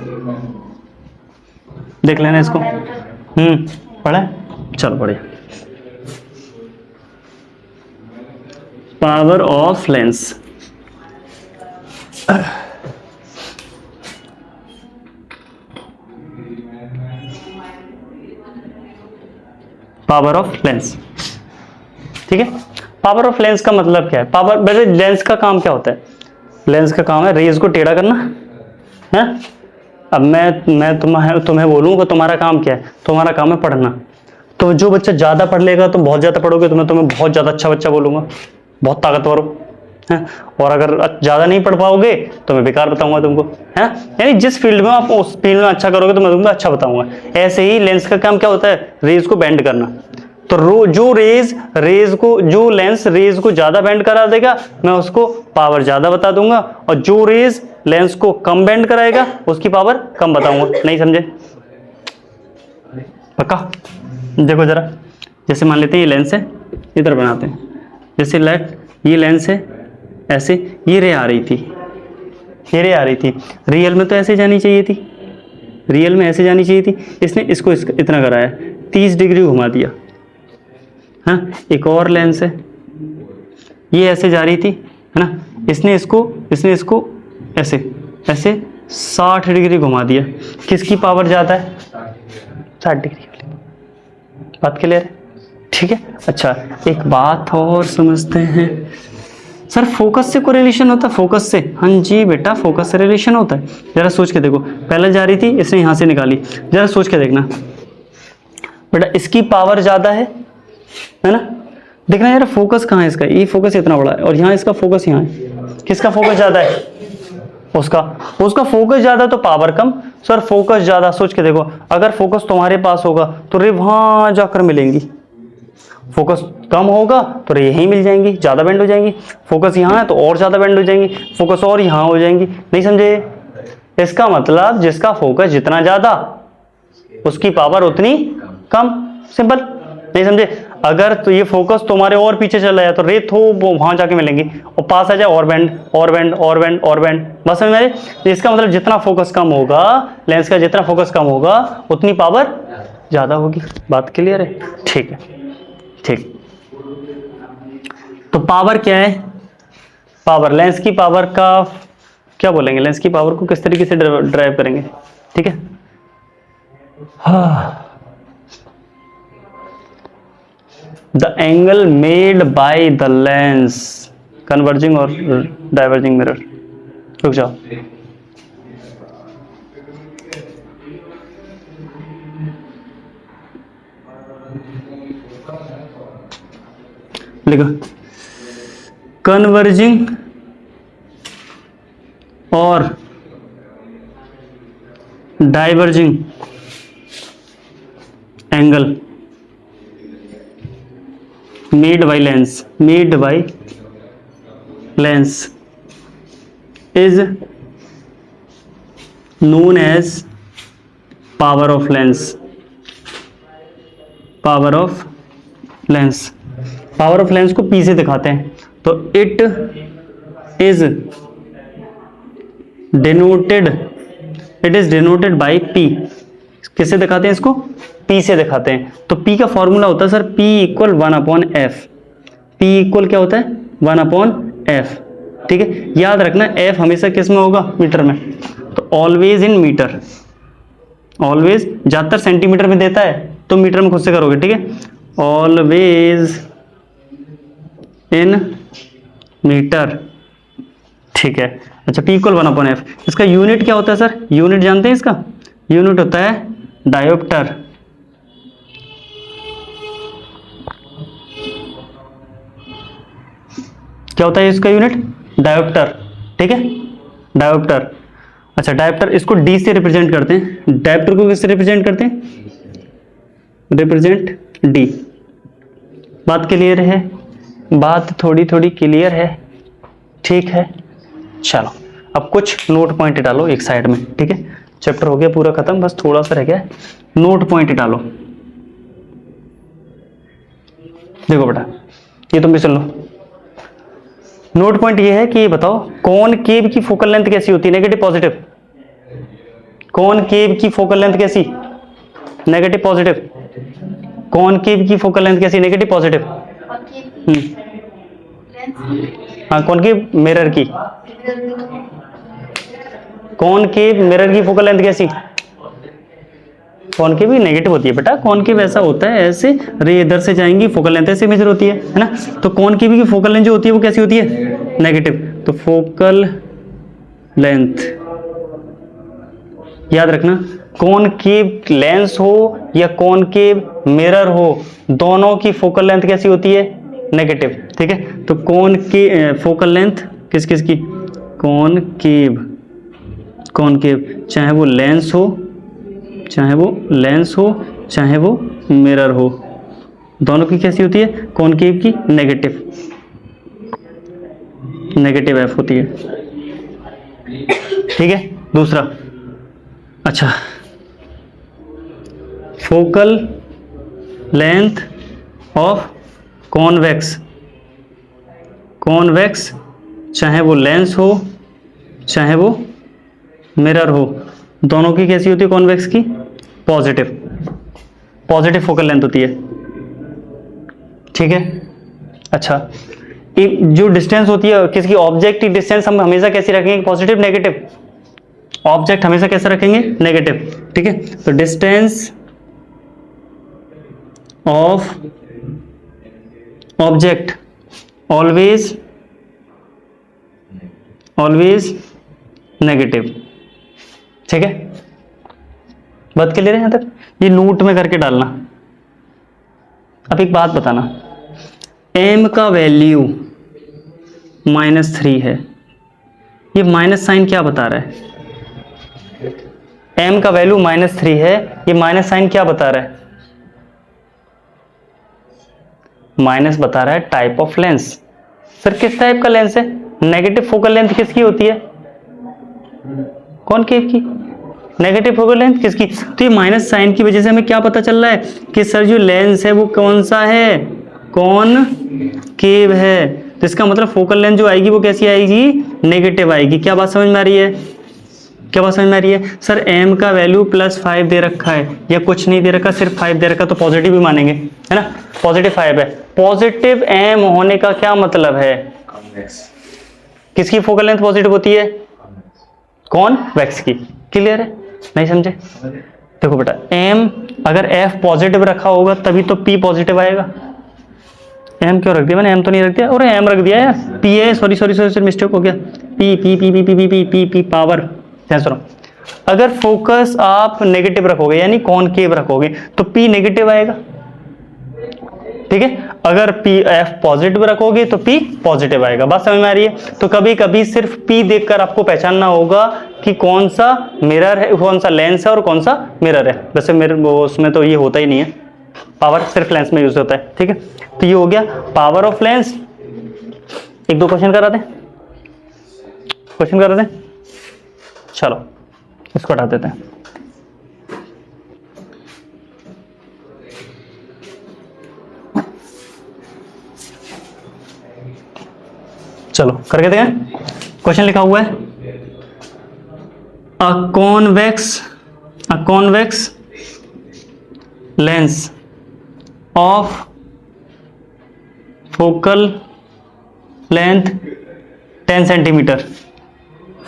देख लेना इसको। पढ़ा है, चलो बढ़िया। Power of lens, power of lens. ठीक है, पावर ऑफ लेंस का मतलब क्या है? पावर, वैसे लेंस का काम क्या होता है? लेंस का काम है रेज को टेढ़ा करना है। अब मैं तुम्हें बोलूंगा तुम्हारा काम क्या है? तुम्हारा काम है पढ़ना। तो जो बच्चा ज्यादा पढ़ लेगा तुम बहुत ज्यादा पढ़ोगे तो मैं तुम्हें बहुत ज्यादा अच्छा बच्चा बोलूंगा, बहुत ताकतवर हो, है? और अगर ज्यादा नहीं पढ़ पाओगे तो मैं बेकार बताऊंगा तुमको, है? यानी जिस फील्ड में आप उस फील्ड में अच्छा करोगे तो मैं तुमको अच्छा बताऊंगा। ऐसे ही लेंस का काम क्या होता है? रेज को बेंड करना। तो जो जो लेंस रेज को ज्यादा बेंड करा देगा मैं उसको पावर ज्यादा बता दूंगा, और जो रेज लेंस को कम बेंड कराएगा उसकी पावर कम बताऊंगा। नहीं समझे? पक्का? देखो जरा, जैसे मान लेते हैं ये लेंस है, इधर बनाते हैं, जैसे ये लेंस है, ऐसे ये रे आ रही थी, ये रे आ रही थी, रियल में तो ऐसे जानी चाहिए थी, रियल में ऐसे जानी चाहिए थी, इसने इसको इतना कराया, 30 डिग्री घुमा दिया। हाँ, एक और लेंस है, ये ऐसे जा रही थी, है ना, इसने इसको ऐसे 60 डिग्री घुमा दिया। किसकी पावर ज्यादा है? 60 डिग्री वाली। बात क्लियर है? ठीक है। अच्छा, एक बात और समझते हैं सर, फोकस से कोरिलेशन होता है? फोकस से? हाँ जी बेटा, फोकस से रिलेशन होता है। जरा सोच के देखो, पहले जा रही थी, इसने यहां से निकाली, जरा सोच के देखना बेटा, इसकी पावर ज्यादा है ना? देखना यार, फोकस कहाँ है इसका? ये फोकस इतना बड़ा है और यहाँ इसका फोकस यहाँ है, किसका फोकस ज्यादा है? उसका फोकस ज्यादा तो पावर कम। सर फोकस ज्यादा, सोच के देखो, अगर फोकस तुम्हारे पास होगा तो रे वहां जाकर मिलेंगी, फोकस कम होगा तो रे यहीं मिल जाएंगी, ज्यादा बेंड हो जाएंगी। फोकस यहाँ है तो और ज्यादा बेंड हो जाएंगी, फोकस और यहाँ हो जाएंगी। नहीं समझे? इसका मतलब जिसका फोकस जितना ज्यादा उसकी पावर उतनी कम। सिंपल। नहीं समझे? अगर तो ये फोकस तुम्हारे और पीछे चला जाए तो रे थो वो वहां जाके मिलेंगी, और पास आ जाए और बेंड और बेंड और बेंड और बेंड। बस समझ में आए? इसका मतलब जितना फोकस कम होगा, लेंस का जितना फोकस कम होगा उतनी पावर ज्यादा होगी। बात क्लियर है? ठीक है, ठीक। तो पावर क्या है? पावर, लेंस की पावर का क्या बोलेंगे? लेंस की पावर को किस तरीके से ड्राइव करेंगे? ठीक है, हाँ, the angle made by the lens converging or diverging mirror। रुक जाओ, लिखो कन्वर्जिंग और diverging angle made by lens is known as power of lens। Power of lens, power of lens को P से दिखाते हैं, तो it is denoted by P। किससे दिखाते हैं इसको? P से दिखाते हैं। तो P का फॉर्मूला होता है sir P equal 1/f। P equal क्या होता है? 1/f। ठीक है, याद रखना f हमेशा किस में होगा? मीटर में। तो ऑलवेज इन मीटर, ऑलवेज, ज्यादातर सेंटीमीटर में देता है तो मीटर में खुद से करोगे। ठीक है, ऑलवेज इन मीटर। ठीक है, अच्छा, P इक्वल 1/f। इसका यूनिट क्या होता है सर? यूनिट जानते हैं इसका? यूनिट होता है डायोप्टर। क्या होता है इसका यूनिट? डायोप्टर। ठीक है, डायोप्टर। अच्छा, डायोप्टर, इसको D से रिप्रेजेंट करते हैं। डायोप्टर को किससे रिप्रेजेंट करते हैं? Represent D। बात क्लियर है? बात थोड़ी थोड़ी क्लियर है? ठीक है, चलो अब कुछ नोट पॉइंट डालो एक साइड में। ठीक है, चैप्टर हो गया पूरा खत्म, बस थोड़ा सा रह गया, नोट पॉइंट डालो। देखो बेटा, ये तुम भी सुन लो। नोट पॉइंट ये है कि ये बताओ कॉनकेव की फोकल लेंथ कैसी होती है? Negative positive? कॉनकेव की फोकल लेंथ कैसी? Negative positive? कॉनकेव की फोकल लेंथ कैसी? Negative positive? हाँ, कॉनकेव मिरर की, कॉनकेव मिरर की फोकल लेंथ कैसी? कॉनकेव भी नेगेटिव होती है बेटा, कॉनकेव ऐसा होता है ऐसे रे इधर से जाएंगी, फोकल लेंथ ऐसे मेजर होती है ना। तो कॉनकेव की फोकल लेंथ जो होती है वो कैसी होती है, नेगेटिव। तो फोकल लेंथ याद रखना, कॉनकेव लेंस हो या कॉनकेव मिरर हो, दोनों की फोकल लेंथ कैसी होती है, नेगेटिव। ठीक है, तो कॉनकेव फोकल लेंथ किस किस की, कॉनकेव, कॉनकेव चाहे वो लेंस हो, चाहे वो लेंस हो, चाहे वो मिरर हो, दोनों की कैसी होती है, कॉनकेव की नेगेटिव, नेगेटिव एफ होती है। ठीक है, दूसरा, अच्छा, focal length of convex, convex चाहे वो लेंस हो चाहे वो मिरर हो, दोनों की कैसी होती है कॉन्वेक्स की, पॉजिटिव, पॉजिटिव फोकल लेंथ होती है। ठीक है, अच्छा, जो डिस्टेंस होती है किसकी, ऑब्जेक्ट की डिस्टेंस हम हमेशा कैसी रखेंगे, पॉजिटिव नेगेटिव, ऑब्जेक्ट हमेशा कैसे रखेंगे, नेगेटिव। ठीक है, तो distance of object always, always negative. ठीक है, बात क्लियर है यहां तक, ये नोट में करके डालना। अब एक बात बताना, m का वैल्यू -3 है, ये माइनस साइन क्या बता रहा है, m का वैल्यू -3 है, ये माइनस साइन क्या बता रहा है, माइनस बता रहा है टाइप ऑफ लेंस। सर किस टाइप का लेंस है, नेगेटिव फोकल लेंथ किसकी होती है, कॉनकेव की, नेगेटिव फोकल लेंथ किसकी। तो ये माइनस साइन की वजह से हमें क्या पता चल रहा है कि सर जो लेंस है वो कौन सा है, कॉनकेव है। तो इसका मतलब फोकल लेंथ जो आएगी वो कैसी आएगी, नेगेटिव आएगी। क्या बात समझ में आ रही है, क्या बात समझ में आ रही है। सर m का वैल्यू +5 दे रखा है या कुछ नहीं दे रखा, सिर्फ 5 दे रखा, तो पॉजिटिव ही मानेंगे, है ना, पॉजिटिव 5 है। पॉजिटिव m होने का क्या मतलब है, किसकी फोकल लेंथ पॉजिटिव होती है, कॉन्वेक्स की। क्लियर है, नहीं समझे, देखो बेटा m अगर f पॉजिटिव रखा होगा तभी तो p पॉजिटिव आएगा। m क्यों रख दिया मैंने, m तो नहीं रख दिया, और m रख दिया यार, p है, sorry sorry sorry sorry mistake हो गया, p p p p p p p p p power. ध्यान सुनो, अगर फोकस आप नेगेटिव रखोगे यानी कॉनकेव रखोगे तो p नेगेटिव आएगा। ठीक है, अगर p f पॉजिटिव रखोगे तो p पॉजिटिव आएगा। बात समझ में आ रही है। तो कभी कभी सिर्फ p देखकर आपको पहचानना होगा कि कौन सा मिरर है, कौन सा लेंस है और कौन सा मिरर है। वैसे मेरे उसमें तो ये होता ही नहीं है, पावर सिर्फ लेंस में यूज होता है। ठीक है, तो ये हो गया पावर ऑफ लेंस। एक दो क्वेश्चन करा दें, क्वेश्चन करा दें, चलो इसको हटा देते हैं। चलो करके देखें, क्वेश्चन लिखा हुआ है a convex lens of focal length 10 centimetre,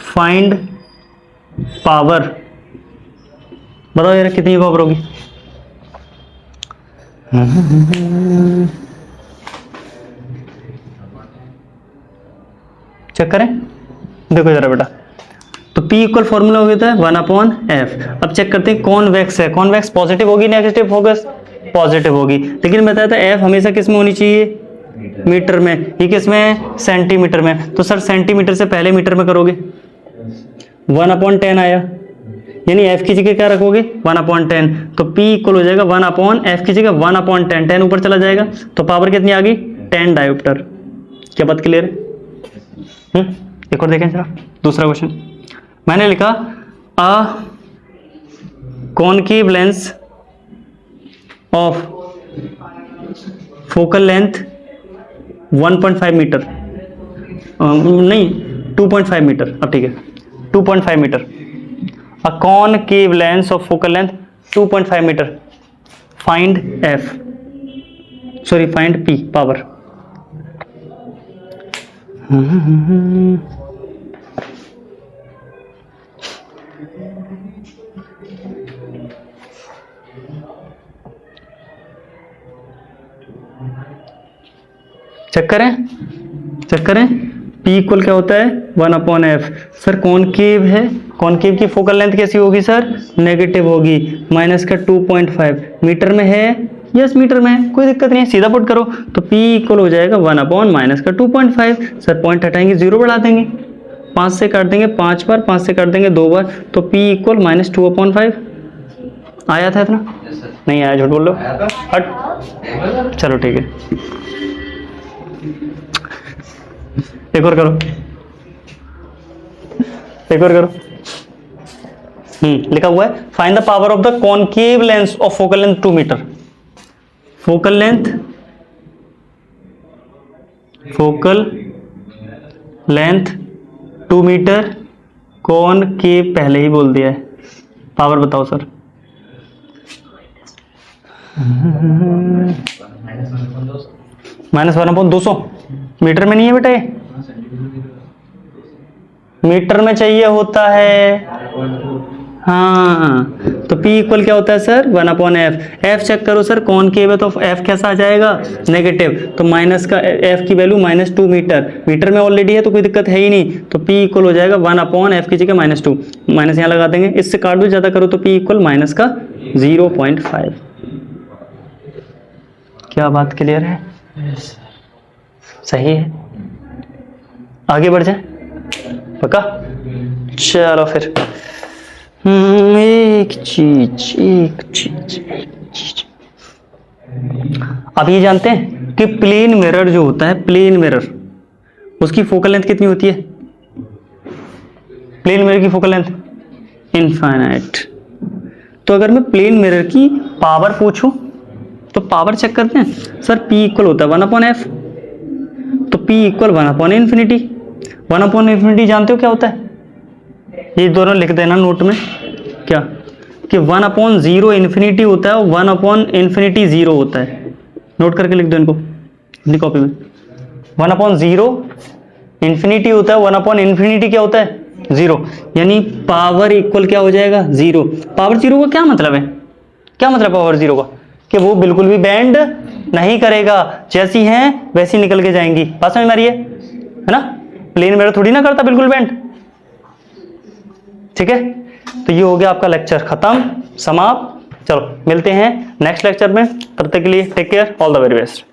find power. बताओ यार कितनी पावर होगी, चेक करें, देखो जरा बेटा। तो P इक्वल फॉर्मूला होता है 1/f। अब चेक करते हैं, कॉन्वेक्स है, कॉन्वेक्स पॉजिटिव होगी नेगेटिव फोकस, पॉजिटिव होगी, लेकिन बताया था f हमेशा किस में होनी चाहिए, मीटर में, ये किस में, सेंटीमीटर में। तो सर सेंटीमीटर से पहले मीटर में करोगे, 1/10 आया, यानी f की जगह क्या रखोगे, 1/10। तो P इक्वल हो जाएगा 1/f की जगह 1/10, 10 ऊपर चला जाएगा, तो पावर कितनी आ गई, 10 डायोप्टर। क्या बात क्लियर है। एक और देखें जरा, दूसरा क्वेश्चन मैंने लिखा a concave lens of focal length 1.5 metre, नहीं 2.5 मीटर, अब ठीक है 2.5 metre, a concave lens of focal length 2.5 metre, find f, sorry find p power. Check करें P इक्वल क्या होता है 1/f। सर कॉनकेव है, कॉनकेव की फोकल लेंथ कैसी होगी सर, नेगेटिव होगी, माइनस का 2.5 मीटर में है, यस मीटर में है, कोई दिक्कत नहीं है, सीधा पुट करो तो P इक्वल हो जाएगा 1/ माइनस का 2.5। सर पॉइंट हटाएंगे 0 बढ़ा देंगे, 5 से काट देंगे 5 बार, 5 से काट देंगे 2 बार, तो P इक्वल -2/5 आया था इतना? नहीं आया, झूठ बोल लो, हट, चलो ठीक है, एक और करो, लिखा हुआ है find the power of the concave lens of focal length 2 metre. Focal length 2 metre, concave पहले ही बोल दिया है, पावर बताओ सर। -1/200 मीटर में नहीं है बेटा, ये मीटर में चाहिए होता है। हाँ, तो P इक्वल क्या होता है सर 1/f। f चेक करो सर, कॉनकेव है तो f कैसा आ जाएगा, नेगेटिव, तो माइनस का f की वैल्यू -2 मीटर, मीटर में ऑलरेडी है तो कोई दिक्कत है ही नहीं, तो P इक्वल हो जाएगा 1/f की जगह -2, माइनस यहाँ लगा देंगे, इससे काट दो, ज्यादा करो तो P इक्वल माइनस का 0.5। क्या बात क्लियर है? सही है, आगे बढ़ जाए, पक्का? चलो फिर एक चीज अब ये जानते हैं कि प्लेन मिरर जो होता है, प्लेन मिरर, उसकी फोकल लेंथ कितनी होती है? प्लेन मिरर की फोकल लेंथ इनफाइनाइट। तो अगर मैं प्लेन मिरर की पावर पूछूं तो पावर चेक करते हैं सर, P इक्वल होता है 1/f, तो P इक्वल 1/infinity। 1/infinity जानते हो क्या होता है? ये दोनों लिख देना नोट में, क्या कि 1/0 इन्फिनिटी होता है और 1/infinity 0 होता है, नोट करके लिख दो इनको अपनी कॉपी में। 1/0 इन्फिनिटी होता है, 1/infinity क्या होता है 0, यानी पावर इक्वल क्या हो जाएगा 0। पावर 0 का क्या मतलब है, क्या मतलब पावर 0 का, कि वो बिल्कुल भी बेंड नहीं करेगा, जैसी हैं वैसी निकल के जाएंगी। बात समझ में आ रही है ना? प्लेन मिरर थोड़ी ना करता बिल्कुल बेंड, ठीक है? तो ये हो गया आपका लेक्चर खत्म, समाप्त। चलो मिलते हैं नेक्स्ट लेक्चर में, तब तक के लिए take care, all the very best.